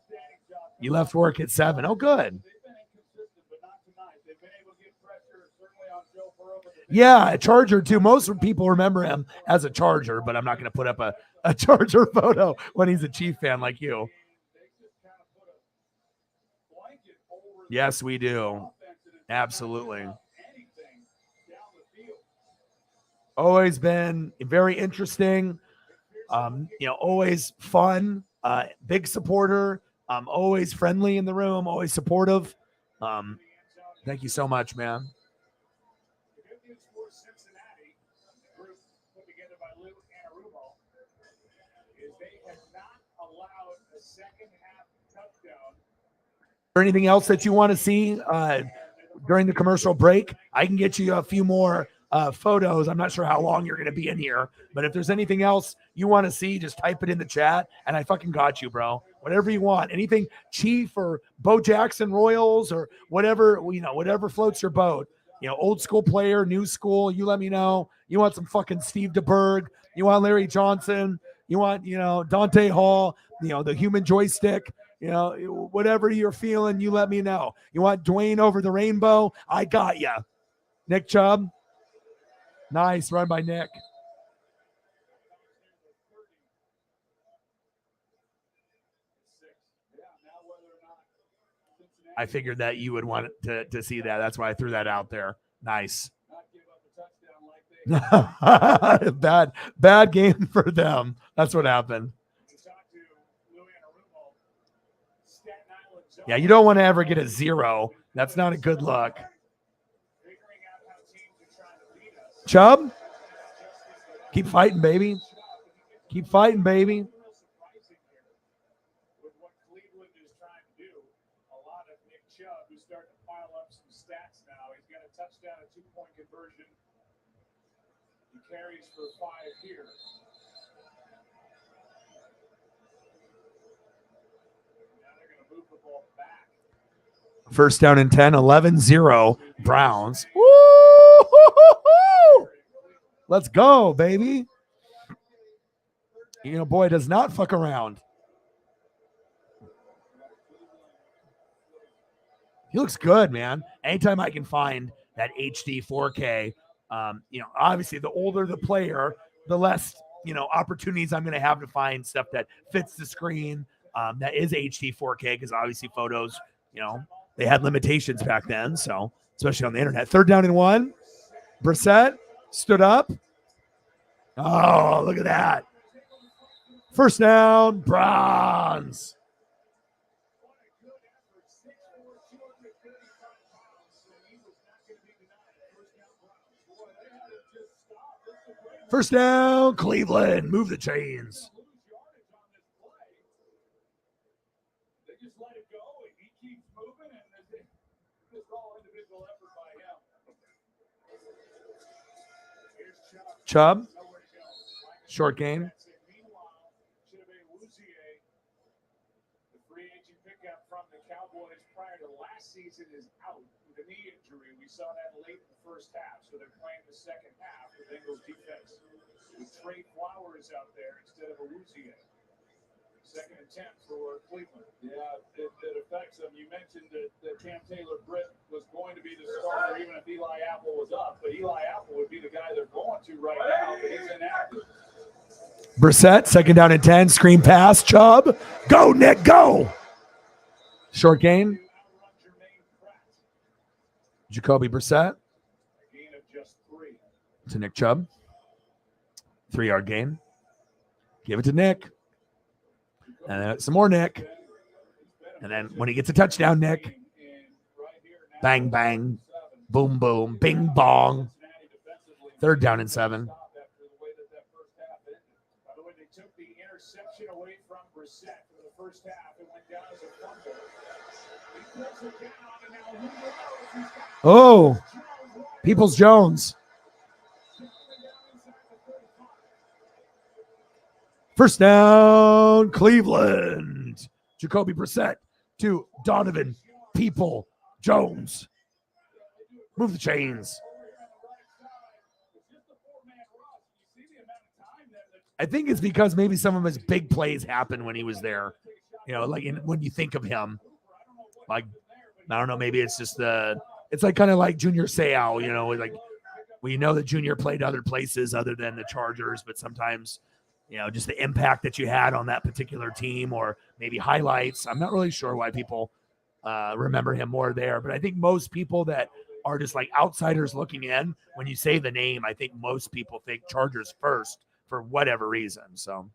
You left work at 7. Oh, good. Yeah, a Charger, too. Most people remember him as a Charger, but I'm not going to put up a Charger photo when he's a Chief fan like you. Yes, we do. Absolutely. Always been very interesting. Always fun. Big supporter. Always friendly in the room. Always supportive. Thank you so much, man. Or anything else that you want to see during the commercial break? I can get you a few more photos. I'm not sure how long you're going to be in here, but if there's anything else you want to see, just type it in the chat and I fucking got you, bro. Whatever you want, anything Chief or Bo Jackson Royals or whatever, whatever floats your boat. Old school player, new school, you let me know. You want some fucking Steve DeBerg, you want Larry Johnson, you want, Dante Hall, the human joystick. Whatever you're feeling, you let me know. You want Dwayne over the rainbow? I got you. Nick Chubb. Nice. Run by Nick. I figured that you would want to see that. That's why I threw that out there. Nice. Bad game for them. That's what happened. Yeah, you don't want to ever get a 0. That's not a good look. Chubb, keep fighting, baby. Keep fighting, baby. With what Cleveland is trying to do, a lot of Nick Chubb, who's starting to pile up some stats now. He's got a touchdown, a 2-point conversion. He carries for 5 here. First down and 10, 11-0 Browns. Woo! Let's go, baby. Boy does not fuck around. He looks good, man. Anytime I can find that HD 4K, obviously the older the player, the less, opportunities I'm going to have to find stuff that fits the screen that is HD 4K, because obviously photos, they had limitations back then, so especially on the internet. 3rd down and 1. Brissett stood up. Oh, look at that. First down, Browns. First down, Cleveland. Move the chains. They just let it go, and he keeps moving, and it's all individual effort by him. Here's Chubb. Short game. Meanwhile, Chidobe the free agent pickup from the Cowboys prior to last season, is out with a knee injury. We saw that late in the first half, so they're playing the second half. The Bengals defense with Trey Flowers out there instead of Awuzie. Second attempt for Cleveland. Yeah, it affects them. You mentioned that Cam Taylor-Britt was going to be the starter even if Eli Apple was up, but Eli Apple would be the guy they're going to right now, but he's inactive. Brissett, second down and 10. Screen pass. Chubb. Go, Nick, go. Short gain. Jacoby Brissett. Gain of just 3. To Nick Chubb. 3-yard gain. Give it to Nick. And then some more Nick. And then when he gets a touchdown, Nick. Bang, bang. Boom, boom. Bing, bong. 3rd down and 7. By the way, they took the interception away from Brissett for the first half. It went down as a fumble. He pulls it down, and now who knows? Oh, Peoples-Jones. First down, Cleveland. Jacoby Brissett to Donovan Peoples-Jones. Move the chains. I think it's because maybe some of his big plays happened when he was there. You know, like when you think of him, like, I don't know, maybe it's just it's like kind of like Junior Seau, you know, like we know that Junior played other places other than the Chargers, but sometimes, you know, just the impact that you had on that particular team or maybe highlights. I'm not really sure why people remember him more there, but I think most people that are just like outsiders looking in, when you say the name, I think most people think Chargers first for whatever reason. So,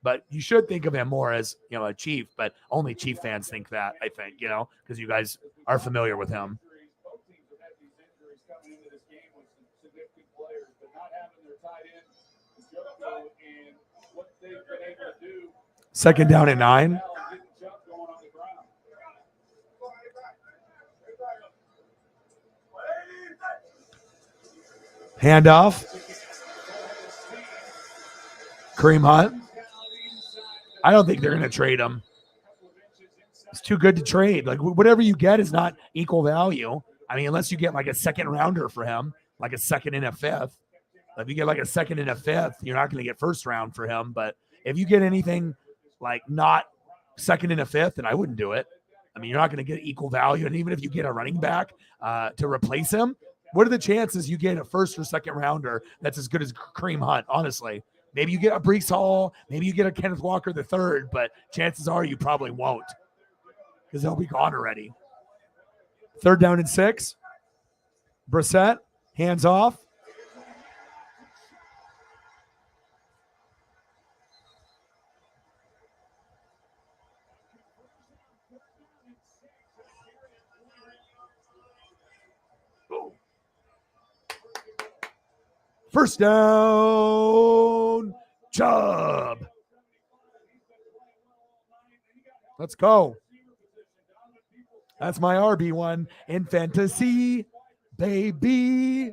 but you should think of him more as, you know, a Chief, but only Chief fans think that, I think, you know, because you guys are familiar with him. Both teams have had these injuries coming into this game with some significant players, but not having their tight end, Joe, and what they've been able to do. Second down and 9. Handoff. Kareem Hunt. I don't think they're going to trade him. It's too good to trade. Like, whatever you get is not equal value. I mean, unless you get like a second rounder for him, like a second and a fifth. If you get like a second and a fifth, you're not going to get first round for him. But if you get anything like not second and a fifth, then I wouldn't do it. I mean, you're not going to get equal value. And even if you get a running back to replace him, what are the chances you get a first or second rounder that's as good as Kareem Hunt, honestly? Maybe you get a Breece Hall, maybe you get a Kenneth Walker III, but chances are you probably won't because they'll be gone already. 3rd down and 6. Brissett, hands off. First down, Chubb. Let's go. That's my RB1 in fantasy, baby.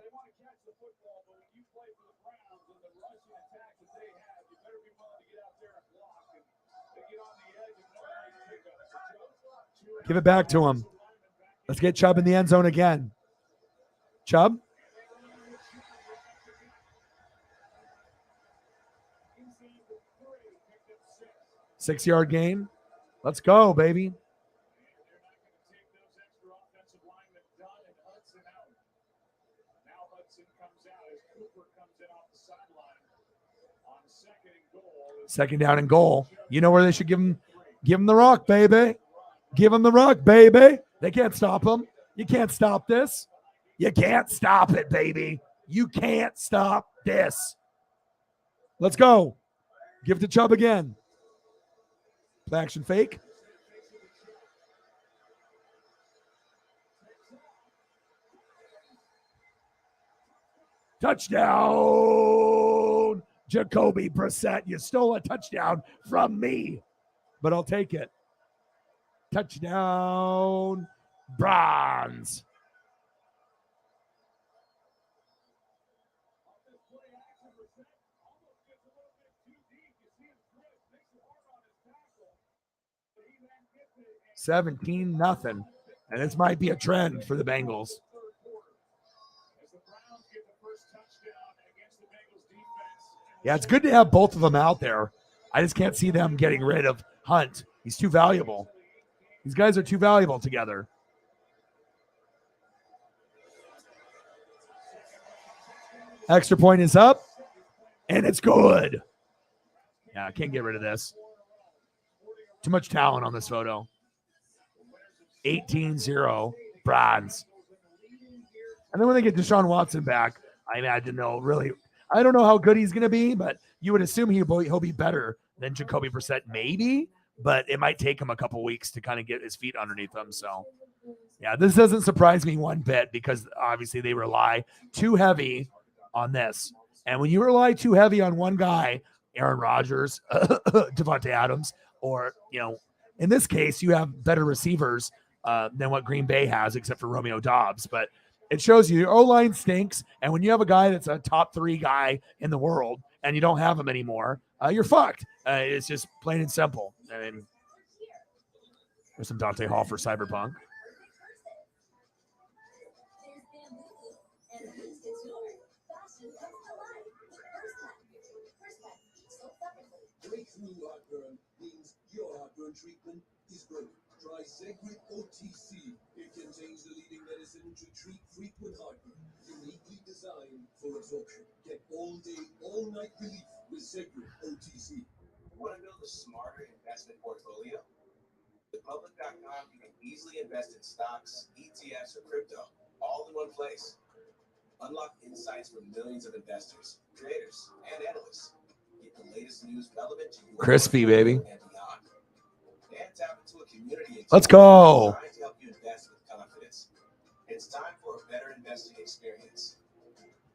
Give it back to him. Let's get Chubb in the end zone again. Chubb. Six-yard gain. Let's go, baby. Second down and goal. You know where they should give him the rock, baby. Give him the rock, baby. They can't stop him. You can't stop this. You can't stop it, baby. You can't stop this. Let's go. Give to Chubb again. Play action fake. Touchdown, Jacoby Brissett. You stole a touchdown from me, but I'll take it. Touchdown, Browns. $17-0, and this might be a trend for the Bengals. Yeah, it's good to have both of them out there. I just can't see them getting rid of Hunt. He's too valuable. These guys are too valuable together. Extra point is up, and it's good. Yeah, I can't get rid of this. Too much talent on this photo. 18-0, Browns. And then when they get Deshaun Watson back, I imagine they'll really – I don't know how good he's going to be, but you would assume he'll be better than Jacoby Brissett maybe, but it might take him a couple weeks to kind of get his feet underneath him. So, yeah, this doesn't surprise me one bit because obviously they rely too heavy on this. And when you rely too heavy on one guy, Aaron Rodgers, Devontae Adams, or, you know, in this case, you have better receivers than what Green Bay has, except for Romeo Doubs. But it shows you your O-line stinks, and when you have a guy that's a top 3 guy in the world and you don't have him anymore, you're fucked. It's just plain and simple. I mean, there's some Dante Hall for Cyberpunk. Breakthrough heartburn means your heartburn treatment is broken. Try Zegrid OTC. It contains the leading medicine to treat frequent heartburn, uniquely designed for absorption. Get all day, all night relief with Zegrid OTC. Want to build a smarter investment portfolio? With Public.com, you can easily invest in stocks, ETFs, or crypto, all in one place. Unlock insights from millions of investors, creators, and analysts. Get the latest news relevant to your Crispy, baby. and beyond. And tap into a community Let's go. designed to help you invest with confidence. It's time for a better investing experience.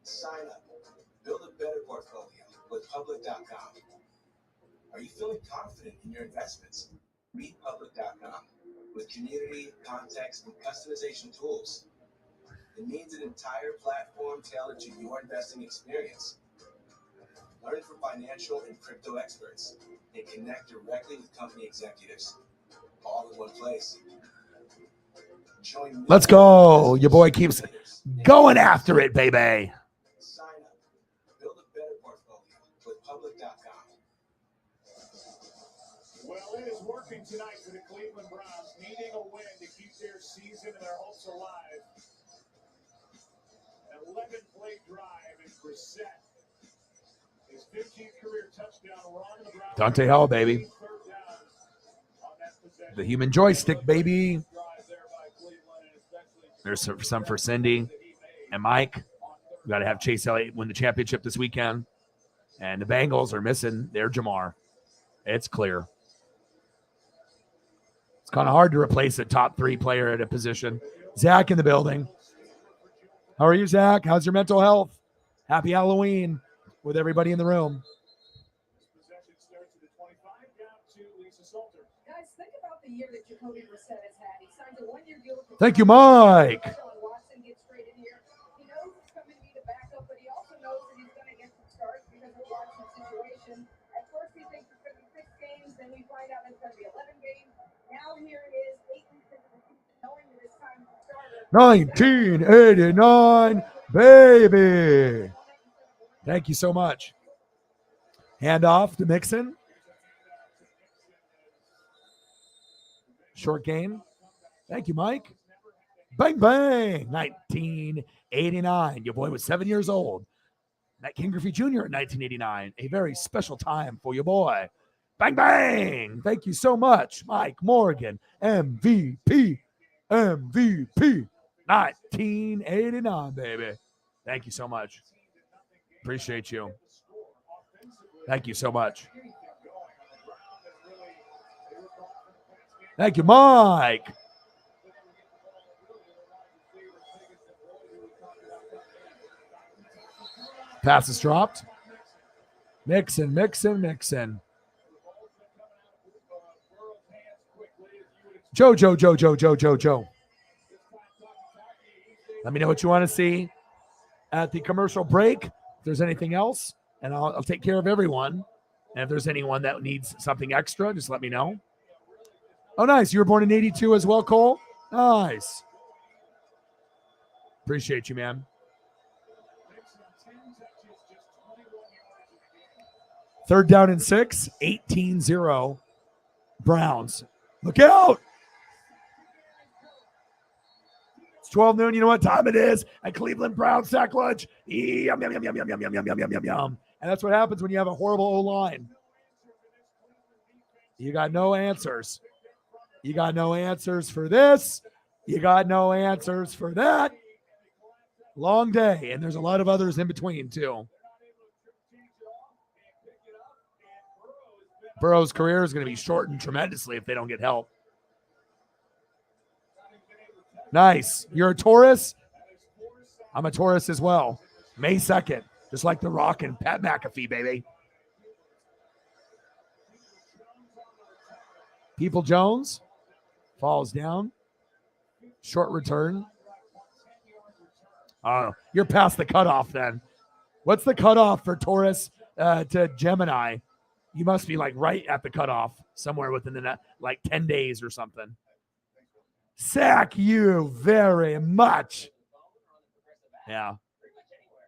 Sign up. Build a better portfolio with Public.com. Are you feeling confident in your investments? Read Public.com with community, context, and customization tools. It means an entire platform tailored to your investing experience. Learn from financial and crypto experts and connect directly with company executives. All in one place. Join Let's go. Your boy keeps going after it, baby. Sign up. Build a better portfolio with Public.com. Well, it is working tonight for the Cleveland Browns, needing a win to keep their season and their hopes alive. An 11-play drive, and Brissett, his 15th career touchdown, run the Browns. Dante Hall, baby. The human joystick, baby. There's some for Cindy and Mike. We got to have Chase Elliott win the championship this weekend. And the Bengals are missing their Jamar. It's clear. It's kind of hard to replace a top 3 player at a position. Zach in the building. How are you, Zach? How's your mental health? Happy Halloween with everybody in the room. Guys, think about the year that Jacoby Brissett has had. He signed a 1-year deal with the Thank you, Mike. Watson gets traded here. He knows he's coming to be the backup, but he also knows that he's going to get some starts because of Watson's situation. At first, he thinks it's going to be 6 games, then we find out it's going to be 11 games. Now here it is, 8 weeks into the season, knowing that it's time to start. 1989, baby. Thank you so much. Hand off to Mixon. Short game. Thank you, Mike. Bang, bang. 1989. Your boy was 7 years old. Matt King Griffey Jr. in 1989. A very special time for your boy. Bang, bang. Thank you so much, Mike Morgan. MVP. MVP. 1989, baby. Thank you so much. Appreciate you. Thank you so much. Thank you, Mike. Pass is dropped. Mixon. Joe. Let me know what you want to see at the commercial break. If there's anything else, and I'll take care of everyone. And if there's anyone that needs something extra, just let me know. Oh, nice. You were born in 82 as well, Cole? Nice. Appreciate you, man. Third down and 6, 18-0. Browns. Look out. It's 12 noon. You know what time it is? At Cleveland Browns sack lunch. Yum. And that's what happens when you have a horrible O-line. You got no answers. You got no answers for this. You got no answers for that. Long day. And there's a lot of others in between, too. Burrow's career is going to be shortened tremendously if they don't get help. Nice. You're a Taurus? I'm a Taurus as well. May 2nd, just like The Rock and Pat McAfee, baby. People Jones falls down. Short return. Oh, you're past the cutoff then. What's the cutoff for Taurus to Gemini? You must be like right at the cutoff, somewhere within the 10 days or something. Sack you very much. Yeah.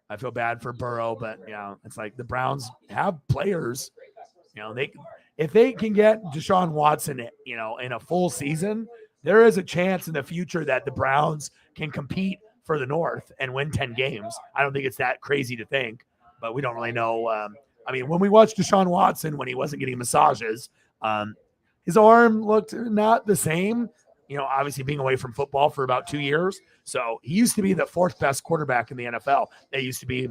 I feel bad for Burrow, but it's like the Browns have players. If they can get Deshaun Watson, in a full season, there is a chance in the future that the Browns can compete for the North and win 10 games. I don't think it's that crazy to think, but we don't really know. When we watched Deshaun Watson when he wasn't getting massages, his arm looked not the same, obviously being away from football for about 2 years. So he used to be the 4th best quarterback in the NFL. They used to be,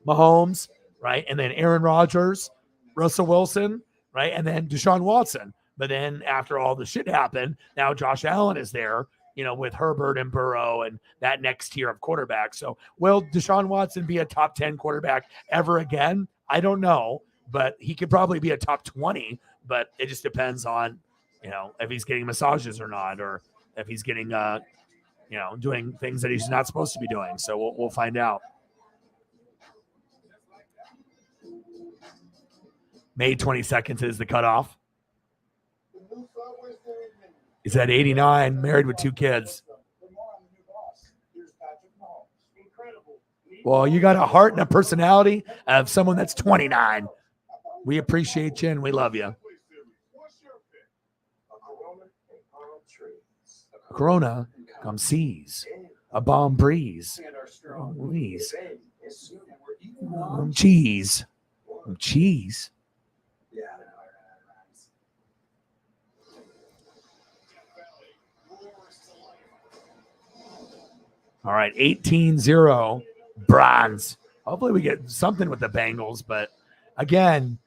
Mahomes, right? And then Aaron Rodgers, Russell Wilson, right? And then Deshaun Watson. But then after all the shit happened, now Josh Allen is there, with Herbert and Burrow and that next tier of quarterbacks. So will Deshaun Watson be a top 10 quarterback ever again? I don't know, but he could probably be a top 20, but it just depends on, if he's getting massages or not, or if he's getting, doing things that he's not supposed to be doing. So we'll find out. May 22nd is the cutoff. He's at 89, married with 2 kids. Well, you got a heart and a personality of someone that's 29. We appreciate you and we love you. A Corona, come seize. A bomb breeze. Please. Cheese. Cheese. All right, 18-0, Browns. Hopefully we get something with the Bengals, but again,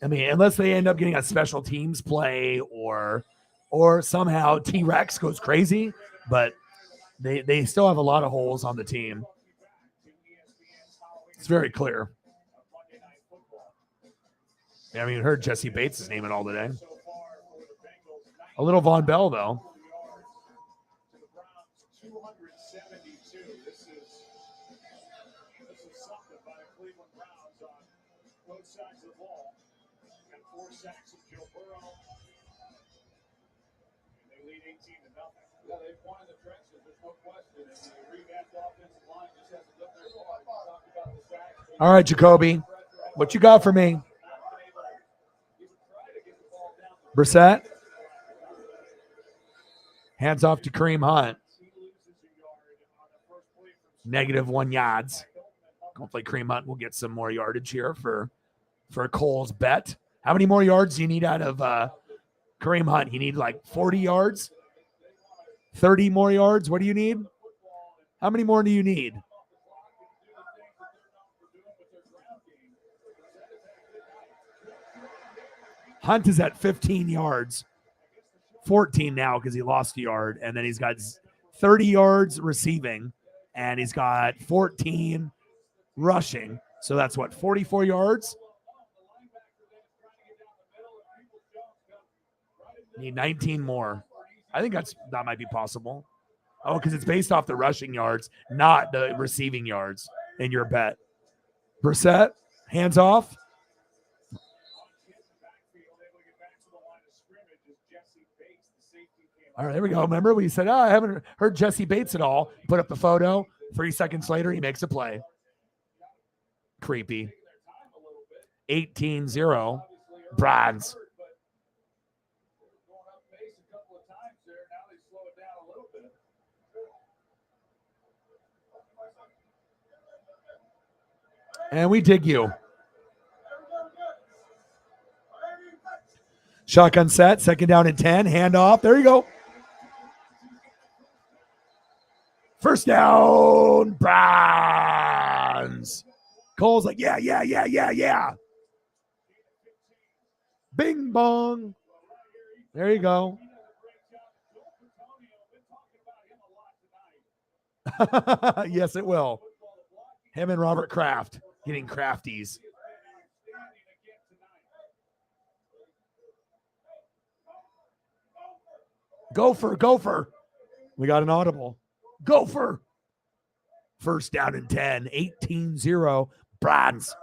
unless they end up getting a special teams play or somehow T-Rex goes crazy, but they still have a lot of holes on the team. It's very clear. Heard Jesse Bates' name it all today. A little Von Bell, though. 272. This is something by the Cleveland Browns on both sides of the ball. Got 4 sacks of Joe Burrow. And they lead 18-0. Yeah, they've won in the trenches. There's no question. And the revamped offensive line just hasn't done their part. We talked about the sacks. All right, Jacoby, what you got for me? Brissett. Hands off to Kareem Hunt. -1 yards. Hopefully Kareem Hunt will get some more yardage here for Cole's bet. How many more yards do you need out of Kareem Hunt? You need like 40 yards? 30 more yards? What do you need? How many more do you need? Hunt is at 15 yards. 14 now because he lost a yard. And then he's got 30 yards receiving. And he's got 14 rushing. So that's what, 44 yards? Need 19 more. I think that might be possible. Oh, because it's based off the rushing yards, not the receiving yards in your bet. Brissett, hands off. All right, there we go. Remember we said, I haven't heard Jesse Bates at all. Put up the photo. 3 seconds later, he makes a play. Creepy. 18-0. Bronze. And we dig you. Shotgun set, second down and 10. Hand off. There you go. First down, Browns. Cole's like, yeah. Bing bong. There you go. Yes, it will. Him and Robert Kraft getting crafties. Gopher. We got an audible. Gopher. First down and 10. 18-0. Browns.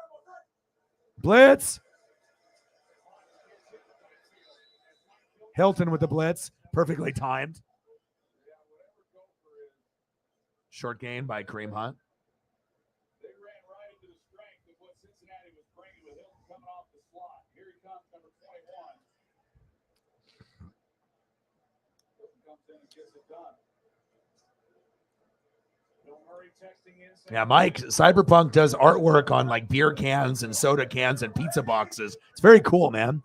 Blitz. Hilton with the blitz. Perfectly timed. Short gain by Kareem Hunt. They ran right into the strength of what Cincinnati was bringing with Hilton coming off the slot. Here he comes, number 21. Hilton comes in and gets it done. Bill Murray texting in. Yeah, Mike, Cyberpunk does artwork on like beer cans and soda cans and pizza boxes. It's very cool, man.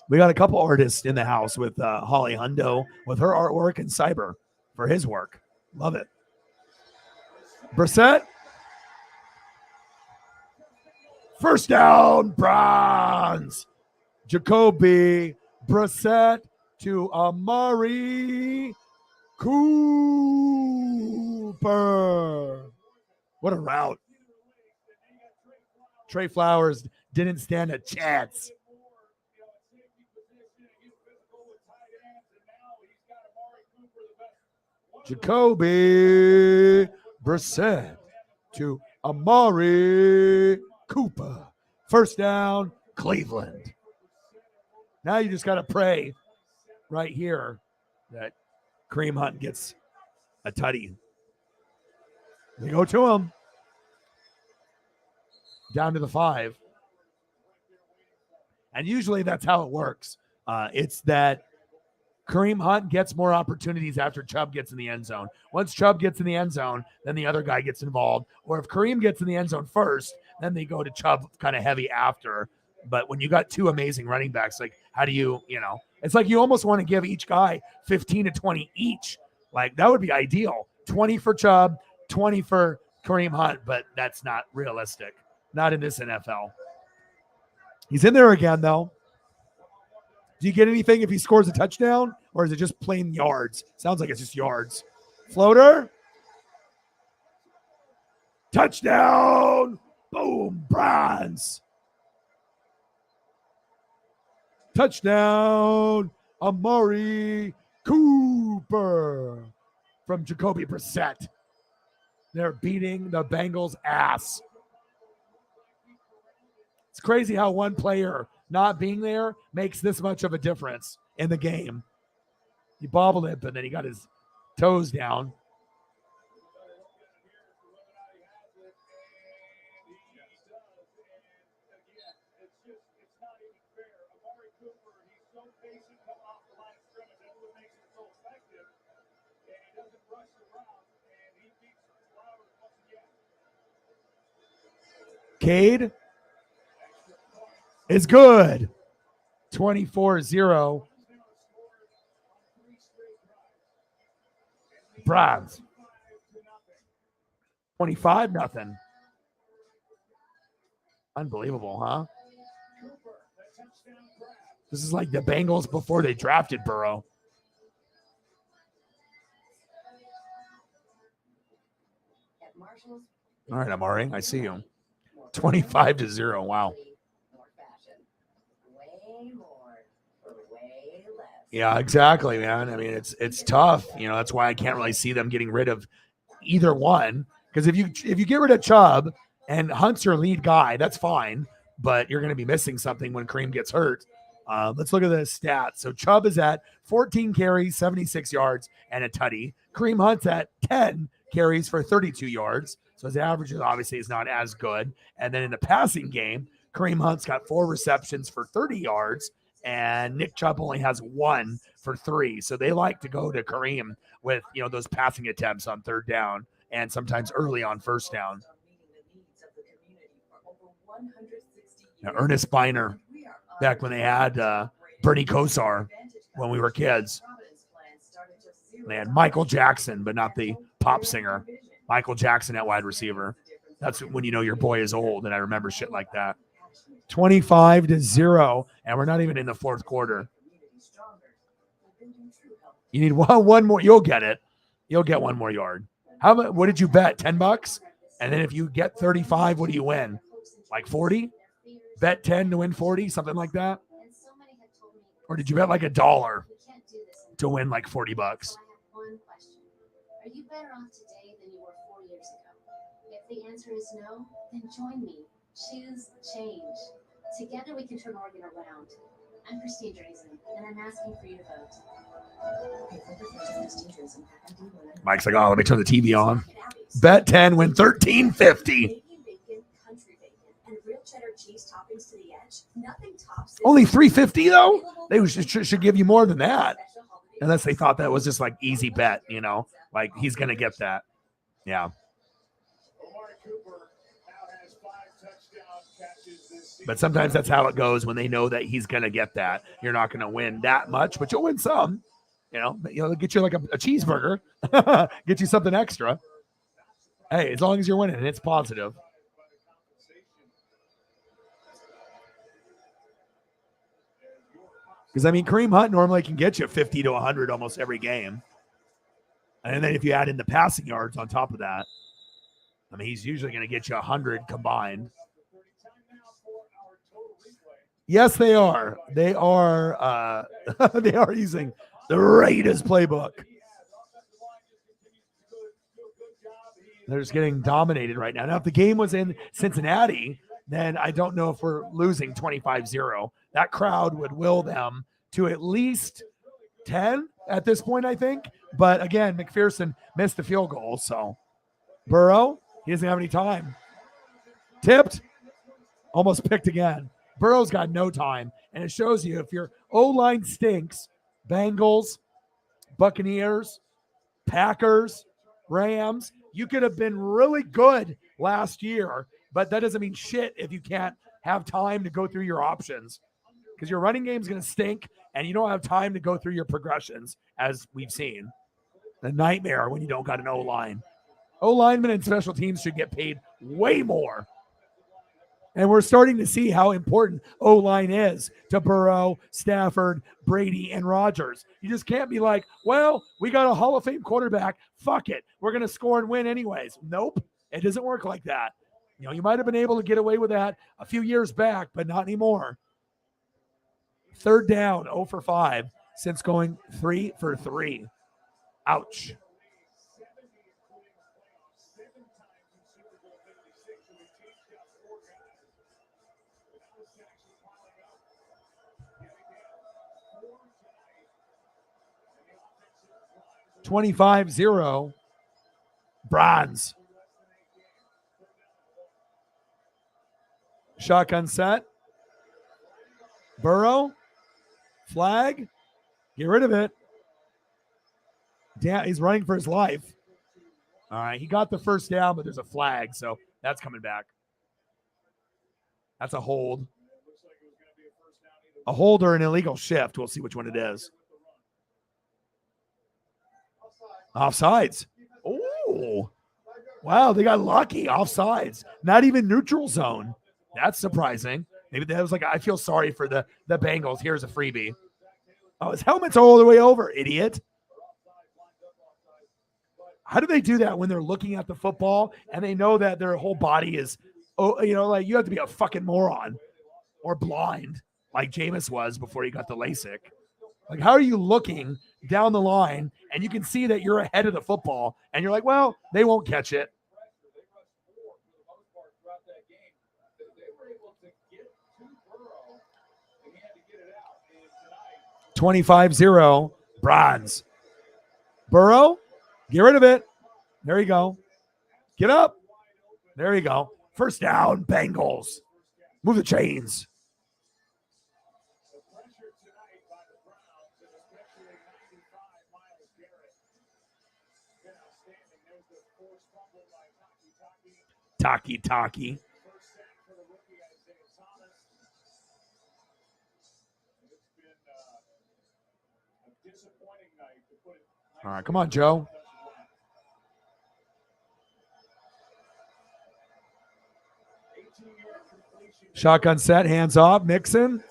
We got a couple artists in the house with Holly Hundo with her artwork and Cyber for his work. Love it. Brissett. First down, Browns. Jacoby Brissett to Amari Cooper. What a route. Trey Flowers didn't stand a chance. Jacoby Brissett to Amari Cooper. First down, Cleveland. Now you just got to pray right here that Kareem Hunt gets a tutty. They go to him. Down to the 5. And usually that's how it works. It's that Kareem Hunt gets more opportunities after Chubb gets in the end zone. Once Chubb gets in the end zone, then the other guy gets involved. Or if Kareem gets in the end zone first, then they go to Chubb kind of heavy after. But when you got two amazing running backs, like how do you it's like you almost want to give each guy 15 to 20 each. Like that would be ideal. 20 for Chubb, 20 for Kareem Hunt, but that's not realistic. Not in this NFL. He's in there again, though. Do you get anything if he scores a touchdown, or is it just plain yards? Sounds like it's just yards. Floater. Touchdown. Boom. Browns. Touchdown. Amari Cooper from Jacoby Brissett. They're beating the Bengals' ass. It's crazy how one player not being there makes this much of a difference in the game. He bobbled it, but then he got his toes down. Cade is good. 24-0. Browns. 25-0. Unbelievable, huh? This is like the Bengals before they drafted Burrow. All right, Amari, I see you. 25-0. Wow. Yeah, exactly, man. I mean, it's tough. You know, that's why I can't really see them getting rid of either one. Because if you get rid of Chubb and Hunt's your lead guy, that's fine. But you're going to be missing something when Kareem gets hurt. Let's look at the stats. So Chubb is at 14 carries, 76 yards, and a tutty. Kareem Hunt's at 10 carries for 32 yards. So his average obviously is not as good. And then in the passing game, Kareem Hunt's got 4 receptions for 30 yards, and Nick Chubb only has 1 for 3. So they like to go to Kareem with, you know, those passing attempts on third down and sometimes early on first down. Now, Ernest Biner, back when they had Bernie Kosar when we were kids. They had Michael Jackson, but not the pop singer. Michael Jackson at wide receiver. That's when you know your boy is old, and I remember shit like that. 25-0, and we're not even in the fourth quarter. You need one more. You'll get it. You'll get 1 more yard. How about, what did you bet? $10? And then if you get 35, what do you win? Like 40? Bet 10 to win 40, something like that? Or did you bet like $1 to win like $40? Are you better off today than you were 4 years ago? If the answer is no, then join me. Choose change. Together we can turn Oregon around. I'm Christine Drazen, and I'm asking for you to vote. Mike's like, oh, let me turn the TV on. Bet 10, win $13.50. Only $3.50 though? They should give you more than that. Unless they thought that was just like easy bet, you know, like he's going to get that. Yeah. But sometimes that's how it goes when they know that he's going to get that. You're not going to win that much, but you'll win some. You know, get you like a cheeseburger, get you something extra. Hey, as long as you're winning, and it's positive. Because, I mean, Kareem Hunt normally can get you 50 to 100 almost every game. And then if you add in the passing yards on top of that, I mean, he's usually going to get you 100 combined. Yes, they are. They are they are using the Raiders playbook. They're just getting dominated right now. Now, if the game was in Cincinnati, then I don't know if we're losing 25-0. That crowd would will them to at least 10 at this point, I think. But again, McPherson missed the field goal. So Burrow, he doesn't have any time. Tipped, almost picked again. Burrow's got no time. And it shows you if your O-line stinks, Bengals, Buccaneers, Packers, Rams, you could have been really good last year, but that doesn't mean shit if you can't have time to go through your options, because your running game is going to stink and you don't have time to go through your progressions, as we've seen. A nightmare when you don't got an O-line. O-linemen and special teams should get paid way more. And we're starting to see how important O-line is to Burrow, Stafford, Brady, and Rodgers. You just can't be like, well, we got a Hall of Fame quarterback. Fuck it. We're going to score and win anyways. Nope. It doesn't work like that. You know, you might have been able to get away with that a few years back, but not anymore. Third down, 0 for 5 since going 3 for 3. Ouch. $25-0. Bronze. Shotgun set. Burrow. Flag. Get rid of it. Damn, he's running for his life. All right, he got the first down, but there's a flag, so that's coming back. That's a hold. A hold or an illegal shift. We'll see which one it is. Offsides. Oh, wow, they got lucky. Offsides. Not even neutral zone. That's surprising. Maybe that was like, I feel sorry for the Bengals. Here's a freebie. Oh, his helmet's all the way over, idiot. How do they do that when they're looking at the football and they know that their whole body is, like you have to be a fucking moron or blind like Jameis was before he got the LASIK. Like, how are you looking down the line and you can see that you're ahead of the football and you're like, well, they won't catch it. 25-0, Bronze. Burrow, get rid of it. There you go. Get up. There you go. First down, Bengals. Move the chains. Taki. All right, come on, Joe. Shotgun set, hands off, Mixon.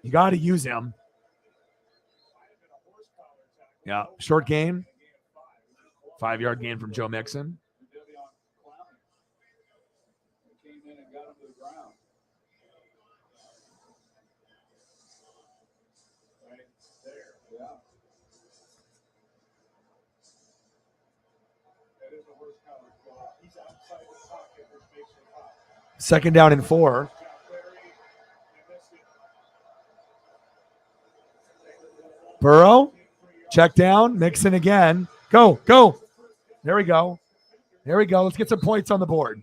You got to use him. Yeah, short gain. 5-yard gain from Joe Mixon. Second down and 4. Burrow, check down, Mixon again. Go. There we go. Let's get some points on the board.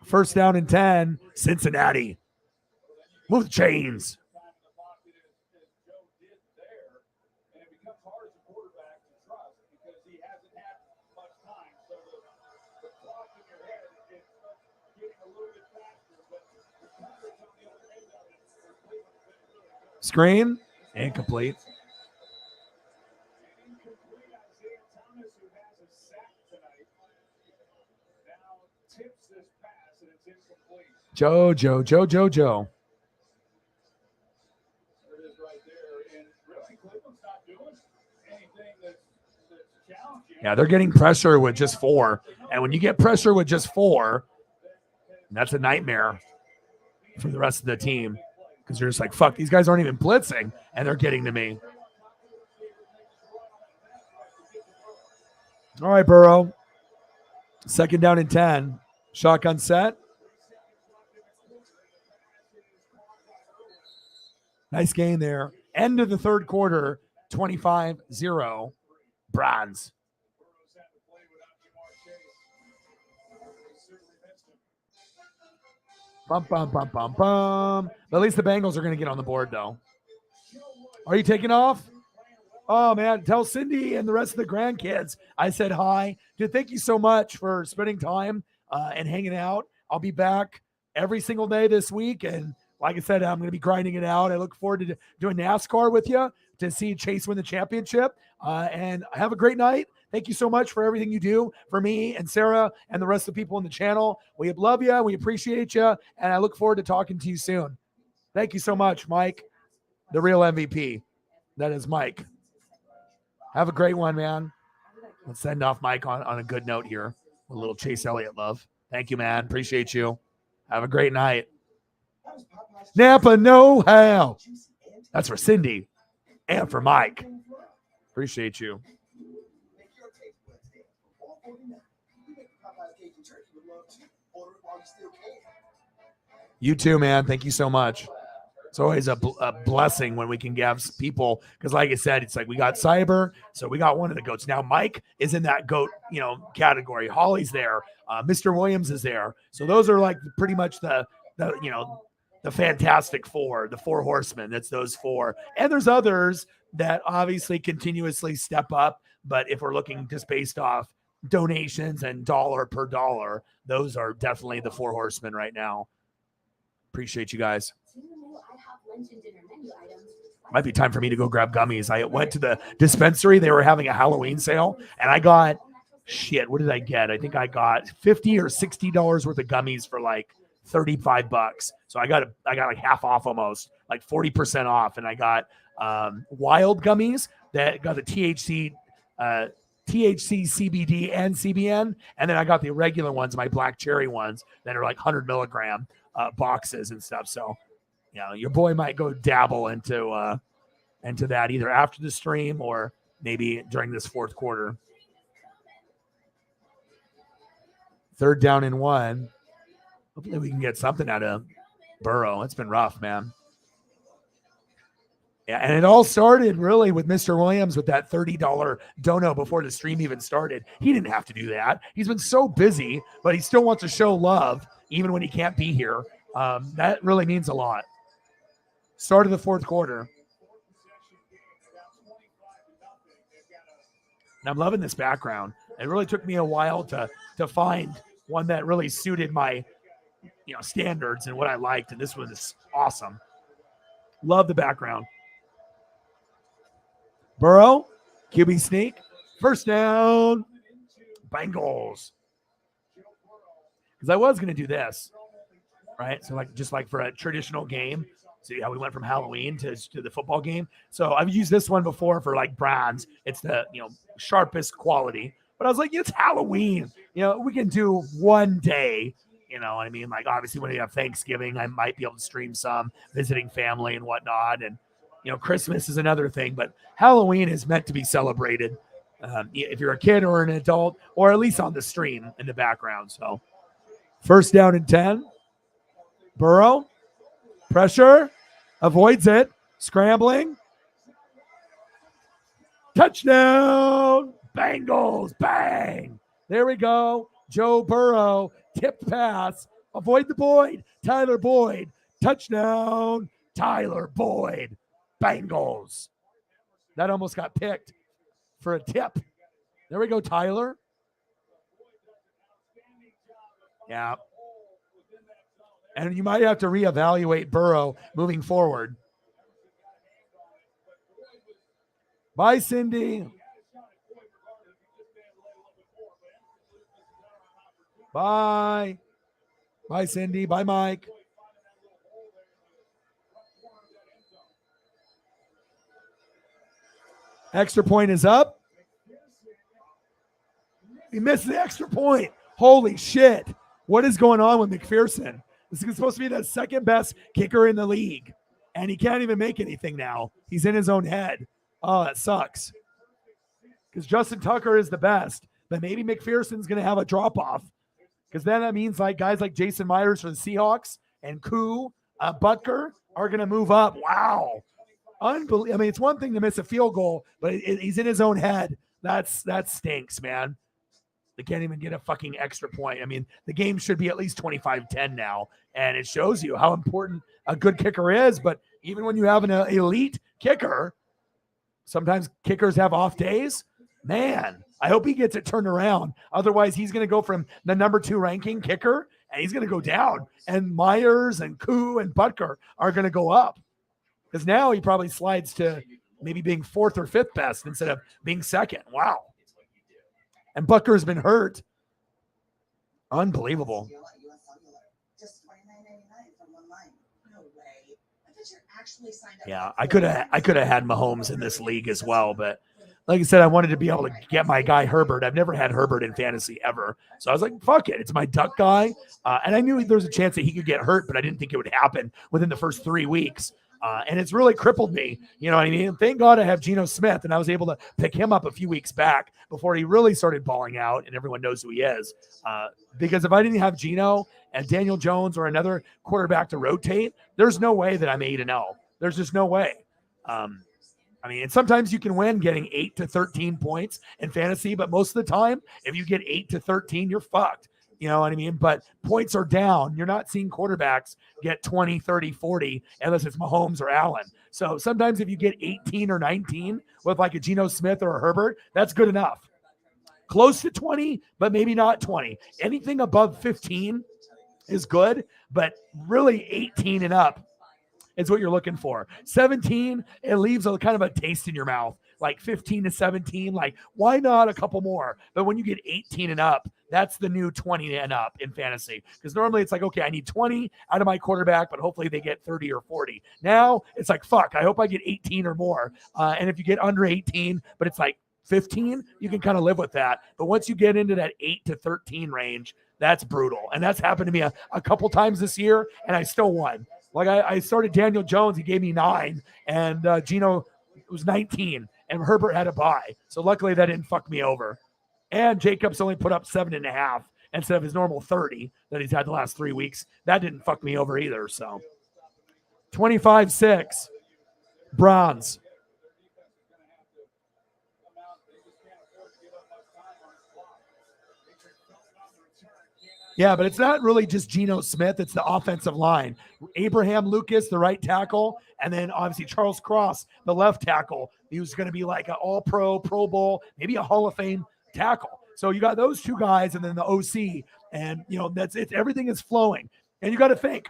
First down and 10, Cincinnati. Move the chains. Screen, incomplete. Joe. Yeah, they're getting pressure with just 4. And when you get pressure with just 4, that's a nightmare for the rest of the team. Because you're just like, fuck, these guys aren't even blitzing, and they're getting to me. All right, Burrow. Second down and 10. Shotgun set. Nice gain there. End of the third quarter, 25-0, Bronze. Bum. But at least the Bengals are going to get on the board, though. Are you taking off? Oh, man, tell Cindy and the rest of the grandkids I said hi. Dude, thank you so much for spending time and hanging out. I'll be back every single day this week. And like I said, I'm going to be grinding it out. I look forward to doing NASCAR with you to see Chase win the championship. And have a great night. Thank you so much for everything you do for me and Sarah and the rest of the people in the channel. We love you. We appreciate you. And I look forward to talking to you soon. Thank you so much, Mike, the real MVP. That is Mike. Have a great one, man. Let's send off Mike on a good note here. A little Chase Elliott love. Thank you, man. Appreciate you. Have a great night. Napa know-how. That's for Cindy and for Mike. Appreciate you. You too, man. Thank you so much. It's always a blessing when we can have people, because like I said, it's like we got Cyber, so we got one of the GOATs. Now Mike is in that GOAT, category. Holly's there. Mr. Williams is there. So those are like pretty much the Fantastic Four, the 4 horsemen. That's those 4. And there's others that obviously continuously step up. But if we're looking just based off donations and dollar per dollar, those are definitely the 4 horsemen right now. Appreciate you guys. Might be time for me to go grab gummies. I went to the dispensary. They were having a Halloween sale, and I got shit, what did I get? I think I got $50 or $60 worth of gummies for like $35. So I got like half off almost, like 40% off. And I got wild gummies that got the THC, CBD, and CBN. And then I got the regular ones, my black cherry ones that are like 100 milligram boxes and stuff. So, you know, your boy might go dabble into that either after the stream or maybe during this fourth quarter. 3rd down and 1. Hopefully we can get something out of Burrow. It's been rough, man. Yeah, and it all started really with Mr. Williams with that $30 dono before the stream even started. He didn't have to do that. He's been so busy, but he still wants to show love even when he can't be here. That really means a lot. Start of the fourth quarter. And I'm loving this background. It really took me a while to find one that really suited my, standards and what I liked. And this one is awesome. Love the background. Burrow, QB sneak, 1st down, Bengals. Because I was going to do this, right? So just like for a traditional game. See how we went from Halloween to the football game. So I've used this one before for like Browns. It's the, sharpest quality. But I was like, it's Halloween. We can do one day. You know what I mean? Like, obviously, when you have Thanksgiving, I might be able to stream some, visiting family and whatnot. And, Christmas is another thing. But Halloween is meant to be celebrated if you're a kid or an adult, or at least on the stream in the background. So 1st down and 10. Burrow, pressure, avoids it, scrambling. Touchdown, Bengals, bang. There we go. Joe Burrow, tipped pass, avoid the Boyd, Tyler Boyd, touchdown, Tyler Boyd, Bengals. That almost got picked for a tip. There we go, Tyler. Yeah. And you might have to reevaluate Burrow moving forward. Bye, Cindy. Bye. Bye, Cindy. Bye, Mike. Extra point is up. He missed the extra point. Holy shit. What is going on with McPherson? This is supposed to be the 2nd best kicker in the league, and he can't even make anything now. He's in his own head. Oh, that sucks. Because Justin Tucker is the best, but maybe McPherson's going to have a drop-off. Because then that means like guys like Jason Myers for the Seahawks and Koo, Butker are going to move up. Wow. Unbelievable. I mean, it's one thing to miss a field goal, but he's in his own head. That stinks, man. They can't even get a fucking extra point. I mean, the game should be at least 25-10 now, and it shows you how important a good kicker is. But even when you have an elite kicker, sometimes kickers have off days. Man, I hope he gets it turned around. Otherwise, he's going to go from the number 2 ranking kicker, and he's going to go down. And Myers and Koo and Butker are going to go up. Because now he probably slides to maybe being 4th or 5th best instead of being 2nd. Wow. And Butker's been hurt. Unbelievable. Just $29.99 from one line. No way. I bet you're actually signed up. Yeah, I could have had Mahomes in this league as well, but like I said, I wanted to be able to get my guy Herbert. I've never had Herbert in fantasy ever. So I was like, fuck it. It's my duck guy. And I knew there was a chance that he could get hurt, but I didn't think it would happen within the first 3 weeks. And it's really crippled me. You know what I mean? Thank God I have Geno Smith, and I was able to pick him up a few weeks back before he really started balling out, and everyone knows who he is. Because if I didn't have Geno and Daniel Jones or another quarterback to rotate, there's no way that I'm 8-0. There's just no way. I mean, and sometimes you can win getting 8 to 13 points in fantasy, but most of the time, if you get 8 to 13, you're fucked. You know what I mean? But points are down. You're not seeing quarterbacks get 20, 30, 40, unless it's Mahomes or Allen. So sometimes if you get 18 or 19 with like a Geno Smith or a Herbert, that's good enough. Close to 20, but maybe not 20. Anything above 15 is good, but really 18 and up is what you're looking for. 17, it leaves a kind of a taste in your mouth like 15 to 17. Like, why not a couple more? But when you get 18 and up, that's the new 20 and up in fantasy. Because normally it's like, okay, I need 20 out of my quarterback, but hopefully they get 30 or 40. Now it's like, fuck, I hope I get 18 or more. And if you get under 18, but it's like 15, you can kind of live with that. But once you get into that 8 to 13 range, that's brutal. And that's happened to me a couple times this year, and I still won. Like I started Daniel Jones, he gave me 9, and Gino was 19, and Herbert had a bye. So luckily that didn't fuck me over. And Jacobs only put up 7.5 instead of his normal 30 that he's had the last 3 weeks. That didn't fuck me over either. So 25-6, Browns. Yeah, but it's not really just Geno Smith. It's the offensive line. Abraham Lucas, the right tackle, and then obviously Charles Cross, the left tackle. He was going to be like an all-pro, Pro Bowl, maybe a Hall of Fame tackle. So you got those two guys and then the OC, and, you know, that's it. Everything is flowing. And you got to think,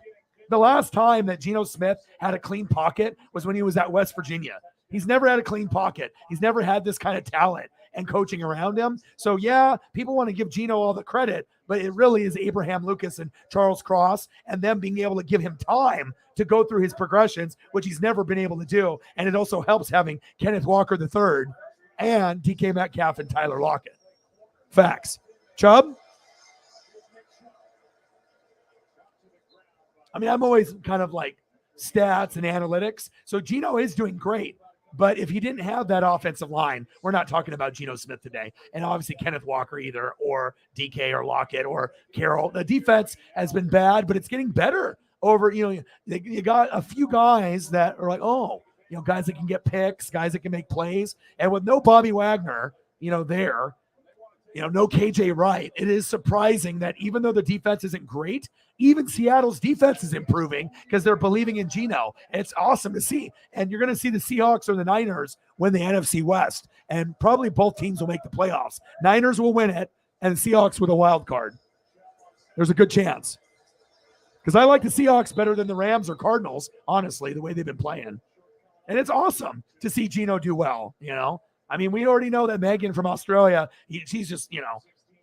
the last time that Geno Smith had a clean pocket was when he was at West Virginia. He's never had a clean pocket. He's never had this kind of talent and coaching around him. So, yeah, people want to give Geno all the credit, but it really is Abraham Lucas and Charles Cross and them being able to give him time to go through his progressions, which he's never been able to do. And it also helps having Kenneth Walker III and DK Metcalf and Tyler Lockett. Facts. Chubb? I mean, I'm always kind of like stats and analytics. So Geno is doing great. But if he didn't have that offensive line, we're not talking about Geno Smith today. And obviously Kenneth Walker either, or DK or Lockett or Carroll. The defense has been bad, but it's getting better over, you know, you got a few guys that are like, oh, you know, guys that can get picks, guys that can make plays. And with no Bobby Wagner, you know, there, you know, no KJ Wright, it is surprising that even though the defense isn't great, even Seattle's defense is improving because they're believing in Geno. And it's awesome to see. And you're going to see the Seahawks or the Niners win the NFC West. And probably both teams will make the playoffs. Niners will win it, and the Seahawks with a wild card. There's a good chance. Because I like the Seahawks better than the Rams or Cardinals, honestly, the way they've been playing. And it's awesome to see Geno do well, you know. I mean, we already know that Megan from Australia, she's just, you know,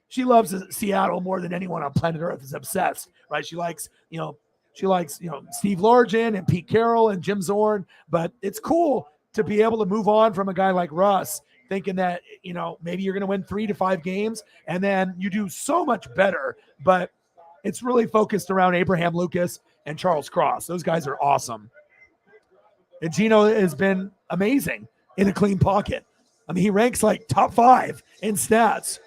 she loves Seattle more than anyone on planet Earth, is obsessed, right? She likes, you know, Steve Largent and Pete Carroll and Jim Zorn. But it's cool to be able to move on from a guy like Russ, thinking that, you know, maybe you're going to win 3 to 5 games and then you do so much better. But it's really focused around Abraham Lucas and Charles Cross. Those guys are awesome. And Geno has been amazing in a clean pocket. I mean, he ranks like top 5 in stats.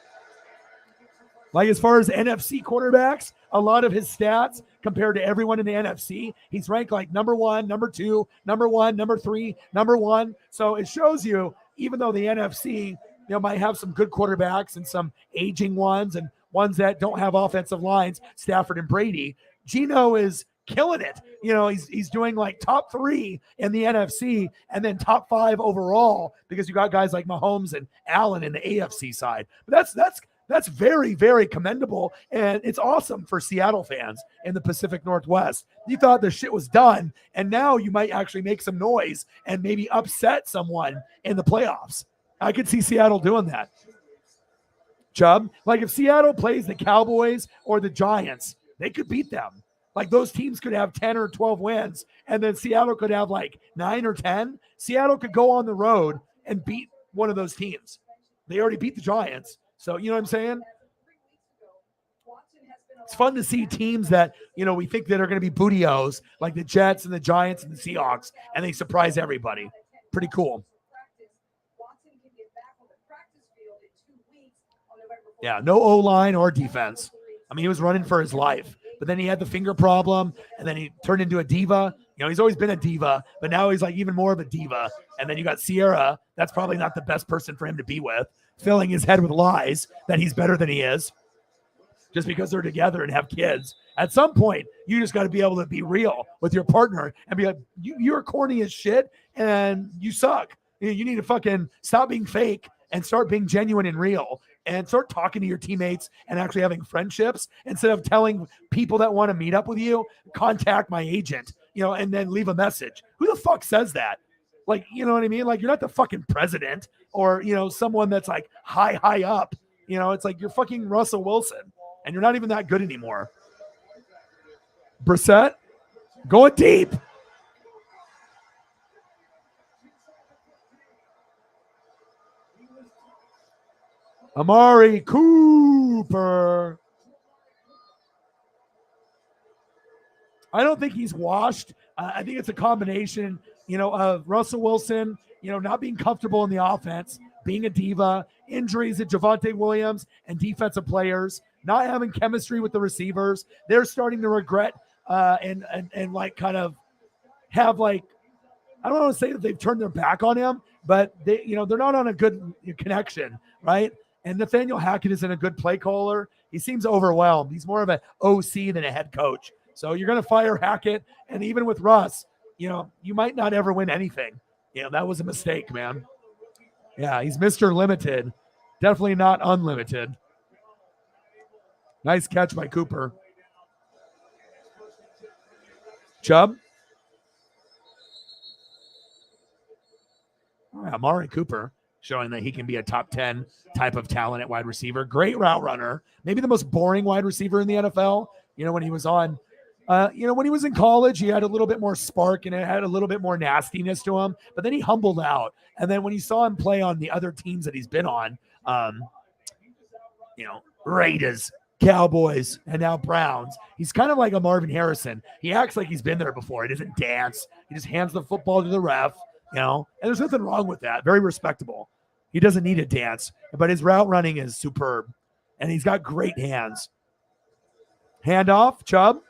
Like as far as NFC quarterbacks, a lot of his stats compared to everyone in the NFC, he's ranked like number 1, number 2, number 1, number 3, number 1. So it shows you, even though the NFC, you know, might have some good quarterbacks and some aging ones and ones that don't have offensive lines, Stafford and Brady, Geno is killing it. You know, he's doing like top 3 in the NFC and then top 5 overall because you got guys like Mahomes and Allen in the AFC side. But that's very, very commendable, and it's awesome for Seattle fans in the Pacific Northwest. You thought the shit was done, and now you might actually make some noise and maybe upset someone in the playoffs. I could see Seattle doing that. Chubb, like if Seattle plays the Cowboys or the Giants, they could beat them. Like those teams could have 10 or 12 wins, and then Seattle could have like 9 or 10. Seattle could go on the road and beat one of those teams. They already beat the Giants. So, you know what I'm saying? It's fun to see teams that, you know, we think that are going to be booty-os, like the Jets and the Giants and the Seahawks, and they surprise everybody. Pretty cool. Yeah, no O-line or defense. I mean, he was running for his life, but then he had the finger problem, and then he turned into a diva. You know, he's always been a diva, but now he's like even more of a diva. And then you got Sierra. That's probably not the best person for him to be with, filling his head with lies that he's better than he is just because they're together and have kids. At some point, you just got to be able to be real with your partner and be like, you're corny as shit and you suck. You need to fucking stop being fake and start being genuine and real and start talking to your teammates and actually having friendships instead of telling people that want to meet up with you, contact my agent, you know, and then leave a message. Who the fuck says that? Like, you know what I mean? Like, you're not the fucking president or, someone that's like high up. It's like you're fucking Russell Wilson and you're not even that good anymore. Brissett going deep. Amari Cooper. I don't think he's washed. I think it's a combination, of Russell Wilson, not being comfortable in the offense, being a diva, injuries at Javonte Williams and defensive players, not having chemistry with the receivers. They're starting to regret and like kind of have like, I don't want to say that they've turned their back on him, but they're not on a good connection, right? And Nathaniel Hackett isn't a good play caller. He seems overwhelmed. He's more of an OC than a head coach. So you're going to fire Hackett. And even with Russ, you might not ever win anything. That was a mistake, man. Yeah, he's Mr. Limited. Definitely not unlimited. Nice catch by Cooper. Chubb. Amari Cooper showing that he can be a top 10 type of talent at wide receiver. Great route runner. Maybe the most boring wide receiver in the NFL. When he was on, when he was in college, he had a little bit more spark and it had a little bit more nastiness to him, but then he humbled out. And then when you saw him play on the other teams that he's been on, Raiders, Cowboys, and now Browns, he's kind of like a Marvin Harrison. He acts like he's been there before. He doesn't dance. He just hands the football to the ref, and there's nothing wrong with that. Very respectable. He doesn't need a dance, but his route running is superb, and he's got great hands. Handoff, Chubb.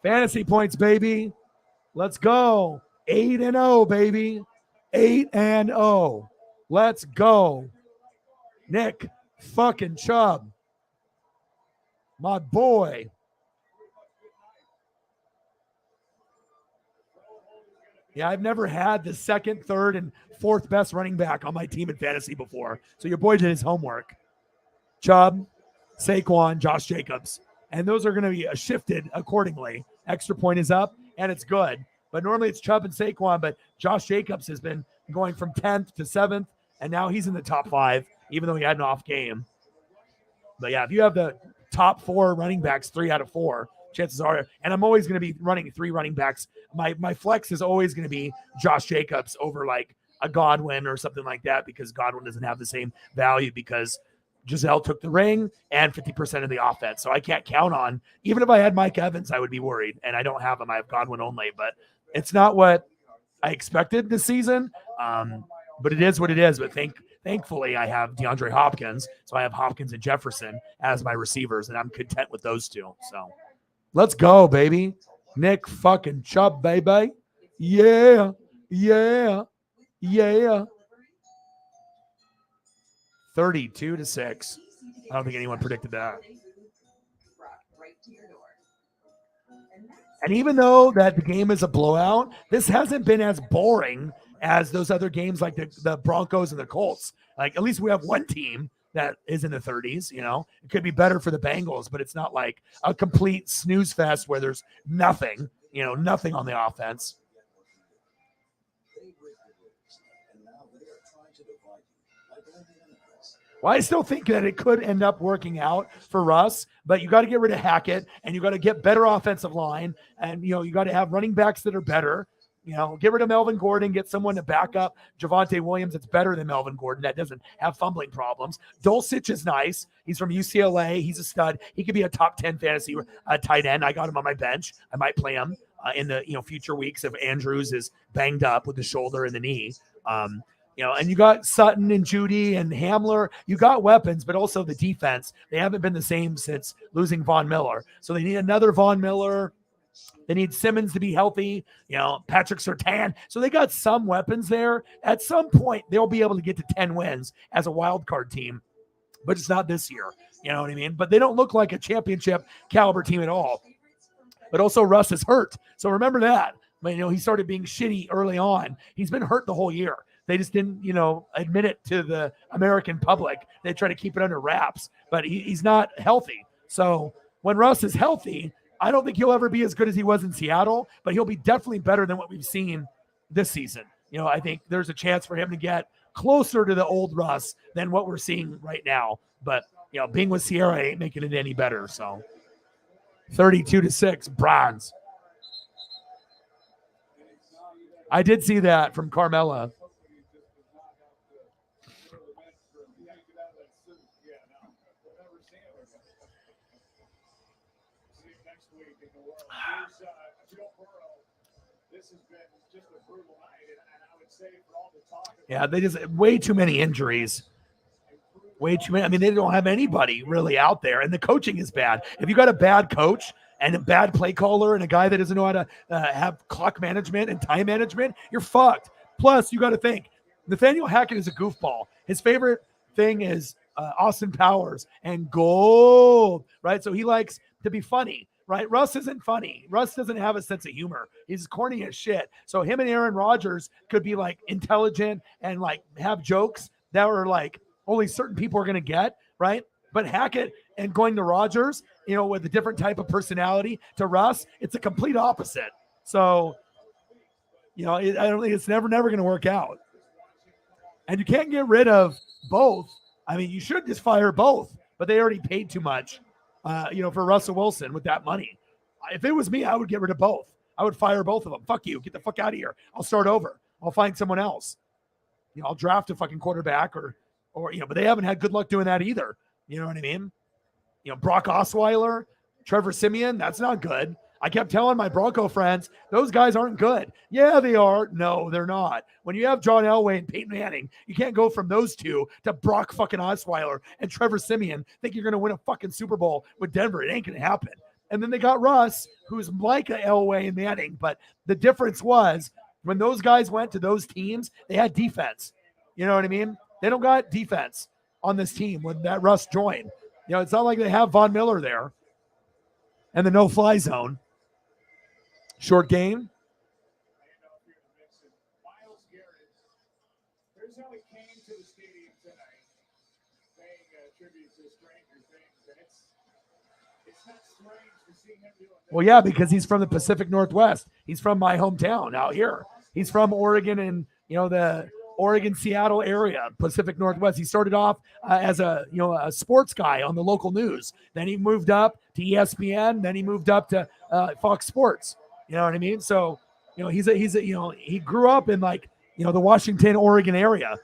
Fantasy points, baby. Let's go. 8-0, baby. 8-0. Let's go. Nick fucking Chubb. My boy. Yeah, I've never had the second, third, and fourth best running back on my team in fantasy before. So your boy did his homework. Chubb, Saquon, Josh Jacobs. And those are going to be shifted accordingly. Extra point is up, and it's good. But normally it's Chubb and Saquon, but Josh Jacobs has been going from 10th to 7th, and now he's in the top 5, even though he had an off game. But, yeah, if you have the top 4 running backs, 3 out of 4, chances are, and I'm always going to be running 3 running backs. My flex is always going to be Josh Jacobs over, like, a Godwin or something like that because Godwin doesn't have the same value because – Giselle took the ring and 50% of the offense. So I can't count on, even if I had Mike Evans, I would be worried. And I don't have him. I have Godwin only, but it's not what I expected this season. But it is what it is. But thankfully I have DeAndre Hopkins. So I have Hopkins and Jefferson as my receivers, and I'm content with those two. So let's go, baby. Nick fucking Chubb, baby. Yeah. 32-6. I don't think anyone predicted that. And even though that the game is a blowout, this hasn't been as boring as those other games like the Broncos and the Colts. Like, at least we have one team that is in the 30s, It could be better for the Bengals, but it's not like a complete snooze fest where there's nothing, nothing on the offense. Well, I still think that it could end up working out for Russ, but you got to get rid of Hackett and you got to get better offensive line. And, you got to have running backs that are better. Get rid of Melvin Gordon, get someone to back up Javonte Williams that's better than Melvin Gordon that doesn't have fumbling problems. Dulcich is nice. He's from UCLA. He's a stud. He could be a top 10 fantasy tight end. I got him on my bench. I might play him in the future weeks if Andrews is banged up with the shoulder and the knee. And you got Sutton and Judy and Hamler. You got weapons, but also the defense. They haven't been the same since losing Von Miller. So they need another Von Miller. They need Simmons to be healthy, Patrick Surtain. So they got some weapons there. At some point, they'll be able to get to 10 wins as a wild card team, but it's not this year. You know what I mean? But they don't look like a championship caliber team at all. but also Russ is hurt. So remember that. But, he started being shitty early on. He's been hurt the whole year. They just didn't, admit it to the American public. They try to keep it under wraps, but he's not healthy. So when Russ is healthy, I don't think he'll ever be as good as he was in Seattle, but he'll be definitely better than what we've seen this season. I think there's a chance for him to get closer to the old Russ than what we're seeing right now. But, being with Sierra ain't making it any better. So 32-6, Browns. I did see that from Carmella. Yeah, they just way too many injuries. Way too many. I mean, they don't have anybody really out there, and the coaching is bad. If you got a bad coach and a bad play caller and a guy that doesn't know how to have clock management and time management, you're fucked. Plus, you got to think, Nathaniel Hackett is a goofball. His favorite thing is Austin Powers and gold, right? So he likes to be funny, right? Russ isn't funny. Russ doesn't have a sense of humor. He's corny as shit. So him and Aaron Rodgers could be like intelligent and like have jokes that are like only certain people are going to get, right? But Hackett and going to Rodgers, with a different type of personality to Russ, it's a complete opposite. So, I don't think it's never going to work out. And you can't get rid of both. I mean, you should just fire both, but they already paid too much, for Russell Wilson with that money. If it was me, I would get rid of both. I would fire both of them. Fuck you. Get the fuck out of here. I'll start over. I'll find someone else. I'll draft a fucking quarterback or, but they haven't had good luck doing that either. You know what I mean? Brock Osweiler, Trevor Siemian, that's not good. I kept telling my Bronco friends, those guys aren't good. Yeah, they are. No, they're not. When you have John Elway and Peyton Manning, you can't go from those two to Brock fucking Osweiler and Trevor Siemian, think you're going to win a fucking Super Bowl with Denver. It ain't going to happen. And then they got Russ, who's like a Elway and Manning, but the difference was when those guys went to those teams, they had defense. You know what I mean? They don't got defense on this team when that Russ joined. It's not like they have Von Miller there and the no-fly zone. Short game. Here's how he came to the stadium tonight, paying tribute to Stranger Things, and it's not strange to see him doing that. Well, yeah, because he's from the Pacific Northwest. He's from my hometown out here. He's from Oregon and the Oregon, Seattle area, Pacific Northwest. He started off as a sports guy on the local news. Then he moved up to ESPN. Then he moved up to Fox Sports. You know what I mean? So, he grew up in the Washington, Oregon area.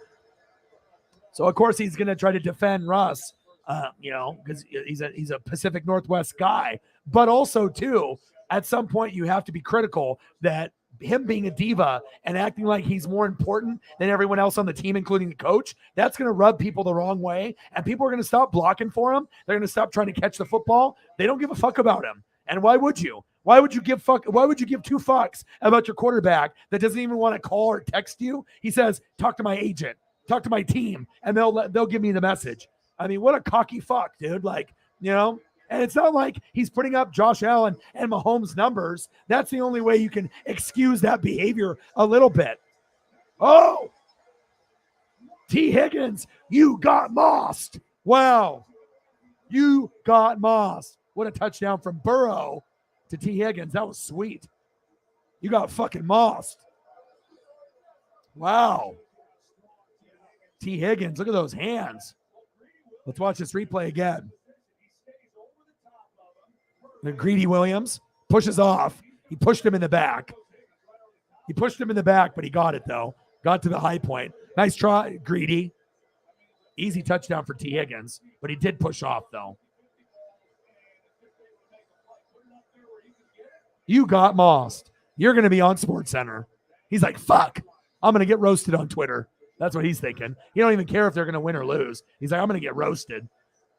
So of course he's going to try to defend Russ, because he's a Pacific Northwest guy. But also too, at some point you have to be critical that him being a diva and acting like he's more important than everyone else on the team, including the coach, that's going to rub people the wrong way. And people are going to stop blocking for him. They're going to stop trying to catch the football. They don't give a fuck about him. And why would you? Why would you give two fucks about your quarterback that doesn't even want to call or text you? He says, talk to my agent, talk to my team, and they'll give me the message. I mean, what a cocky fuck, dude. And it's not like he's putting up Josh Allen and Mahomes numbers. That's the only way you can excuse that behavior a little bit. Oh, T. Higgins, you got mossed. Wow. You got mossed. What a touchdown from Burrow to T. Higgins. That was sweet. You got fucking mossed. Wow. T. Higgins, look at those hands. Let's watch this replay again. The Greedy Williams pushes off. He pushed him in the back. But he got it, though. Got to the high point. Nice try, Greedy. Easy touchdown for T. Higgins, but he did push off, though. You got mossed. You're going to be on SportsCenter. He's like, fuck, I'm going to get roasted on Twitter. That's what he's thinking. He don't even care if they're going to win or lose. He's like, I'm going to get roasted.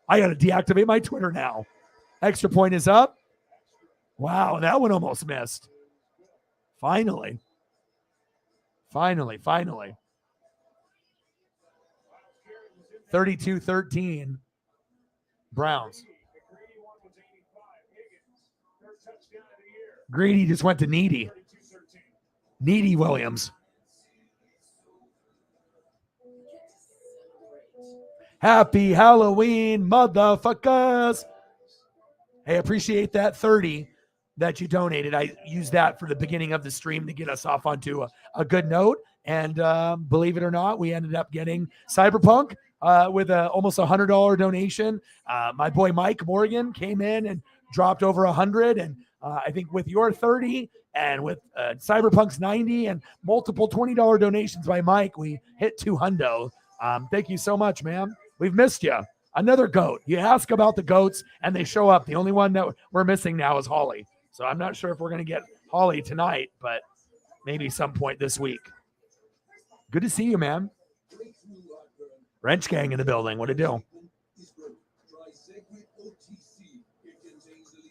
I got to deactivate my Twitter now. Extra point is up. Wow, that one almost missed. Finally. 32-13. Browns. Greedy just went to Needy. Needy Williams. Happy Halloween, motherfuckers. Hey, appreciate that 30 that you donated. I used that for the beginning of the stream to get us off onto a good note. And believe it or not, we ended up getting Cyberpunk with almost $100 donation. My boy Mike Morgan came in and dropped over 100. And I think with your 30 and with Cyberpunk's 90 and multiple $20 donations by Mike, we hit 200. Thank you so much, man. We've missed you. Another goat. You ask about the goats and they show up. The only one that we're missing now is Holly. So I'm not sure if we're going to get Holly tonight, but maybe some point this week. Good to see you, man. Wrench Gang in the building. What to do?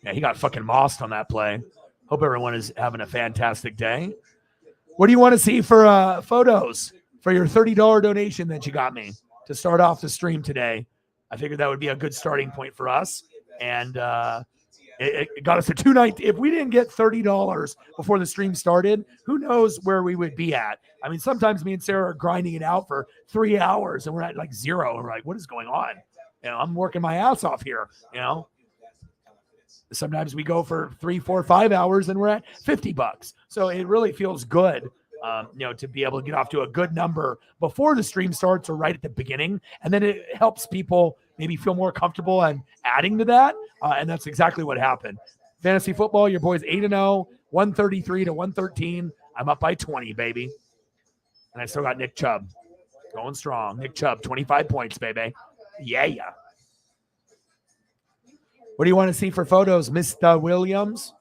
Yeah, he got fucking mossed on that play. Hope everyone is having a fantastic day. What do you want to see for photos for your $30 donation that you got me to start off the stream today? I figured that would be a good starting point for us. And it got us to $2.90. If we didn't get $30 before the stream started, who knows where we would be at? I mean, sometimes me and Sarah are grinding it out for 3 hours and we're at like 0. And we're like, what is going on? You know, I'm working my ass off here. You know, sometimes we go for 3, 4, 5 hours and we're at $50. So it really feels good. To be able to get off to a good number before the stream starts or right at the beginning. And then it helps people maybe feel more comfortable and adding to that. And that's exactly what happened. Fantasy football, your boys 8-0, 133 to 113. I'm up by 20, baby. And I still got Nick Chubb going strong. Nick Chubb, 25 points, baby. Yeah. What do you want to see for photos, Mr. Williams?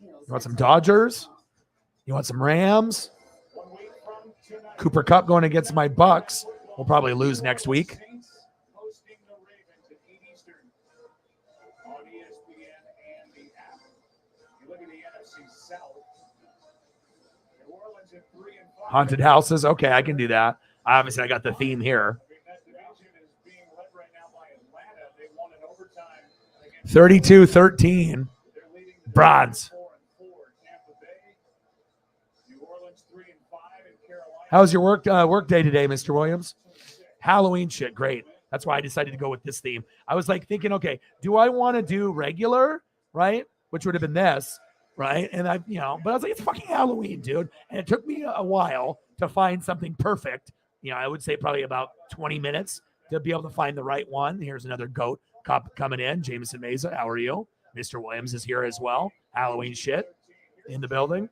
You want some Dodgers? You want some Rams? Cooper Kupp going against my Bucks. We'll probably lose next week. Haunted houses. Okay, I can do that. Obviously, I got the theme here. 32-13. Bronze. How's your work day today, Mr. Williams? Halloween shit, great. That's why I decided to go with this theme. I was like thinking, okay, do I want to do regular, right? Which would have been this, right? And but I was like, it's fucking Halloween, dude. And it took me a while to find something perfect. I would say probably about 20 minutes to be able to find the right one. Here's another goat cop coming in. Jameson Meza, how are you? Mr. Williams is here as well. Halloween shit in the building.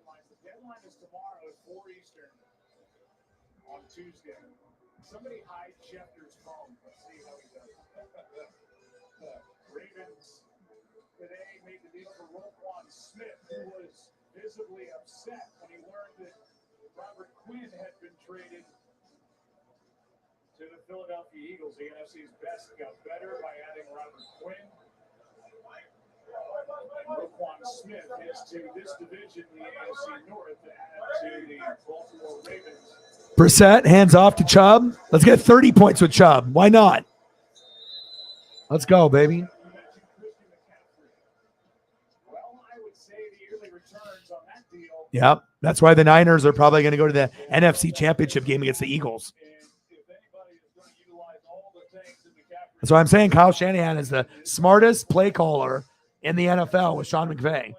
Tuesday. Somebody hide Schefter's phone. Let's see how he does. Ravens today made the deal for Roquan Smith, who was visibly upset when he learned that Robert Quinn had been traded to the Philadelphia Eagles. The NFC's best got better by adding Robert Quinn. And Roquan Smith is to this division, the AFC North, to add to the Baltimore Ravens. Brissett, hands off to Chubb. Let's get 30 points with Chubb. Why not? Let's go, baby. Yep. That's why the Niners are probably going to go to the NFC Championship game against the Eagles. That's why I'm saying Kyle Shanahan is the smartest play caller in the NFL with Sean McVay.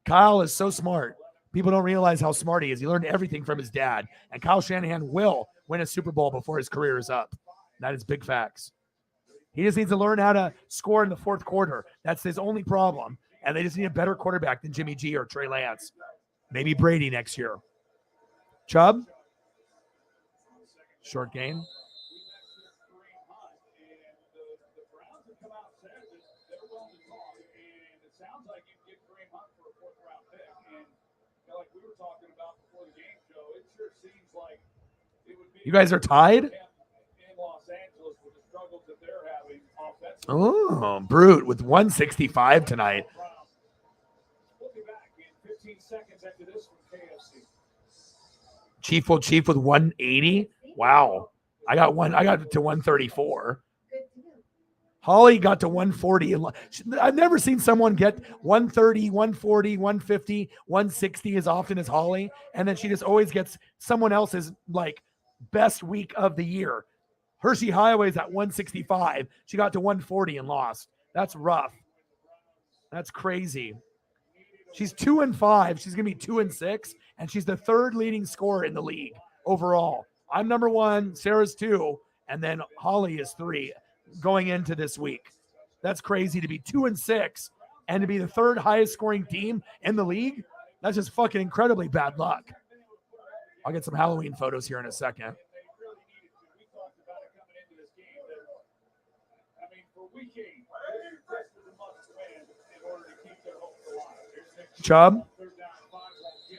Kyle is so smart. People don't realize how smart he is. He learned everything from his dad. And Kyle Shanahan will win a Super Bowl before his career is up. That is big facts. He just needs to learn how to score in the fourth quarter. That's his only problem. And they just need a better quarterback than Jimmy G or Trey Lance. Maybe Brady next year. Chubb. Short game. You guys are tied? Oh, Brute with 165 tonight. Chief with 180. Wow. I got to 134. Holly got to 140. I've never seen someone get 130, 140, 150, 160 as often as Holly. And then she just always gets someone else's like best week of the year. Hershey Highway's at 165. She got to 140 and lost. That's rough. That's crazy. She's 2-5. She's going to be 2-6. And she's the third leading scorer in the league overall. I'm number 1. Sarah's 2. And then Holly is 3 going into this week. That's crazy to be 2-6 and to be the third highest scoring team in the league. That's just fucking incredibly bad luck. I'll get some Halloween photos here in a second. Chubb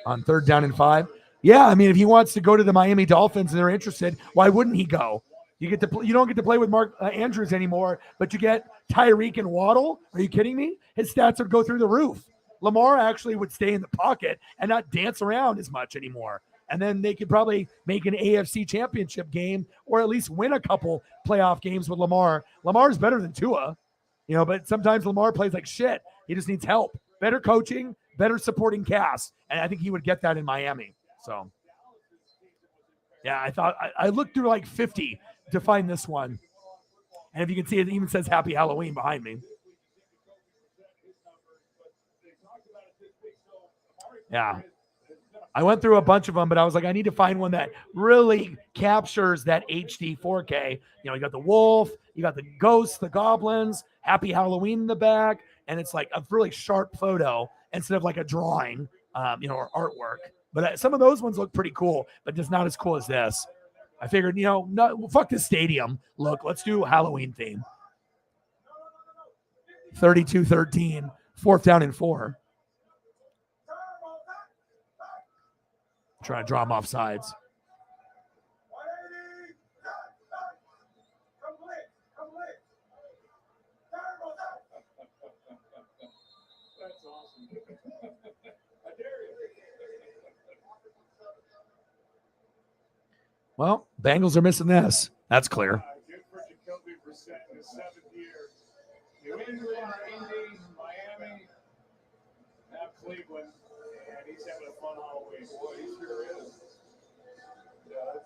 on 3rd down and 5. Yeah, I mean, if he wants to go to the Miami Dolphins and they're interested, why wouldn't he go? You don't get to play with Mark Andrews anymore, but you get Tyreek and Waddle. Are you kidding me? His stats would go through the roof. Lamar actually would stay in the pocket and not dance around as much anymore. And then they could probably make an AFC championship game or at least win a couple playoff games with Lamar. Lamar's better than Tua, but sometimes Lamar plays like shit. He just needs help. Better coaching, better supporting cast. And I think he would get that in Miami. So, yeah, I thought I looked through like 50 to find this one. And if you can see, it even says Happy Halloween behind me. Yeah. I went through a bunch of them, but I was like, I need to find one that really captures that HD 4K. You got the wolf, you got the ghosts, the goblins, Happy Halloween in the back. And it's like a really sharp photo instead of like a drawing, or artwork. But some of those ones look pretty cool, but just not as cool as this. I figured, fuck this stadium look. Let's do Halloween theme. 32-13, 4th down and 4. Trying to draw him off sides. That's awesome. Well, Bengals are missing this. That's clear. Good for Jacoby Brissett in his 7th year. New England, Indy, Miami, now Cleveland, and he's having a fun Halloween. Boy, he sure is. Yeah,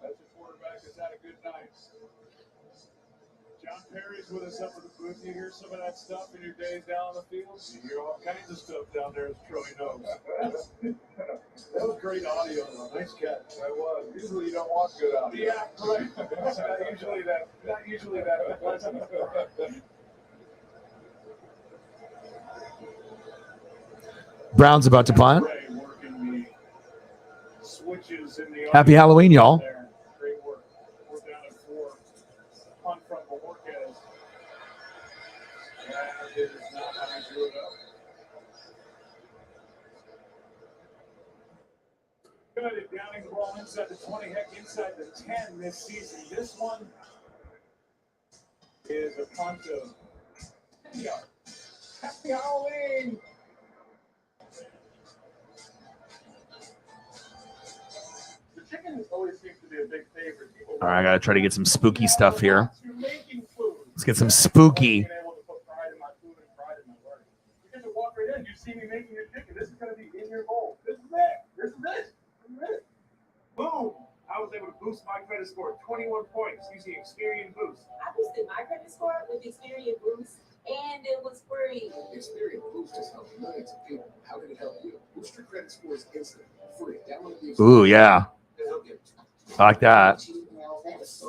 that's a quarterback that's had a good night. John Perry's with us up at the booth. You hear some of that stuff in your days down on the field? You hear all kinds of stuff down there, as Troy knows. That was great audio, though. Nice catch. That was. Usually you don't want good audio. Yeah, right. It's not usually that pleasant. Brown's about to punt. Happy Halloween, y'all. Great work. We're down at 4. Punt from Maworkas. And it is not how he drew it up. Good. Downing the ball inside the 20, heck, inside the 10 this season. This one is a punt of 10 yards. Happy Halloween! The chicken always seems to be a big favorite. All right, I got to try to get some spooky stuff here. Let's get some spooky. You can walk right in. You see me making your chicken. This is going to be in your bowl. This is it. This is it. Boom! I was able to boost my credit score 21 points using Experian Boost. I boosted my credit score with Experian Boost, and it was free. Experian Boost has helped millions of people. How can it help you? Boost your credit scores instantly. Free. Download the Ooh, yeah. I like that. Is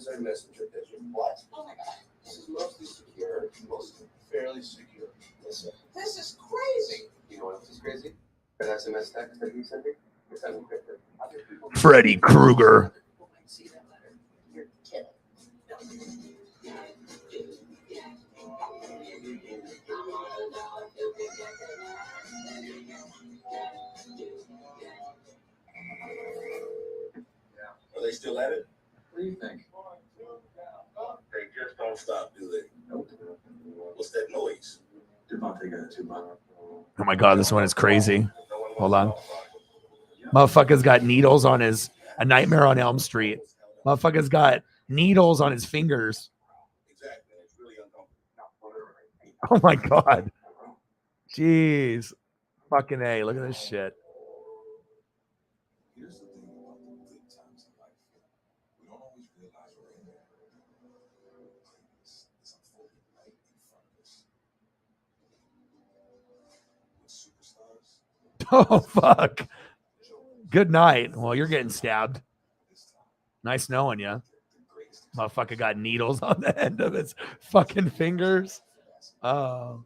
our messenger pigeon. What? Oh my god. This is mostly secure, mostly fairly secure. Listen. This is crazy. You know what else is crazy? That SMS text that you sent me? It's unencrypted. Freddy Krueger. See that letter? You're kidding. Are they still at it? What do you think? They just don't stop, do they? Nope. What's that noise? Devontae got 2 miles. Oh my God, this one is crazy. Hold on. Motherfucker's got needles on his A Nightmare on Elm Street. Motherfucker's got needles on his fingers. Exactly. It's really uncomfortable. Oh my God. Jeez. Fucking A. Look at this shit. Here's the thing about the good times in life. We don't always realize we're in there. It's unfolding right in front of us. With superstars. Oh, fuck. Good night. Well, you're getting stabbed. Nice knowing you. Motherfucker got needles on the end of his fucking fingers. Oh.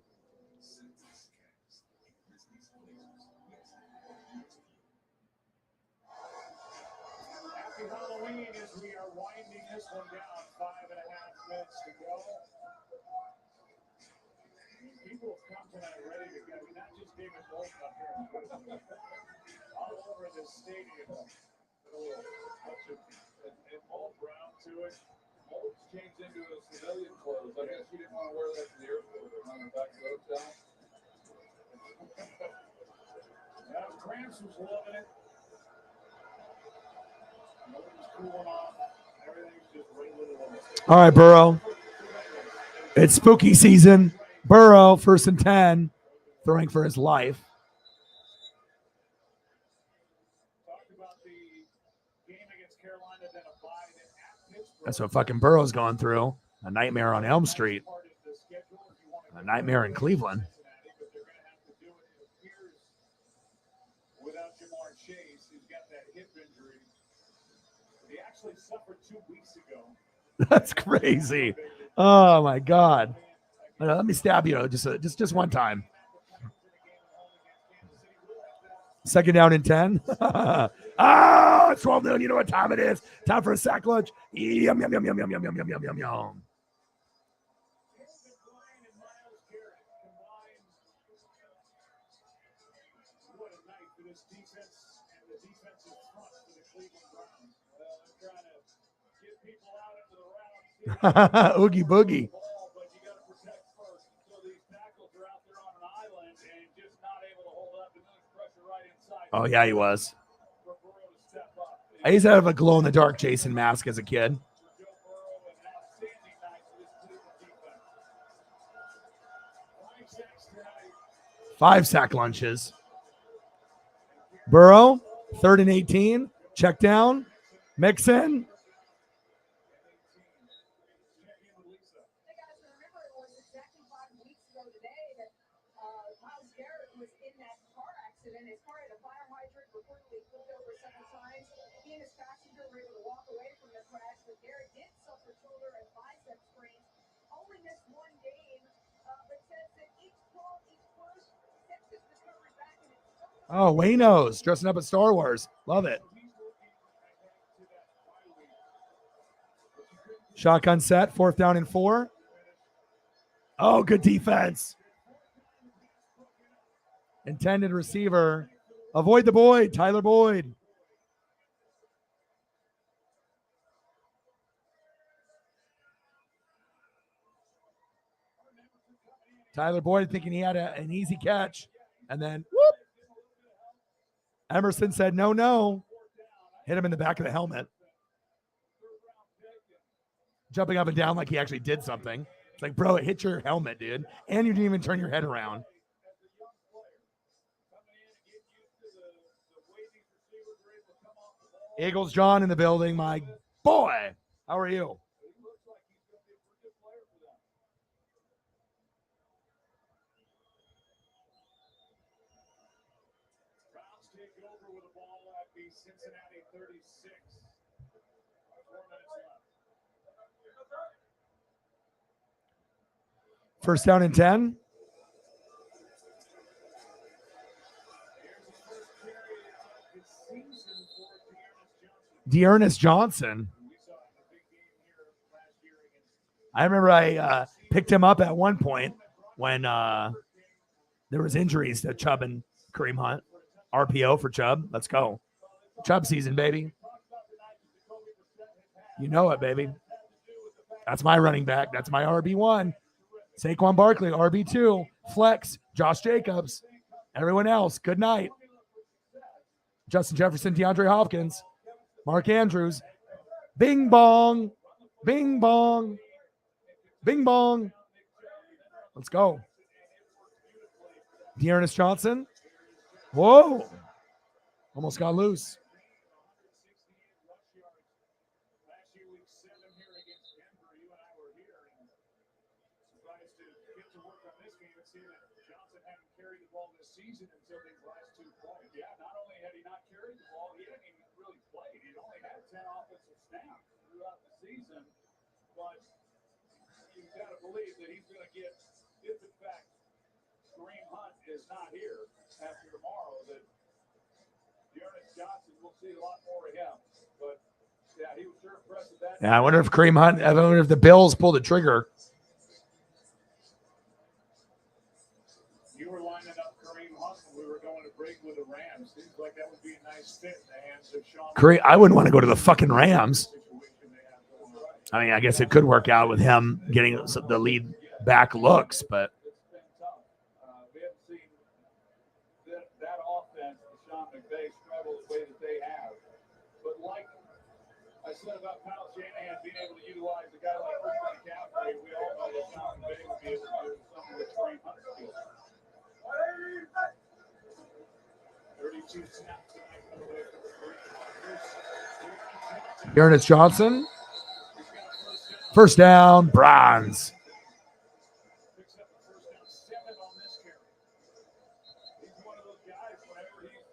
Happy Halloween as we are winding this one down. 5.5 minutes to go. People have come tonight ready to go. I mean, not just David Bolton up here. All over the stadium. A little touch of and Paul Brown to it. Molt's changed into a civilian clothes. I guess he didn't want to wear that to the airport or running back to the hotel. Gramps was loving it. Nobody's cooling off. Everything's just waiting along. All right, Burrow. It's spooky season. Burrow, 1st and 10, throwing for his life. That's what fucking Burrow's going through. A nightmare on Elm Street. A nightmare in Cleveland. Without Jamar Chase, who's got that hip injury. He actually suffered 2 weeks ago. That's crazy. Oh my God. Let me stab you just one time. 2nd down and 10. Ah, it's 12 noon. You know what time it is. Time for a sack lunch. Yum, yum, yum, yum, yum, yum, yum, yum, yum, yum, yum. What a night for this defense and the defensive front for the Cleveland Browns. Well, they're trying to get people out into the route. Oogie boogie. But you got to protect first. So these tackles are out there on an island and just not able to hold up. And then there's pressure right inside. Oh, yeah, he was. I used to have a glow-in-the-dark Jason mask as a kid. 5 sack lunches. Burrow, 3rd and 18. Check down. Mixon. His car had a fire hydrant, reportedly flipped over several times. He and his passenger were able to walk away from the crash, but Garrett did suffer shoulder and bicep sprains. Only missed 1 game, but says that each pull, each push, steps his recovery back in it. Oh, Wayno's dressing up at Star Wars. Love it. Shotgun set, 4th down and 4. Oh, good defense. Intended receiver. Avoid the Boyd. Tyler Boyd. Tyler Boyd thinking he had an easy catch. And then, whoop. Emerson said, no. Hit him in the back of the helmet. Jumping up and down like he actually did something. It's like, bro, it hit your helmet, dude. And you didn't even turn your head around. Eagles John in the building, my boy. How are you? Browns take over with the ball at the Cincinnati 36. 4 minutes left. 1st down and 10. Dearness Johnson. I remember I picked him up at one point when there was injuries to Chubb and Kareem Hunt. RPO for Chubb. Let's go. Chubb season, baby. You know it, baby. That's my running back. That's my RB1. Saquon Barkley, RB2. Flex, Josh Jacobs. Everyone else, good night. Justin Jefferson, DeAndre Hopkins. Mark Andrews. Bing bong. Bing bong. Bing bong. Let's go. Dearness Johnson. Whoa. Almost got loose. Last year, week 7 here against Denver, you and I were here, and surprised to get to work on this game and see that Johnson hadn't carried the ball this season until these last 2 plays. Yeah, not only had he not carried the ball, he hadn't even really played. He'd only had 10 offensive snaps throughout the season, but you've got to believe that he's going to get, if in fact Kareem Hunt is not here after tomorrow, that Dearness Johnson will see a lot more of him. But yeah, he was sure impressed with that. Yeah, I wonder if Kareem Hunt, I wonder if the Bills pull the trigger. You were lining up Kareem Hunt when we were going to break with the Rams. Seems like that would be a nice fit in the hands of Sean. Kareem, I wouldn't want to go to the fucking Rams. I mean, I guess it could work out with him getting the lead back looks, but It's been tough. We haven't seen that offense, Sean McVay, struggle the way that they have. But like I said about Kyle Shanahan being able to utilize a guy like Christian McCaffrey, we all know that Sean McVay would be able to do something with Kareem Hunt skills. 32 snaps tonight for the Kareem. Dearness Johnson. First down, Browns. Picks up the first down, 7 on this carry. He's one of those guys, whenever he's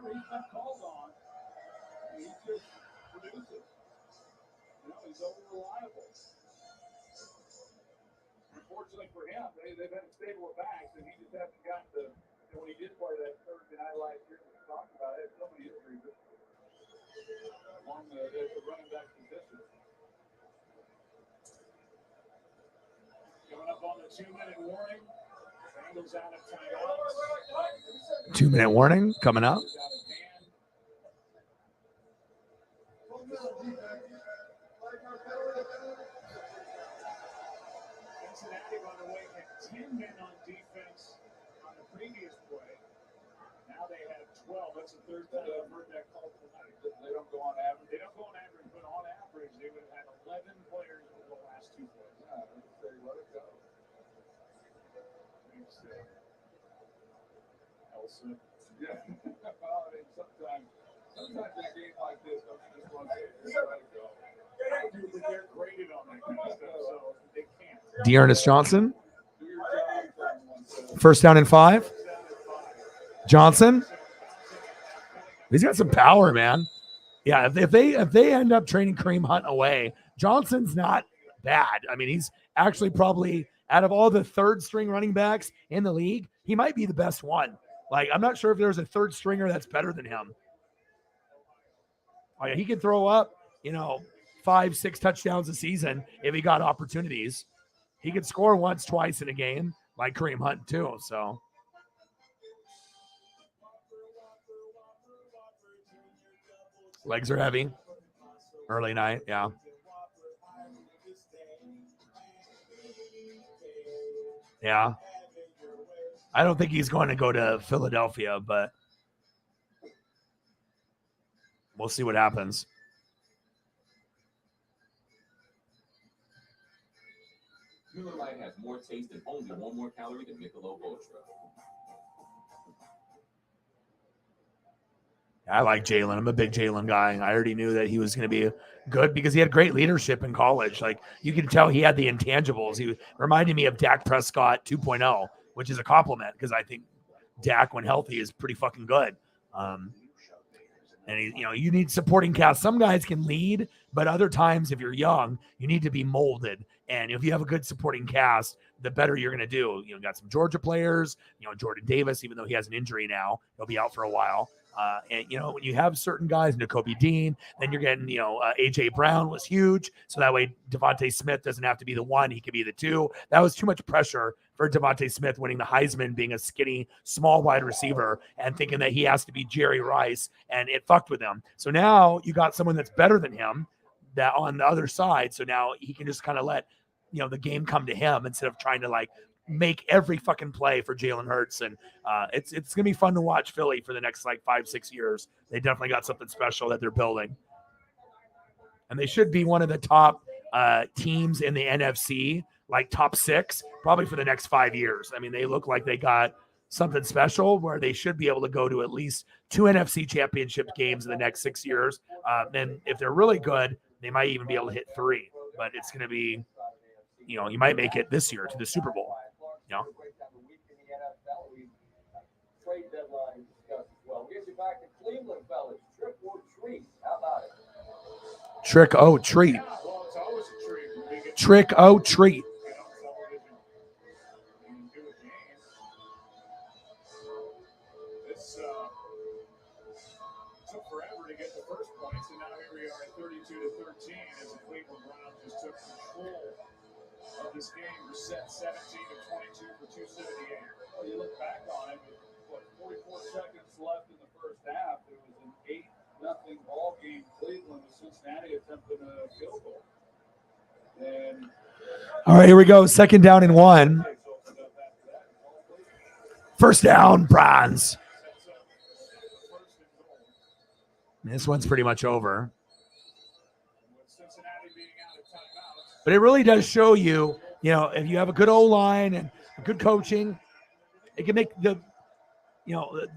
been called on, he just produces. You know, he's over-reliable. Unfortunately for him, they've had a stable of backs, and he just hasn't got the, and when he did play that Thursday night last year, we talked about it, so many injuries along the running back position. Coming up on the 2-minute warning. Bengals out of timeouts. 2-minute warning coming up. Cincinnati, by the way, had 10 men on defense on the previous play. Now they have 12. That's the third time I've heard that call tonight. They don't go on average. They don't go on average, but on average, they would have had 11 players over the last 2 plays. They let it go. Thanks, Elsa. Yeah. Well, I mean, sometimes in a game like this, don't you just want to let it go. They're graded on that kind of stuff, so they can't. Dearness Johnson. First down and 5. Johnson. He's got some power, man. Yeah, if they end up trading Kareem Hunt away, Johnson's not bad. I mean, he's actually probably out of all the third string running backs in the league, he might be the best one. Like, I'm not sure if there's a third stringer that's better than him. Oh, yeah, he could throw up, 5-6 touchdowns a season if he got opportunities. He could score once, twice in a game, like Kareem Hunt too. So legs are heavy. Early night, yeah. Yeah. I don't think he's going to go to Philadelphia, but we'll see what happens. Miller Lite has more taste and only 1 more calorie than Michelob Ultra. I like Jalen. I'm a big Jalen guy. I already knew that he was going to be good because he had great leadership in college. Like, you can tell he had the intangibles. He reminded me of Dak Prescott 2.0, which is a compliment because I think Dak, when healthy, is pretty fucking good. And you need supporting cast. Some guys can lead, but other times, if you're young, you need to be molded. And if you have a good supporting cast, the better you're going to do. Got some Georgia players. Jordan Davis, even though he has an injury now, he'll be out for a while. And when you have certain guys, Nakobe Dean, then you're getting, AJ Brown was huge. So that way Devontae Smith doesn't have to be the 1. He could be the 2. That was too much pressure for Devontae Smith winning the Heisman, being a skinny, small wide receiver and thinking that he has to be Jerry Rice, and it fucked with him. So now you got someone that's better than him that on the other side. So now he can just kind of let, the game come to him instead of trying to make every fucking play for Jalen Hurts. And it's going to be fun to watch Philly for the next 5-6 years. They definitely got something special that they're building. and they should be one of the top teams in the NFC, like top 6, probably for the next 5 years. I mean, they look like they got something special where they should be able to go to at least 2 NFC championship games in the next 6 years. And if they're really good, they might even be able to hit 3. But it's going to be, you might make it this year to the Super Bowl. Trade deadline discussed as well. We'll get you back to Cleveland, fellas. Trick or treat. How about it? Trick or treat. Yeah, well, it's always a treat when we get Trick or treat. get on television and do a game. This took forever to get the first points, and now here we are at 32-13 as the Cleveland Browns just took control of this game. We're set 17-22 for 278. Well, you look back on it, with, 44 seconds left in the first half. It was an 8-0 ball game. Cleveland with Cincinnati attempting a field goal. And All right, here we go. 2nd down and 1. First down, Browns. This one's pretty much over. But it really does show you, if you have a good O-line and good coaching, it can make the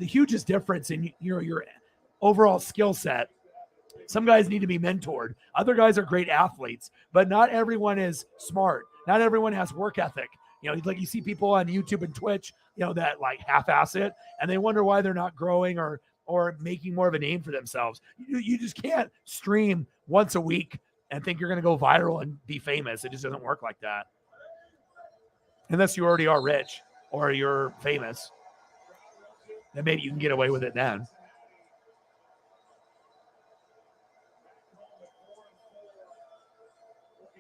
hugest difference in your overall skill set. Some guys need to be mentored. Other guys are great athletes, but not everyone is smart. Not everyone has work ethic. Like you see people on YouTube and Twitch, that like half-ass it, and they wonder why they're not growing or making more of a name for themselves. You just can't stream once a week and think you're going to go viral and be famous. It just doesn't work like that. Unless you already are rich or you're famous. Then maybe you can get away with it then.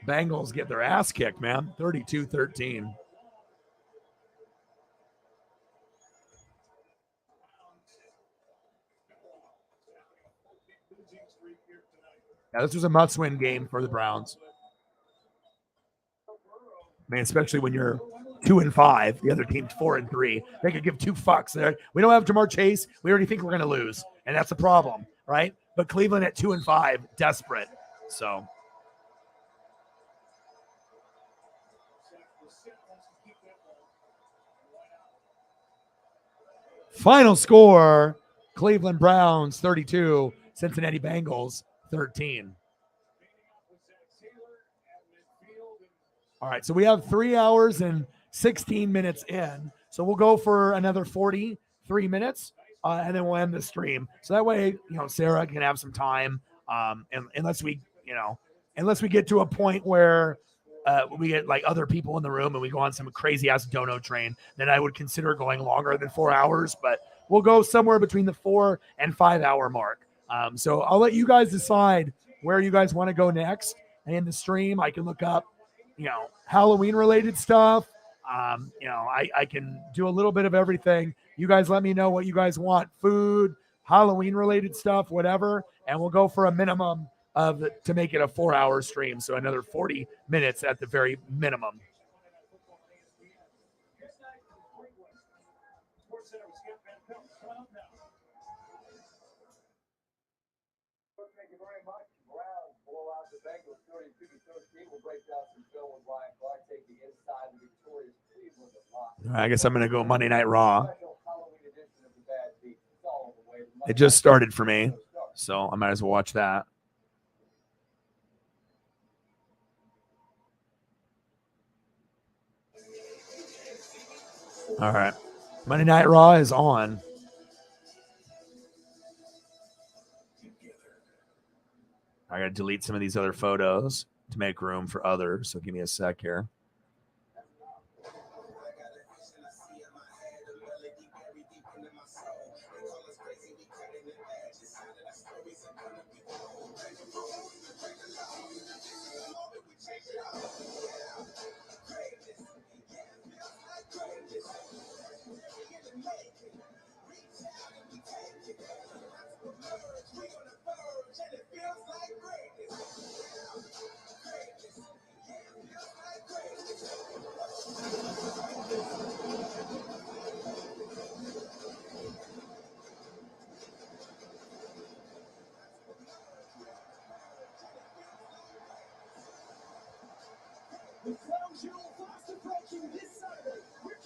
Bengals get their ass kicked, man. 32-13. Yeah, this was a must-win game for the Browns. I mean, especially when you're 2-5, the other team's 4-3. They could give 2 fucks there. We don't have Jamar Chase. We already think we're going to lose, and that's the problem, right? But Cleveland at 2-5, desperate. So. Final score, Cleveland Browns 32, Cincinnati Bengals 13. All right, so we have 3 hours and 16 minutes in. So we'll go for another 43 minutes, and then we'll end the stream. So that way, Sarah can have some time, and unless we get to a point where we get like other people in the room and we go on some crazy ass dono train, then I would consider going longer than 4 hours, but we'll go somewhere between the 4 and 5 hour mark. So I'll let you guys decide where you guys want to go next. And in the stream, I can look up, Halloween related stuff. I can do a little bit of everything. You guys let me know what you guys want. Food, Halloween related stuff, whatever. And we'll go for a minimum to make it a 4 hour stream. So another 40 minutes at the very minimum. Thank you very much. Browns blow out the Bengals 32-13. We'll break down some film with Ryan Clark taking inside the victorious Cleveland. I guess I'm going to go Monday Night Raw. It just started for me, so I might as well watch that. All right. Monday Night Raw is on. I got to delete some of these other photos to make room for others. So give me a sec here.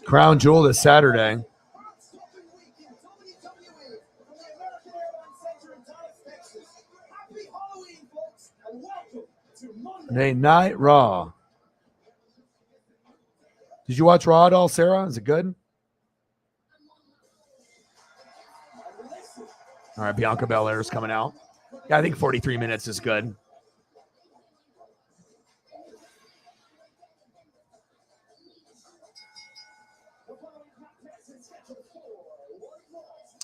Crown Jewel this Saturday. Monday Night Raw. Did you watch Raw at all, Sarah? Is it good? All right, Bianca Belair is coming out. Yeah, I think 43 minutes is good.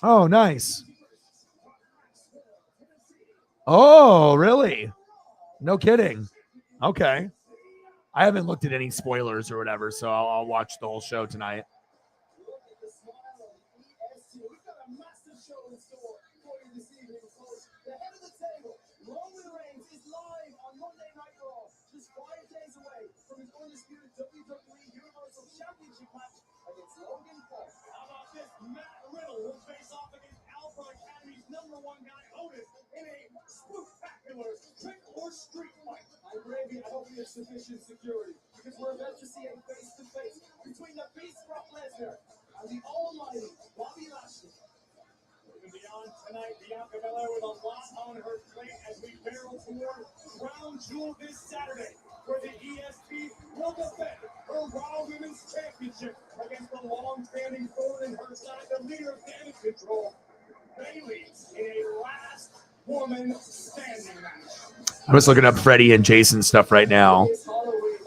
Oh, nice. Oh, really? No kidding. Okay. I haven't looked at any spoilers or whatever, so I'll watch the whole show tonight. Sufficient security because we're about to see a face-to-face between the Beast Brock Lesnar and the almighty Bobby Lashley. Moving beyond tonight, Bianca Belair with a lot on her plate as we barrel toward Crown Jewel this Saturday, where the EST will defend her Raw Women's Championship against the long-standing thorn in her side, the leader of Damage Control, Bayley, in a last woman standing match. I'm just looking up Freddie and Jason stuff right now.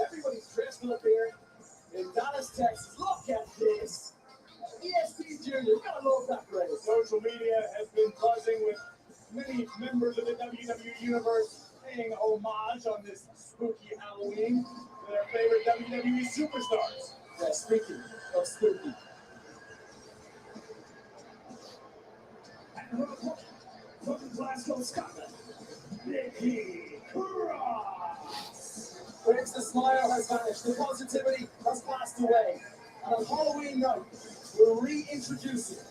Everybody's dressed up here in Dallas, Texas. Look at this. EST Junior, you gotta love that place. Social media has been buzzing with many members of the WWE Universe paying homage on this spooky Halloween to their favorite WWE superstars. Yeah, speaking of spooky. From Glasgow, Scotland, Nikki Cross. Where's the smile has vanished, the positivity has passed away. And on Halloween night, we're reintroducing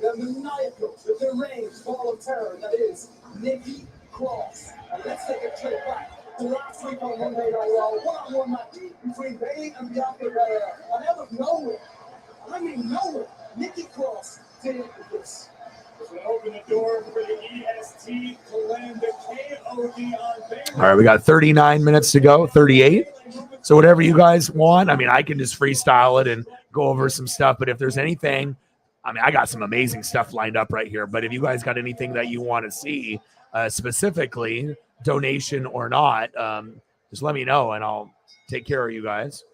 the maniacal, the deranged ball of terror that is Nikki Cross. And let's take a trip back to last week on Monday Night Raw, one-on-one match between Bayley and Bianca Belair. And out of nowhere, I mean nowhere, Nikki Cross did this. We're going to open the door for the EST to land the KOD on Bayley. All right, we got 39 minutes to go, 38. So whatever you guys want, I mean, I can just freestyle it and go over some stuff. But if there's anything, I mean, I got some amazing stuff lined up right here. But if you guys got anything that you want to see specifically, donation or not, just let me know and I'll take care of you guys.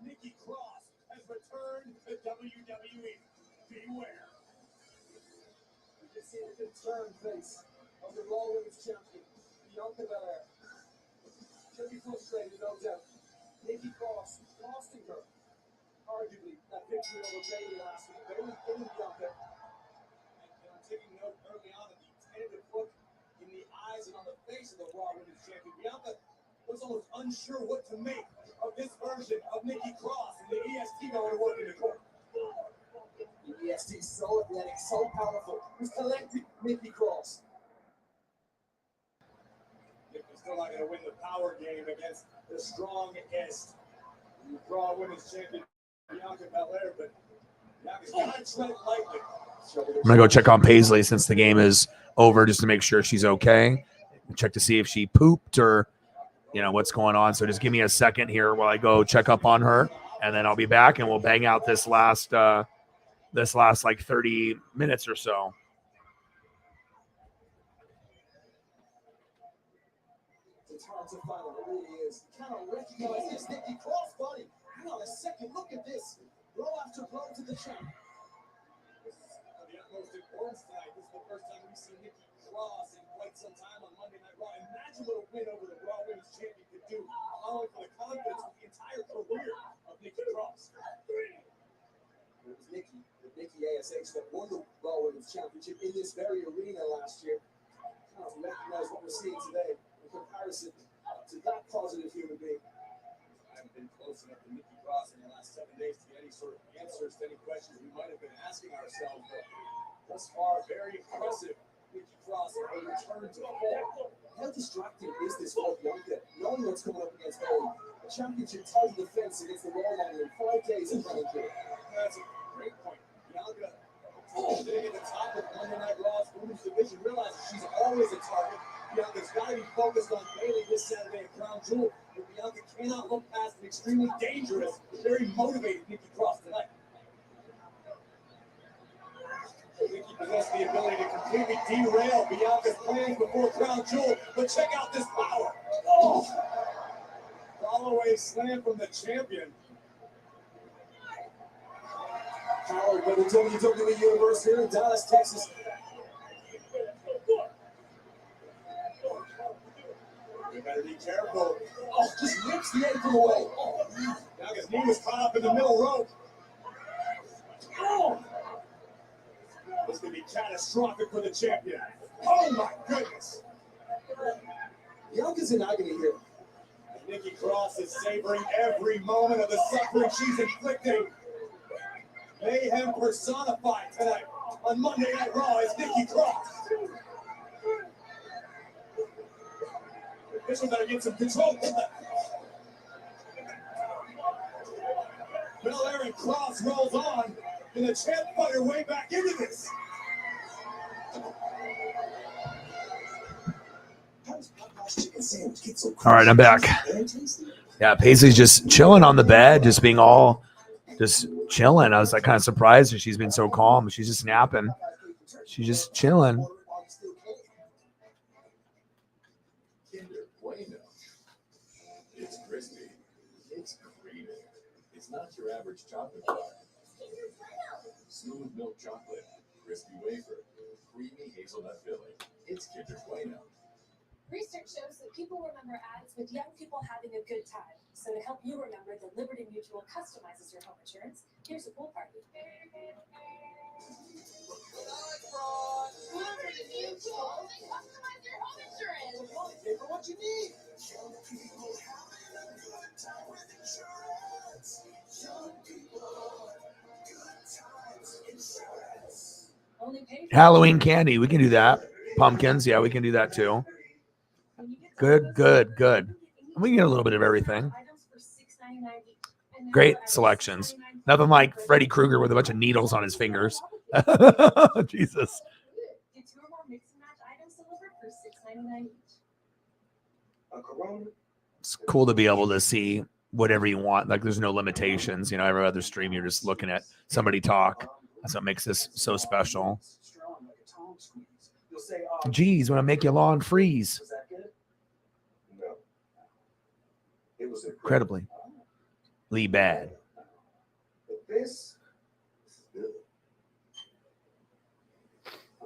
Nikki Cross has returned to WWE. Beware. You can see the concerned face of the Raw Women's Champion, Bianca Belair. She'll be frustrated, no doubt. Nikki Cross costing her, arguably, that victory over Bayley last week. Bayley getting Bianca. And I'm taking note early on of the tentative look in the eyes and on the face of the Raw Women's Champion. Bianca was almost unsure what to make of this version of Nikki Cross and the EST going to work in the court. The EST is so athletic, so powerful. Who's collecting Nikki Cross? Nikki's still not going to win the power game against the strongest Raw Women's Champion, Bianca Belair, but Bianca's got to tread lightly. I'm going to go check on Paisley since the game is over just to make sure she's okay. Check to see if she pooped or you know what's going on. So just give me a second here while I go check up on her, and then I'll be back and we'll bang out this last like 30 minutes or so. It's hard to find what it really is. You cannot recognize this Nikki Cross body. Hang on a second, look at this. Blow after blow to the champ. This is of the utmost importance tonight. This is the first time we've seen Nikki Cross in quite some time on Monday Night Raw. Imagine what a win over the Raw Women's Champion could do, allowing for the confidence of the entire career of Nikki Cross. It was Nikki, the Nikki ASH, that won the Raw Women's Championship in this very arena last year. I don't recognize what we're seeing today in comparison to that positive human being. I haven't been close enough to Nikki Cross in the last 7 days. himself. Thus far, very impressive. Nikki Cross a return to form. How distracting is this for Bianca, knowing what's coming up against Bailey? A championship title defense against the Royal Rumble in 5 days in Crown Jewel. That's a great point. Bianca, sitting at the top of Monday Night Raw's women's division, realizes she's always a target. Bianca's got to be focused on Bailey this Saturday at Crown Jewel, but Bianca cannot look past an extremely dangerous, very motivated Nikki Cross tonight. Nikki possessed the ability to completely derail Bianca's plans before Crown Jewel, but check out this power. Oh! Follow-away slam from the champion. Powered by the WWE Universe here in Dallas, Texas. You better be careful. Oh, just rips the apron away. Oh, Bianca's knee was caught up in the middle rope. Oh! This could be catastrophic for the champion. Oh my goodness! Bianca's in agony here. And Nikki Cross is savoring every moment of the suffering she's inflicting. Mayhem personified tonight on Monday Night Raw is Nikki Cross. This one better get some control. Belair and Cross rolls on, and the champ fight her way back into this. All right, I'm back. Yeah, Paisley's just chilling on the bed, just being all just chilling. I was like kind of surprised that she's been so calm. She's just napping. She's just chilling. It's crispy. It's creamy. It's not your average chocolate bar. Smooth milk chocolate, crispy wafer, creamy hazelnut filling. It's Kinder Bueno. Research shows that people remember ads with young people having a good time. So to help you remember that Liberty Mutual customizes your home insurance, here's a pool party. Liberty Mutual, they customize your home insurance. Pay for what you need. Young people having a good time with insurance. Young people, good times insurance. Only pay Halloween candy. We can do that. Pumpkins. Yeah, we can do that too. Good, good, good. We can get a little bit of everything. Great selections. Nothing like Freddy Krueger with a bunch of needles on his fingers. Jesus. Get 2 or more mix and match items delivered for $6.99 each. A Corona. It's cool to be able to see whatever you want. Like there's no limitations. You know, every other stream, you're just looking at somebody talk. That's what makes this so special. Geez, when I make your lawn freeze. Was that good? No. It was Incredibly. Lee bad. But this is good. I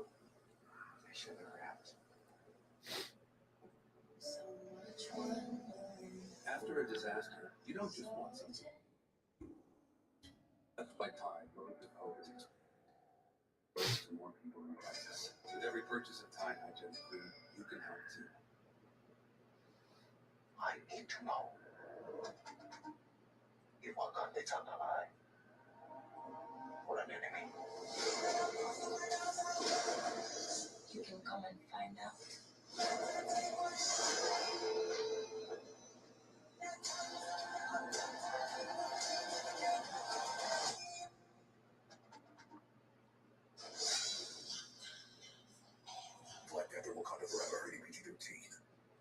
should have wrapped. After a disaster, you don't just want something. That's by Tide. To more people in crisis. With every purchase of Tide hygienic food, you can help too. I need to know. If Wakanda's on the line, or an enemy. You can come and find out.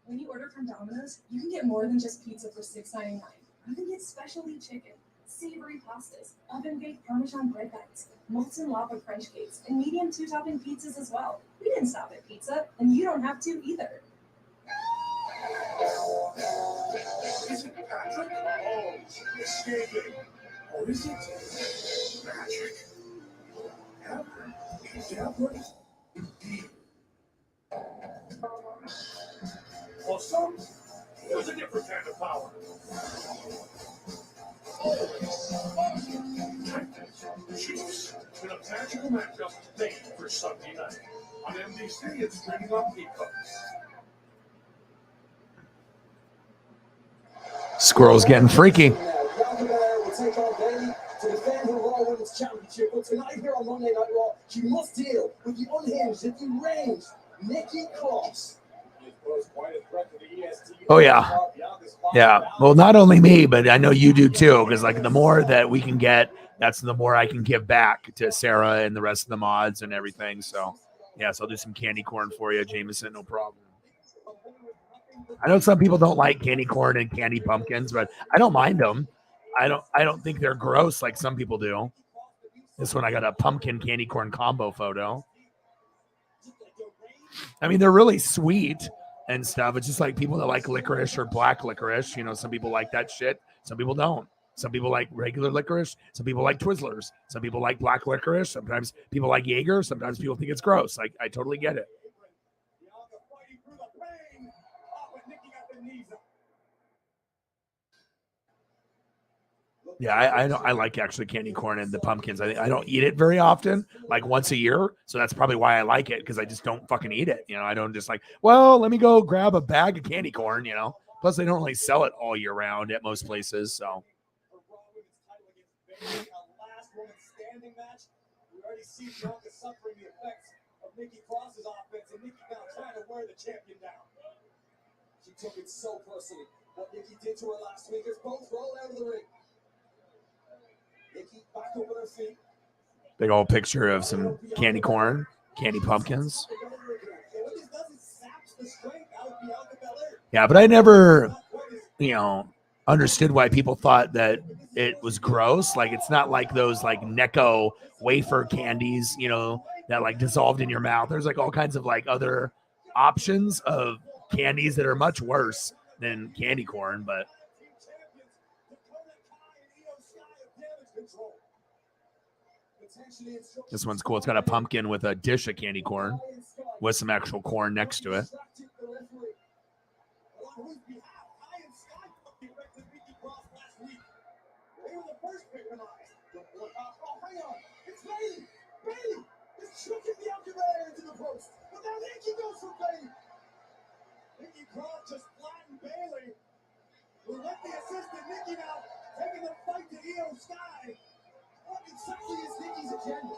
When you order from Domino's, you can get more than just pizza for $6.99. You can get specialty chicken, savory pastas, oven-baked Parmesan bread bites, molten lava French cakes, and medium 2-topping pizzas as well. We didn't stop at pizza, and you don't have to either. Is it Patrick? Oh, escaping. Or is it magic? Abracadabra? Indeed. For some, there's a different kind of power. Chiefs in a magical matchup made for Sunday night. On NBC, it's streaming on kickoff. Squirrel's getting freaky. Bianca Belair will take on Bailey to defend her Raw Women's Championship. But tonight here on Monday Night Raw, she must deal with the unhinged and deranged Nikki Cross. Oh yeah. Yeah. Well, not only me, but I know you do too, because like the more that we can get, that's the more I can give back to Sarah and the rest of the mods and everything. So yeah, so I'll do some candy corn for you, Jameson, no problem. I know some people don't like candy corn and candy pumpkins, but I don't mind them. I don't think they're gross like some people do. This one I got a pumpkin candy corn combo photo. I mean, they're really sweet and stuff. It's just like people that like licorice or black licorice. You know, some people like that shit. Some people don't. Some people like regular licorice. Some people like Twizzlers. Some people like black licorice. Sometimes people like Jaeger. Sometimes people think it's gross. I totally get it. Yeah, I like actually candy corn and the pumpkins. I don't eat it very often, like once a year. So that's probably why I like it, because I just don't fucking eat it. You know, I don't just like, well, let me go grab a bag of candy corn, you know. Plus, they don't really sell it all year round at most places. So. We already see Bianca suffering the effects of Nikki Cross's offense, and Nikki now trying to wear the champion down. She took it so personally. What Nikki did to her last week is both rolled out of the ring. Nikki back over her feet. Big old picture of some candy corn, candy pumpkins. Yeah, but I never, understood why people thought that it was gross. Like, it's not like those like Necco wafer candies, that like dissolved in your mouth. There's like all kinds of like other options of candies that are much worse than candy corn, but this one's cool. It's got a pumpkin with a dish of candy corn with some actual corn next to it. Nikki Cross just flattened Bailey, who let the assistant Nikki now taking the fight to Io Sky. What exactly is Nikki's agenda?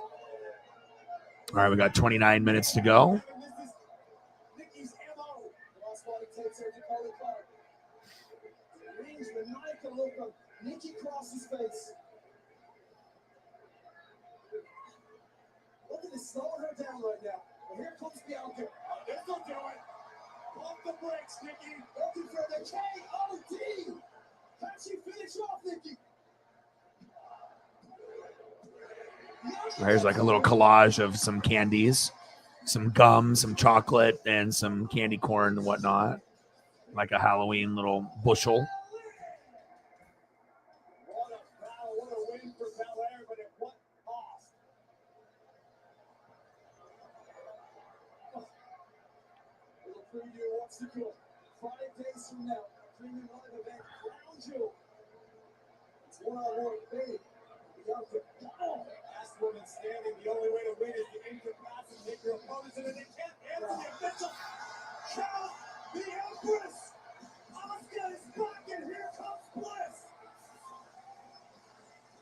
All right, we got 29 minutes to go. Nikki's MO. That's why he takes her to Dakota Clark. Brings the maniacal look on Nikki Cross's face. Look at this, slowing her down right now. And here comes Bianca. This will do it. Off the brakes, Nikki. Looking for the KOD. Can she finish off Nikki? Here's like a little collage of some candies, some gum, some chocolate, and some candy corn and whatnot. Like a Halloween little bushel. What a battle, what a win for Belair, but at what cost? Little preview of what's to come. 5 days from now, premium live event, Crown Jewel. It's one-on-one, baby. Bianca, last woman standing. The only way to win is to incapacitate your opponents, and they can't answer the official. Count the Empress. Asuka is back, and here comes Bliss.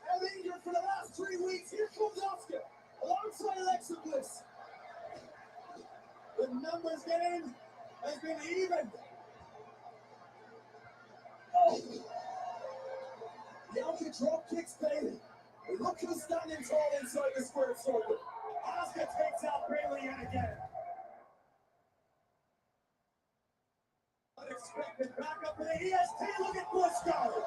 And injured for the last 3 weeks. Here comes Asuka, alongside Alexa Bliss. The numbers game has been even. Oh! Bianca drop kicks Bailey. Look who's standing tall inside the square circle. Asuka takes out Bailey yet again. Unexpected backup for the EST. Look at Bliss go.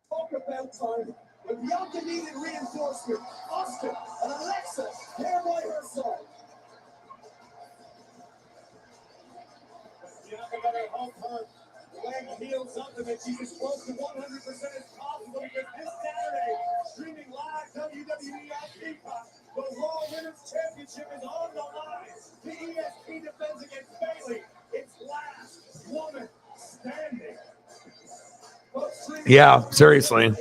Talk about time. When Bianca needed reinforcement, Asuka and Alexa there by her side. Bianca better hope her leg heals up and that she's as close to 100% as possible, because this Saturday, streaming live WWE on Peacock, the Raw Women's Championship is on the line. The EST defends against Bailey. It's last woman standing. Yeah, seriously.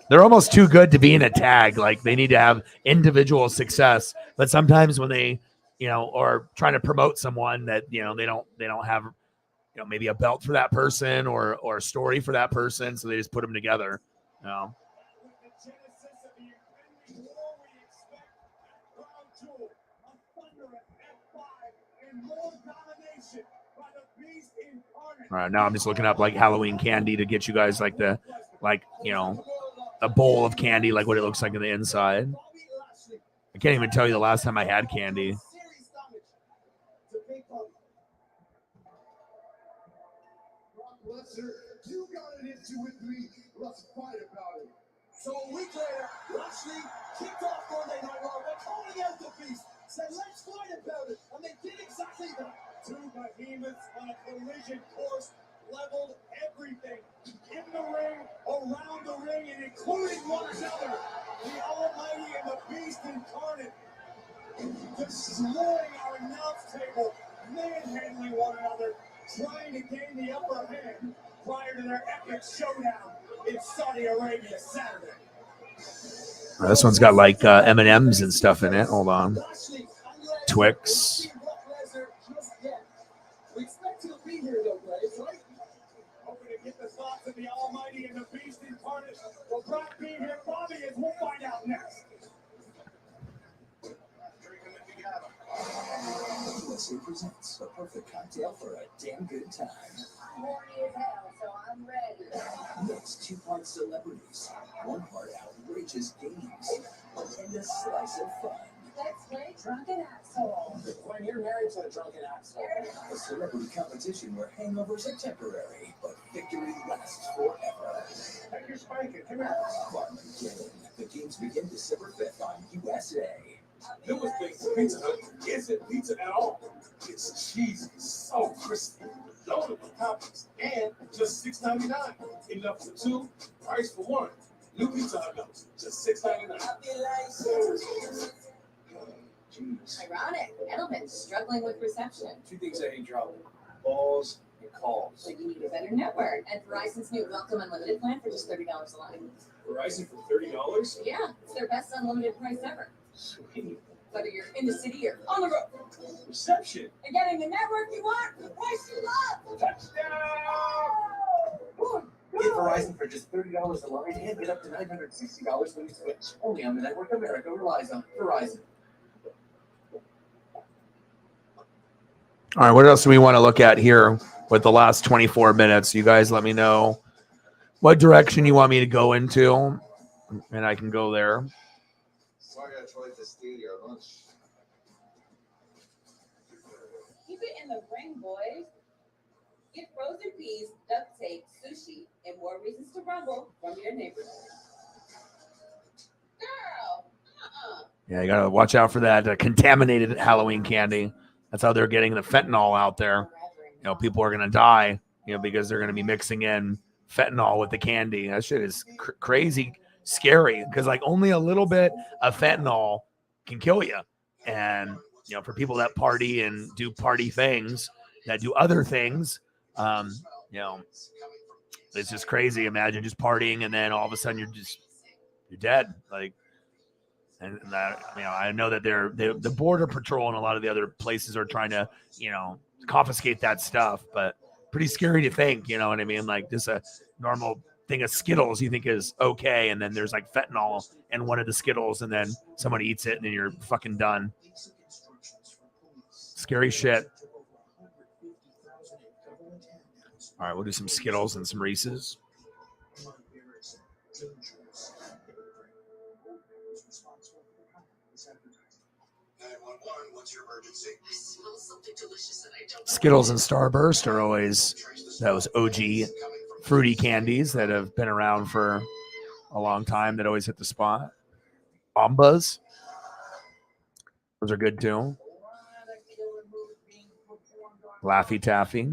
They're almost too good to be in a tag. Like, they need to have individual success. But sometimes when they, are trying to promote someone that, they don't have maybe a belt for that person or a story for that person. So they just put them together. All right, now I'm just looking up like Halloween candy to get you guys like a bowl of candy, like what it looks like on the inside. I can't even tell you the last time I had candy. You got it into with me. Let's fight about it. So a week later, Lashley kicked off Monday Night Raw by calling out the Beast. Said, let's fight about it. And they did exactly that. Two behemoths on a collision course leveled everything in the ring, around the ring, and including one another. The Almighty and the Beast incarnate destroying our announce table, manhandling one another, trying to gain the upper hand prior to their epic showdown in Saudi Arabia Saturday. This one's got like M&Ms and stuff in it. Hold on. Twix. We expect you to be here though, Graves, right? Hoping to get the thoughts of the Almighty and the Beast incarnate. Will Brock be here? Bobby is. We'll find out next. USA presents the perfect cocktail for a damn good time. I'm horny as hell, so I'm ready. Mix 2 parts celebrities, 1 part outrageous games, and a slice of fun. Let's play drunken asshole. When you're married to a drunken asshole. A celebrity competition where hangovers are temporary, but victory lasts forever. Hey, you're spanking. Come here. Armageddon. The games begin December 5th on USA. Newest thing to Pizza Hut isn't pizza at all. It's cheesy, so crispy, loaded with toppings, and just $6.99. Enough for 2, price for 1. New Pizza Hut numbers, just $6.99. Ironic. Edelman's struggling with reception. 2 things I hate dropping: balls and calls. So you need a better network. And Verizon's new Welcome Unlimited plan for just $30 a line. Verizon for $30? Yeah, it's their best unlimited price ever. Sweet. Whether you're in the city or on the road. Reception. And getting the network you want, the price you love. Touchdown! Get Verizon for just $30 a line and get up to $960 when you switch. Only on the network America relies on. Verizon. All right, what else do we want to look at here with the last 24 minutes? You guys let me know what direction you want me to go into, and I can go there. Sorry I tried to steal your lunch. Keep it in the ring, boys. Get frozen peas, duct tape, sushi, and more reasons to rumble from your neighborhood. Girl, Yeah, you got to watch out for that contaminated Halloween candy. That's how they're getting the fentanyl out there. People are going to die, because they're going to be mixing in fentanyl with the candy. That shit is crazy, scary, because like only a little bit of fentanyl can kill you. And, for people that party and do party things, that do other things, it's just crazy. Imagine just partying and then all of a sudden you're dead. Like, and that, I know that the border patrol and a lot of the other places are trying to, confiscate that stuff, but pretty scary to think, you know what I mean? Like just a normal thing of Skittles you think is okay, and then there's like fentanyl in one of the Skittles, and then someone eats it and then you're fucking done. Scary shit. All right, we'll do some Skittles and some Reese's. Skittles and Starburst are always those OG fruity candies that have been around for a long time that always hit the spot. Bombas. Those are good too. Laffy Taffy.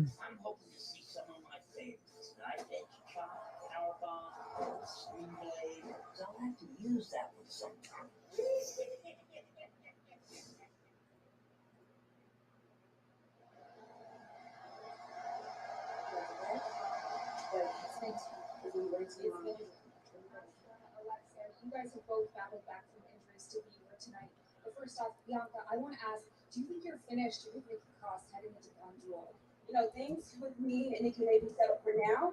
You guys have both battled back from injuries to be here tonight. But first off, Bianca, I want to ask, do you think you're finished with Nikki Cross heading into Gun Duel? things with me and Nikki may be set up for now,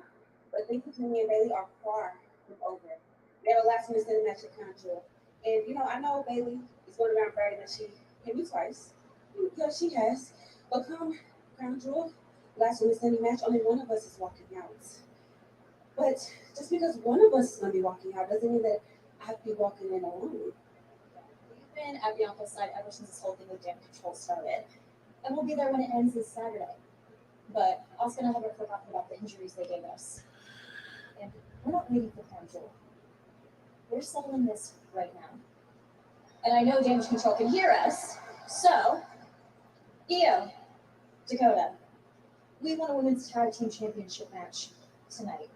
but things between me and Bailey are far from over. We have a last minute standing match at Crown Jewel. And, I know Bailey is going around bragging that she hit me twice. Because she has. But come Crown Jewel, last minute standing match, only one of us is walking out. But just because one of us is going to be walking out doesn't mean that I have to be walking in alone. We've been at Bianca's side ever since this whole thing with damage control started. And we'll be there when it ends this Saturday. But Oscar and I haven't forgotten about the injuries they gave us. And we're not waiting for Crown Jewel. We're settling this right now. And I know damage control can hear us. So, Io, Dakota, we want a women's tag team championship match tonight.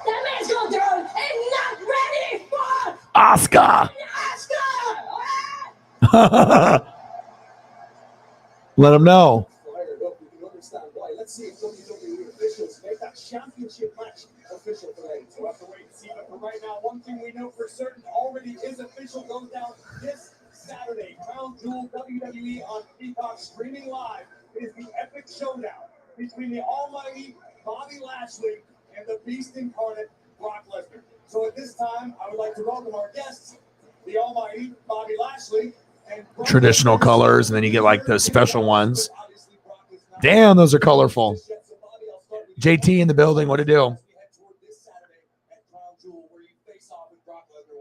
That man's going through and not ready for Oscar. Oscar! Let him know. Fired up, we can understand why. Let's see if WWE officials make that championship match official today. We'll have to wait and see, but for right now, one thing we know for certain already is official, goes down this Saturday. Crown Jewel WWE on Peacock streaming live. It is the epic showdown between the almighty Bobby Lashley and the beast incarnate Brock Lesnar. So at this time, I would like to welcome our guests, the almighty Bobby Lashley and Brock Traditional Lesnar. colors, and then you get like those special ones. Damn, those are colorful. JT in the building. What to do?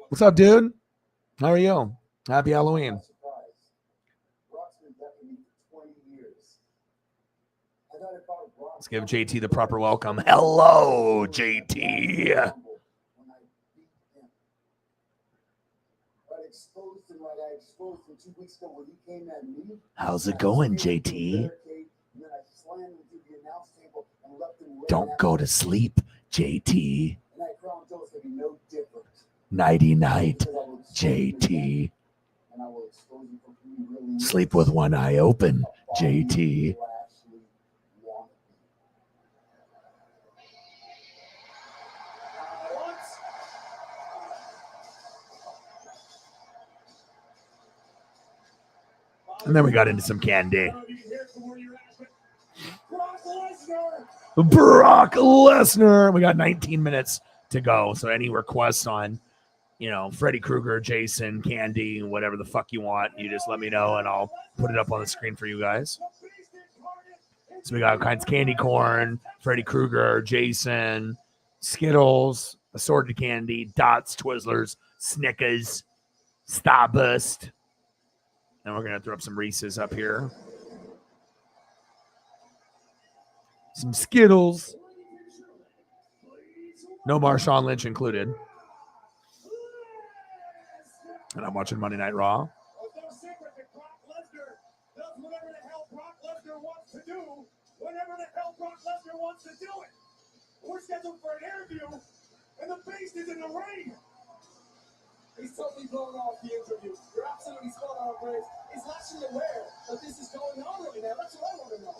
What's up, dude? How are you? Happy Halloween. Let's give JT the proper welcome. Hello, JT. How's it going, JT? Don't go to sleep, JT. Nighty night, JT. Sleep with one eye open, JT. And then we got into some candy. Brock Lesnar. We got 19 minutes to go. So any requests on, Freddy Krueger, Jason, Candy, whatever the fuck you want, you just let me know and I'll put it up on the screen for you guys. So we got all kinds of candy corn, Freddy Krueger, Jason, Skittles, assorted candy, Dots, Twizzlers, Snickers, Starburst. And we're going to throw up some Reese's up here. Some Skittles. No Marshawn Lynch included. And I'm watching Monday Night Raw. Brock Lesnar does whatever the hell Brock Lesnar wants to do, whenever the hell Brock Lesnar wants to do it. We're scheduled for an interview, and the Beast is in the ring. He's totally blown off the interview. You're absolutely spot on, Grace. Is Lashley aware that this is going on right now? That's what I want to know.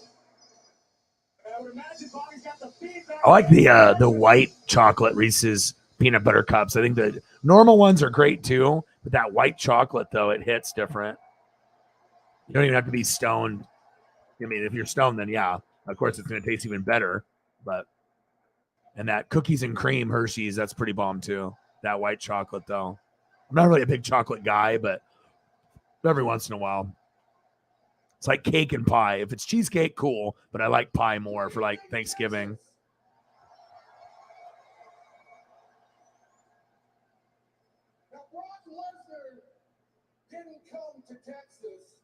I would imagine Bobby's got the feedback. I like the white chocolate Reese's peanut butter cups. I think the normal ones are great too, but that white chocolate, though, it hits different. You don't even have to be stoned. I mean, if you're stoned, then yeah, of course it's going to taste even better. And that cookies and cream Hershey's, that's pretty bomb too. That white chocolate, though. I'm not really a big chocolate guy, but every once in a while. It's like cake and pie. If it's cheesecake, cool, but I like pie more for like Thanksgiving. Now, Brock Lesnar didn't come to Texas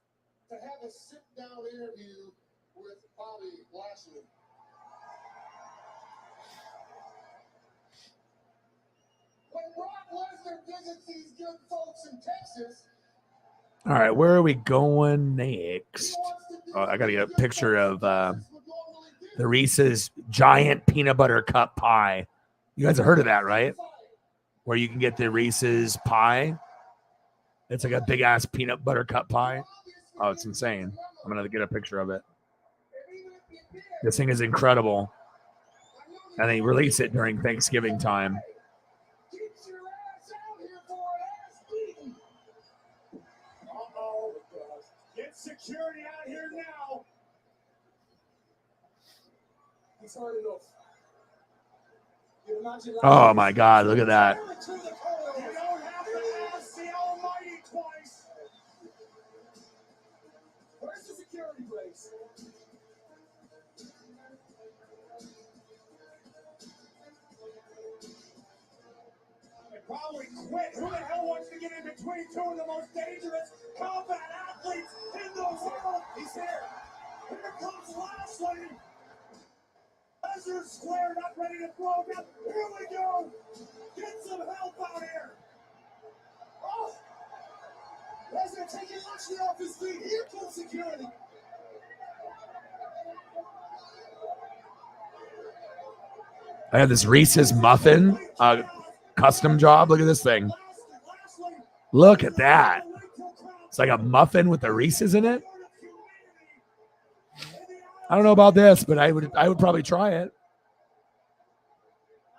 to have a sit-down interview with Bobby Lashley. When Brock Lesnar visits these good folks in Texas, all right, where are we going next? Oh, I got to get a picture of the Reese's giant peanut butter cup pie. You guys have heard of that, right? Where you can get the Reese's pie. It's like a big ass peanut butter cup pie. Oh, it's insane. I'm going to get a picture of it. This thing is incredible. And they release it during Thanksgiving time. get security out here now. It's hard enough. You imagine Oh my God, look at that. You don't have to ask the Almighty twice. Where's the security place? They probably quit. Who the hell wants to get in between two of the most dangerous combat athletes in the world? He's here. Here comes Lashley. Lesnar squared up, ready to throw down. Here we go. Get some help out here. Oh! Lesnar taking Lashley off his feet. Here comes security. I have this Reese's muffin custom job. Look at this thing. Look at that. It's like a muffin with the Reese's in it. I don't know about this, but I would probably try it.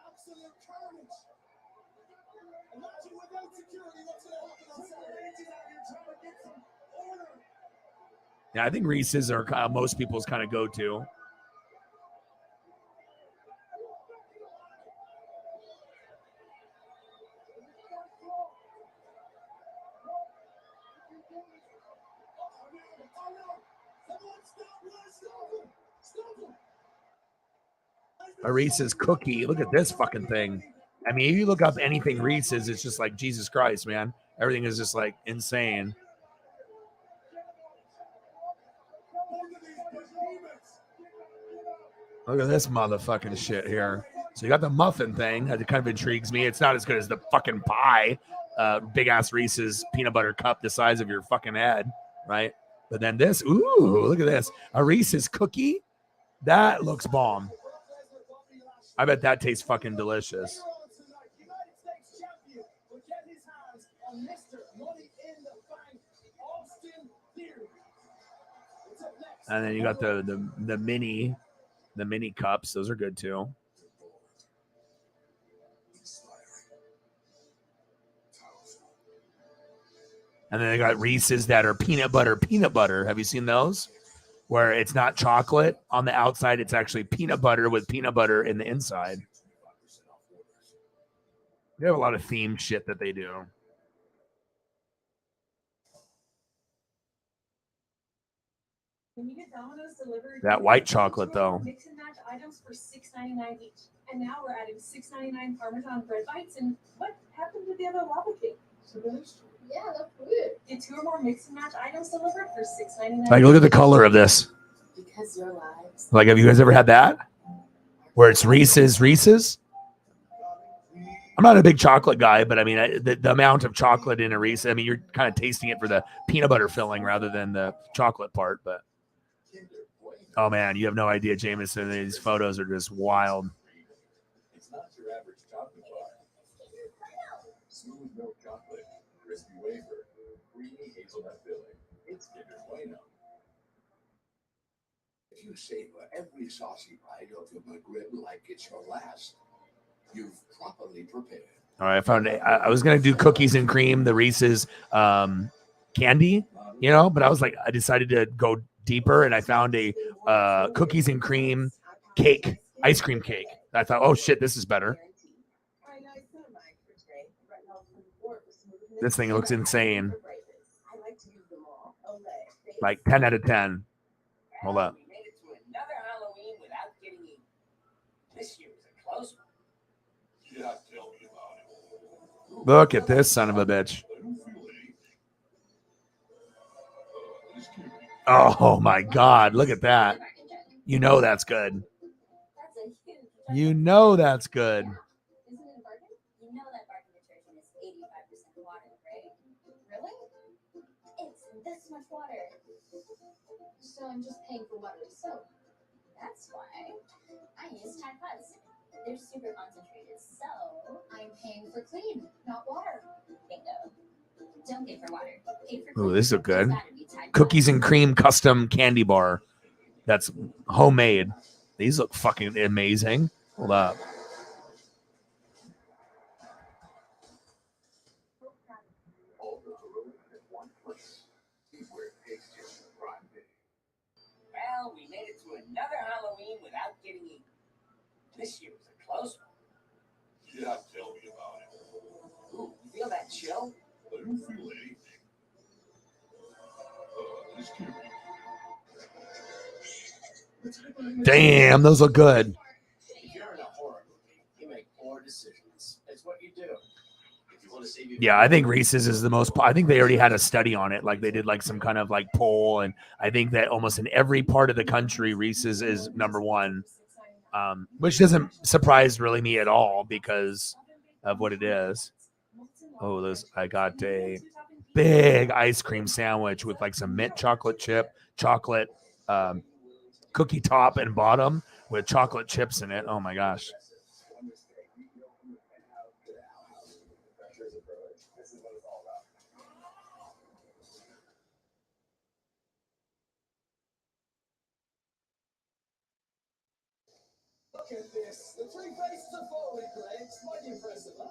Absolute carnage. Imagine without security what's going to happen on Saturday. Yeah, I think Reese's are kind of most people's kind of go-to. A Reese's cookie. Look at this fucking thing. I mean, if you look up anything Reese's, it's just like Jesus Christ, man. Everything is just like insane. Look at this motherfucking shit here. So you got the muffin thing. That kind of intrigues me. It's not as good as the fucking pie. Big ass Reese's peanut butter cup the size of your fucking head, right? But then this, ooh, look at this. A Reese's cookie. That looks bomb. I bet that tastes fucking delicious. And then you got the mini cups. Those are good too. And then they got Reese's that are peanut butter. Have you seen those? Where it's not chocolate on the outside, it's actually peanut butter with peanut butter in the inside. They have a lot of themed shit that they do. When you get Domino's delivered, That white chocolate, though. Mix and match items for $6.99 each. And now we're adding $6.99 Parmesan bread bites. And what happened to the other lava cake? Yeah, that's good. Get 2 or more mix and match items delivered for $6.99. Like, look at the color of this. Because your lives. Like, have you guys ever had that? Where it's Reese's? I'm not a big chocolate guy, but I mean, the amount of chocolate in a Reese's, I mean, you're kind of tasting it for the peanut butter filling rather than the chocolate part. But oh man, you have no idea, Jameson. These photos are just wild. It's not your average chocolate bar. Smooth milk chocolate, crispy wafer, creamy hazelnut filling. It's Kinder Bueno. If you savor every saucy bite of the McGrib like it's your last, you've properly prepared. All right, I found it. I was gonna do cookies and cream, the Reese's candy, you know, but I was like, I decided to go deeper, and I found a cookies and cream cake, ice cream cake. I thought, oh shit, this is better. This thing looks insane. Like 10 out of 10. Hold up. Another Halloween without getting eaten. This year was a close one. Yeah, tell me about it. Look at this son of a bitch. Oh my God, look at that. You know that's good. You know that's good. Isn't it bargain? You know that bargain detergent is 85% water, right? Really? It's this much water. So I'm just paying for water with soap. That's why I use Tide Plus. They're super concentrated, so I'm paying for clean, not water. Bingo. Don't pay for water. Pay for clean. Oh, this is good. It's gotta be Tide Cookies and cream custom candy bar. That's homemade. These look fucking amazing. Hold up. Well, we made it to another Halloween without getting eaten. This year was a close one. Yeah, tell me about it. Ooh, you feel that chill? I don't feel anything. Just kidding. Damn, those look good. If you're in a horror movie, you make poor decisions. It's what you do. If you want to save your Yeah, I think Reese's is the most. I think they already had a study on it. Like they did like some kind of like poll, and I think that almost in every part of the country, Reese's is number one, which doesn't surprise really me at all because of what it is. Oh, I got a big ice cream sandwich with like some mint chocolate chip, chocolate cookie top and bottom with chocolate chips in it. Oh my gosh. Look at this. The three faces of Foley, Greg. It's mighty impressive, huh?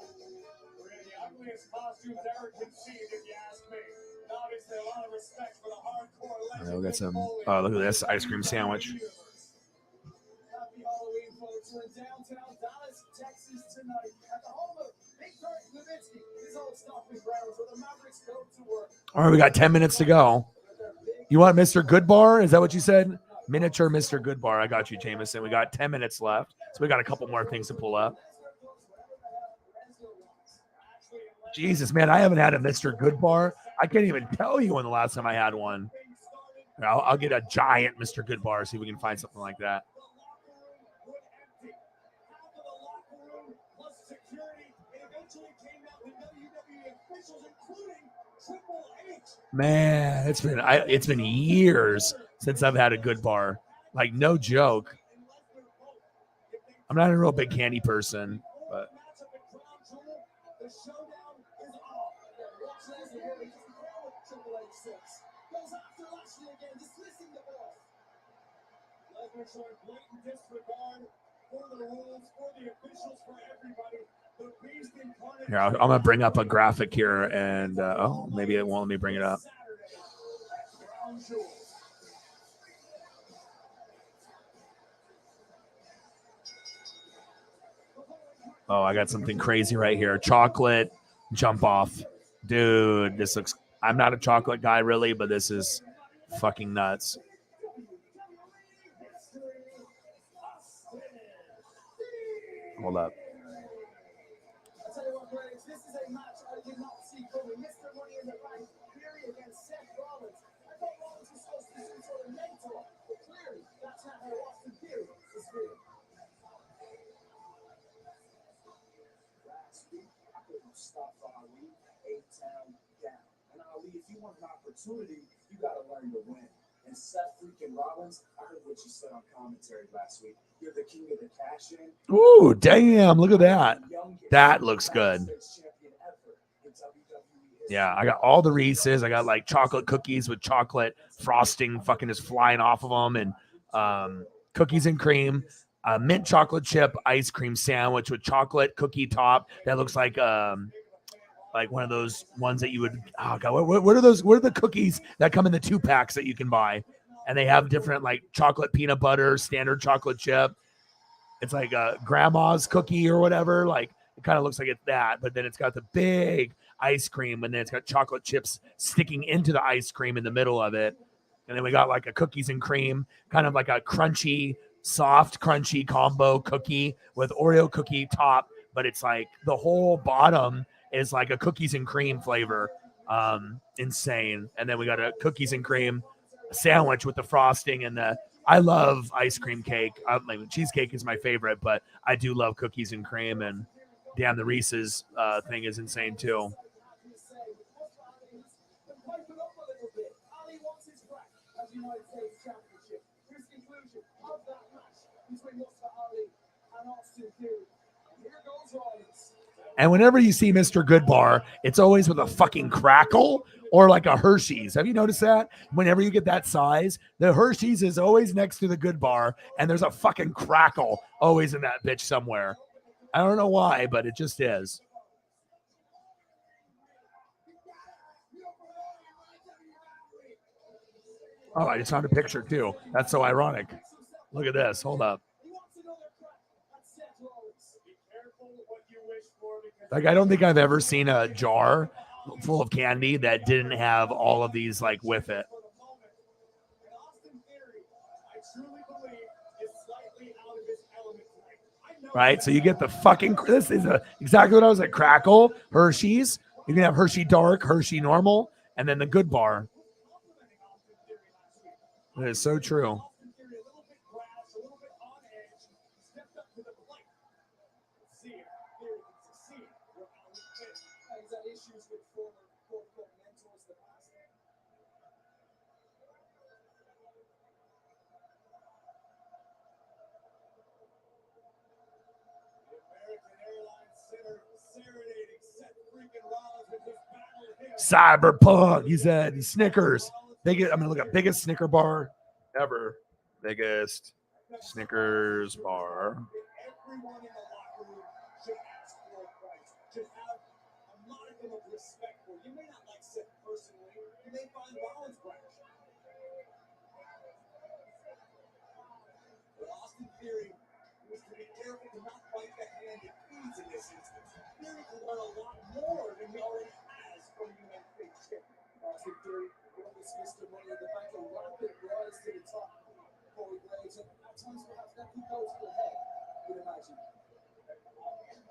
We're in the ugliest costumes ever conceived, if you ask me. And obviously, a lot of respect for the hardcore legend. We got some. Oh, look at this ice cream sandwich. Happy Halloween, folks. We're in downtown Dallas, Texas tonight at the home of Big Dirk Nowitzki, his old stomping grounds where the Mavericks go to work. All right, we got 10 minutes to go. You want Mr. Goodbar? Is that what you said? Miniature Mr. Goodbar. I got you, Jameson. We got 10 minutes left, so we got a couple more things to pull up. Jesus, man, I haven't had a Mr. Goodbar. I can't even tell you when the last time I had one. I'll get a giant Mr. Goodbar, see if we can find something like that. Man, it's been years since I've had a Goodbar. Like, no joke. I'm not a real big candy person, but here, I'm gonna bring up a graphic here, and maybe it won't let me bring it up. Oh, I got something crazy right here. Chocolate jump off. Dude, this looks... I'm not a chocolate guy really, but this is fucking nuts. Hold up. I'll tell you what, Greg, this is a match I did not see coming. Mr. Money in the Bank, Fury against Seth Rollins. I thought Rollins was supposed to be some sort of mentor, but clearly that's not how Austin Theory is feeling. Last week, I couldn't stop Ali, 8-town down. And Ali, if you want an opportunity, you got to learn to win. And Seth freaking Rollins, I heard what you said on commentary last week. You're the king of the cash-in. Ooh, damn, look at that. That looks good. Yeah, I got all the Reese's. I got like chocolate cookies with chocolate frosting fucking just flying off of them, and cookies and cream, mint chocolate chip ice cream sandwich with chocolate cookie top that looks like one of those ones that you would... Oh god, what are those? What are the cookies that come in the 2-packs that you can buy? And they have different like chocolate peanut butter, standard chocolate chip. It's like a grandma's cookie or whatever. Like, it kind of looks like it's that, but then it's got the big ice cream, and then it's got chocolate chips sticking into the ice cream in the middle of it. And then we got like a cookies and cream, kind of like a crunchy, soft, crunchy combo cookie with Oreo cookie top, but it's like the whole bottom is like a cookies and cream flavor. Insane. And then we got a cookies and cream sandwich with the frosting and the... I love ice cream cake. Cheesecake is my favorite, but I do love cookies and cream. And damn, the Reese's thing is insane too. And whenever you see Mr. Goodbar, it's always with a fucking crackle or like a Hershey's. Have you noticed that? Whenever you get that size, the Hershey's is always next to the Goodbar, and there's a fucking crackle always in that bitch somewhere. I don't know why, but it just is. Oh, I just found a picture too. That's so ironic. Look at this. Hold up. Like, I don't think I've ever seen a jar full of candy that didn't have all of these like with it. Right, so you get the fucking, this is exactly what I was like, Crackle, Hershey's. You can have Hershey Dark, Hershey Normal, and then the Good Bar. That is so true. Cyberpunk. He said Snickers. I'm gonna look at biggest Snicker bar ever. Biggest Snickers bar. Austin Theory was to be careful to not bite the hand that feeds in this instance. Theory can learn a lot more than he already has from the United States. Austin Theory will dismiss the money of the fact that rocket rise to the top. Corey Graves, and at times perhaps that could go to the head, you'd imagine.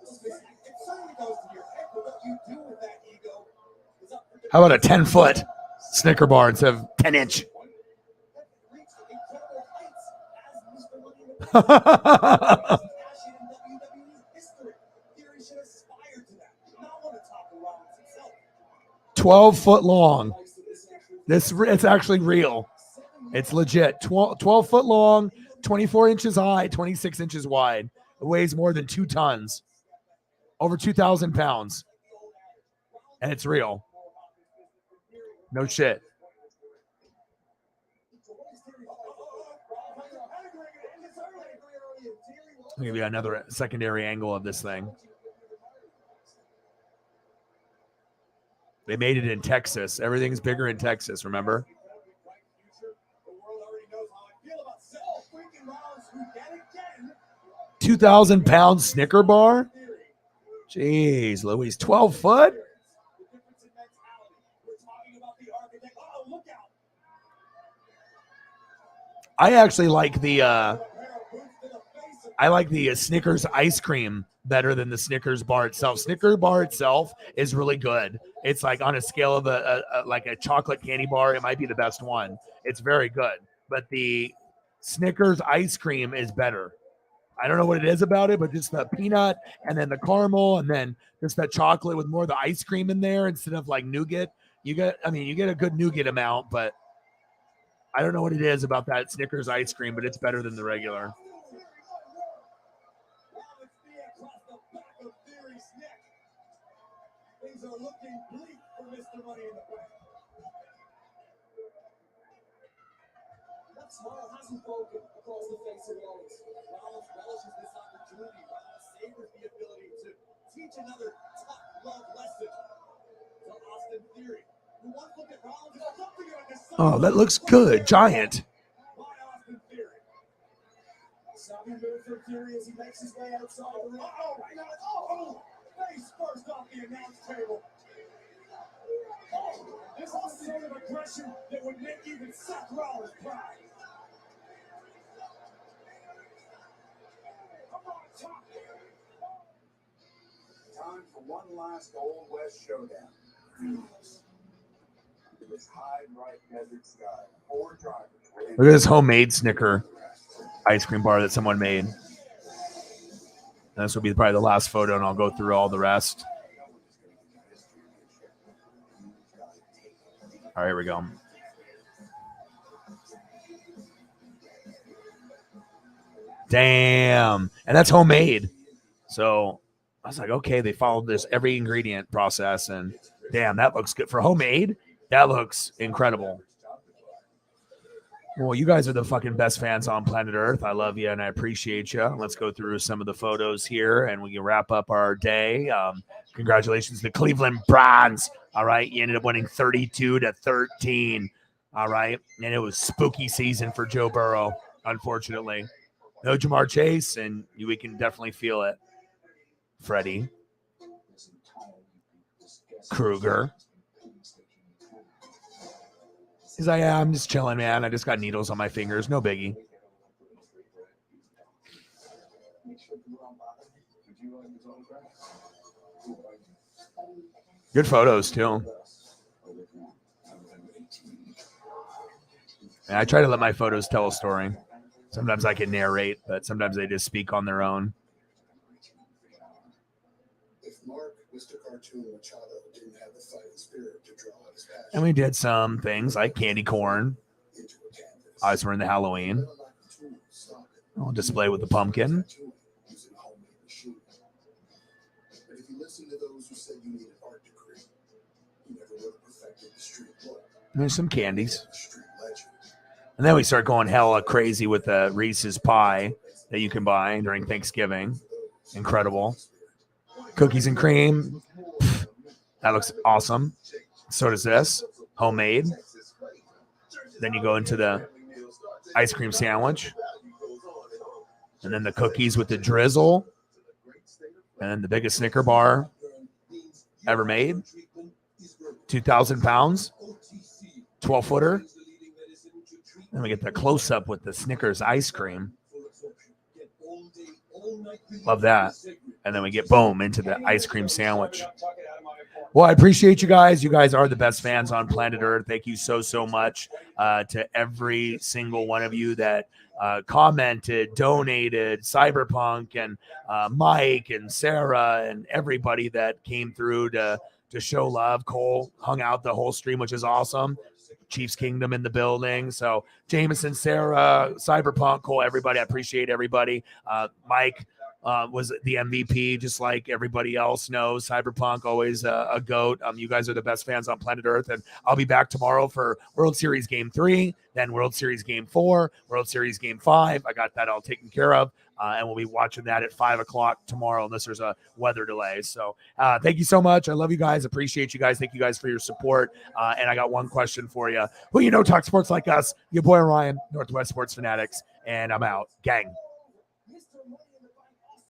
It certainly goes to your head, but what you do with that ego is up for How about a 10-foot Snicker bar instead of 10-inch? Theory should aspire to that, not want to top the Rollins himself. 12 foot long. It's actually real. It's legit. 12 foot long, 24 inches high, 26 inches wide. It weighs more than 2 tons. Over 2,000 pounds. And it's real. No shit. I'll give you another secondary angle of this thing. They made it in Texas. Everything's bigger in Texas, remember? 2,000 pound Snicker bar? Jeez, Louise, 12 foot? I actually like the Snickers ice cream better than the Snickers bar itself. Snicker bar itself is really good. It's like on a scale of like a chocolate candy bar, it might be the best one. It's very good. But the Snickers ice cream is better. I don't know what it is about it, but just the peanut and then the caramel and then just that chocolate with more of the ice cream in there instead of like nougat. You get a good nougat amount, but I don't know what it is about that Snickers ice cream, but it's better than the regular. Things are looking bleak for Mr. Money in the Bank. That smile hasn't broken across the face of Rollins. Rollins relishes this opportunity. Rollins savors the ability to teach another tough love lesson to Austin Theory. Who once looked at Rollins and something like this. Oh, that looks good. Giant. By Austin Theory. Savvy move from Theory as he makes his way outside the ring. Face first off the announce table. This is the sort of aggression that would make even Seth Rollins proud. Time for one last Old West showdown. In this high, bright desert sky, 4 drivers. Look at this homemade Snicker ice cream bar that someone made. And this will be probably the last photo, and I'll go through all the rest. All right, here we go. Damn. And that's homemade. So I was like, okay, they followed this every ingredient process, and damn, that looks good. For homemade, that looks incredible. Well, you guys are the fucking best fans on planet Earth. I love you and I appreciate you. Let's go through some of the photos here and we can wrap up our day. Congratulations to the Cleveland Browns. All right. You ended up winning 32-13. All right. And it was spooky season for Joe Burrow, unfortunately. No Jamar Chase, and we can definitely feel it. Freddie Krueger. He's like, yeah, I'm just chilling, man. I just got needles on my fingers. No biggie. Good photos, too. And I try to let my photos tell a story. Sometimes I can narrate, but sometimes they just speak on their own. If Mark, Mr. Cartoon Machado, didn't have the fighting spirit to draw his passion, And we did some things like candy corn. Eyes were in the Halloween. I'll display with the pumpkin. using a homemade machine. But if you listen to those who said you needed art to create, you never would have perfected the street look. There's some candies. Street legend. And then we start going hella crazy with the Reese's pie that you can buy during Thanksgiving. Incredible. Cookies and cream. Pfft, that looks awesome. So does this. Homemade. Then you go into the ice cream sandwich. And then the cookies with the drizzle. And then the biggest Snicker bar ever made. 2,000 pounds. 12-footer. Then we get the close-up with the Snickers ice cream. Love that. And then we get, boom, into the ice cream sandwich. Well, I appreciate you guys. You guys are the best fans on planet Earth. Thank you so, so much to every single one of you that commented, donated, Cyberpunk, and Mike and Sarah and everybody that came through to show love. Cole hung out the whole stream, which is awesome. Chiefs Kingdom in the building. So Jameson, Sarah, Cyberpunk, Cole, everybody. I appreciate everybody. Mike was the MVP, just like everybody else knows. Cyberpunk, always a GOAT. You guys are the best fans on planet Earth. And I'll be back tomorrow for World Series Game 3, then World Series Game 4, World Series Game 5. I got that all taken care of. And we'll be watching that at 5 o'clock tomorrow, unless there's a weather delay. So thank you so much. I love you guys. Appreciate you guys. Thank you guys for your support. And I got one question for you. Who you know talk sports like us? Your boy Ryan, Northwest Sports Fanatics. And I'm out. Gang.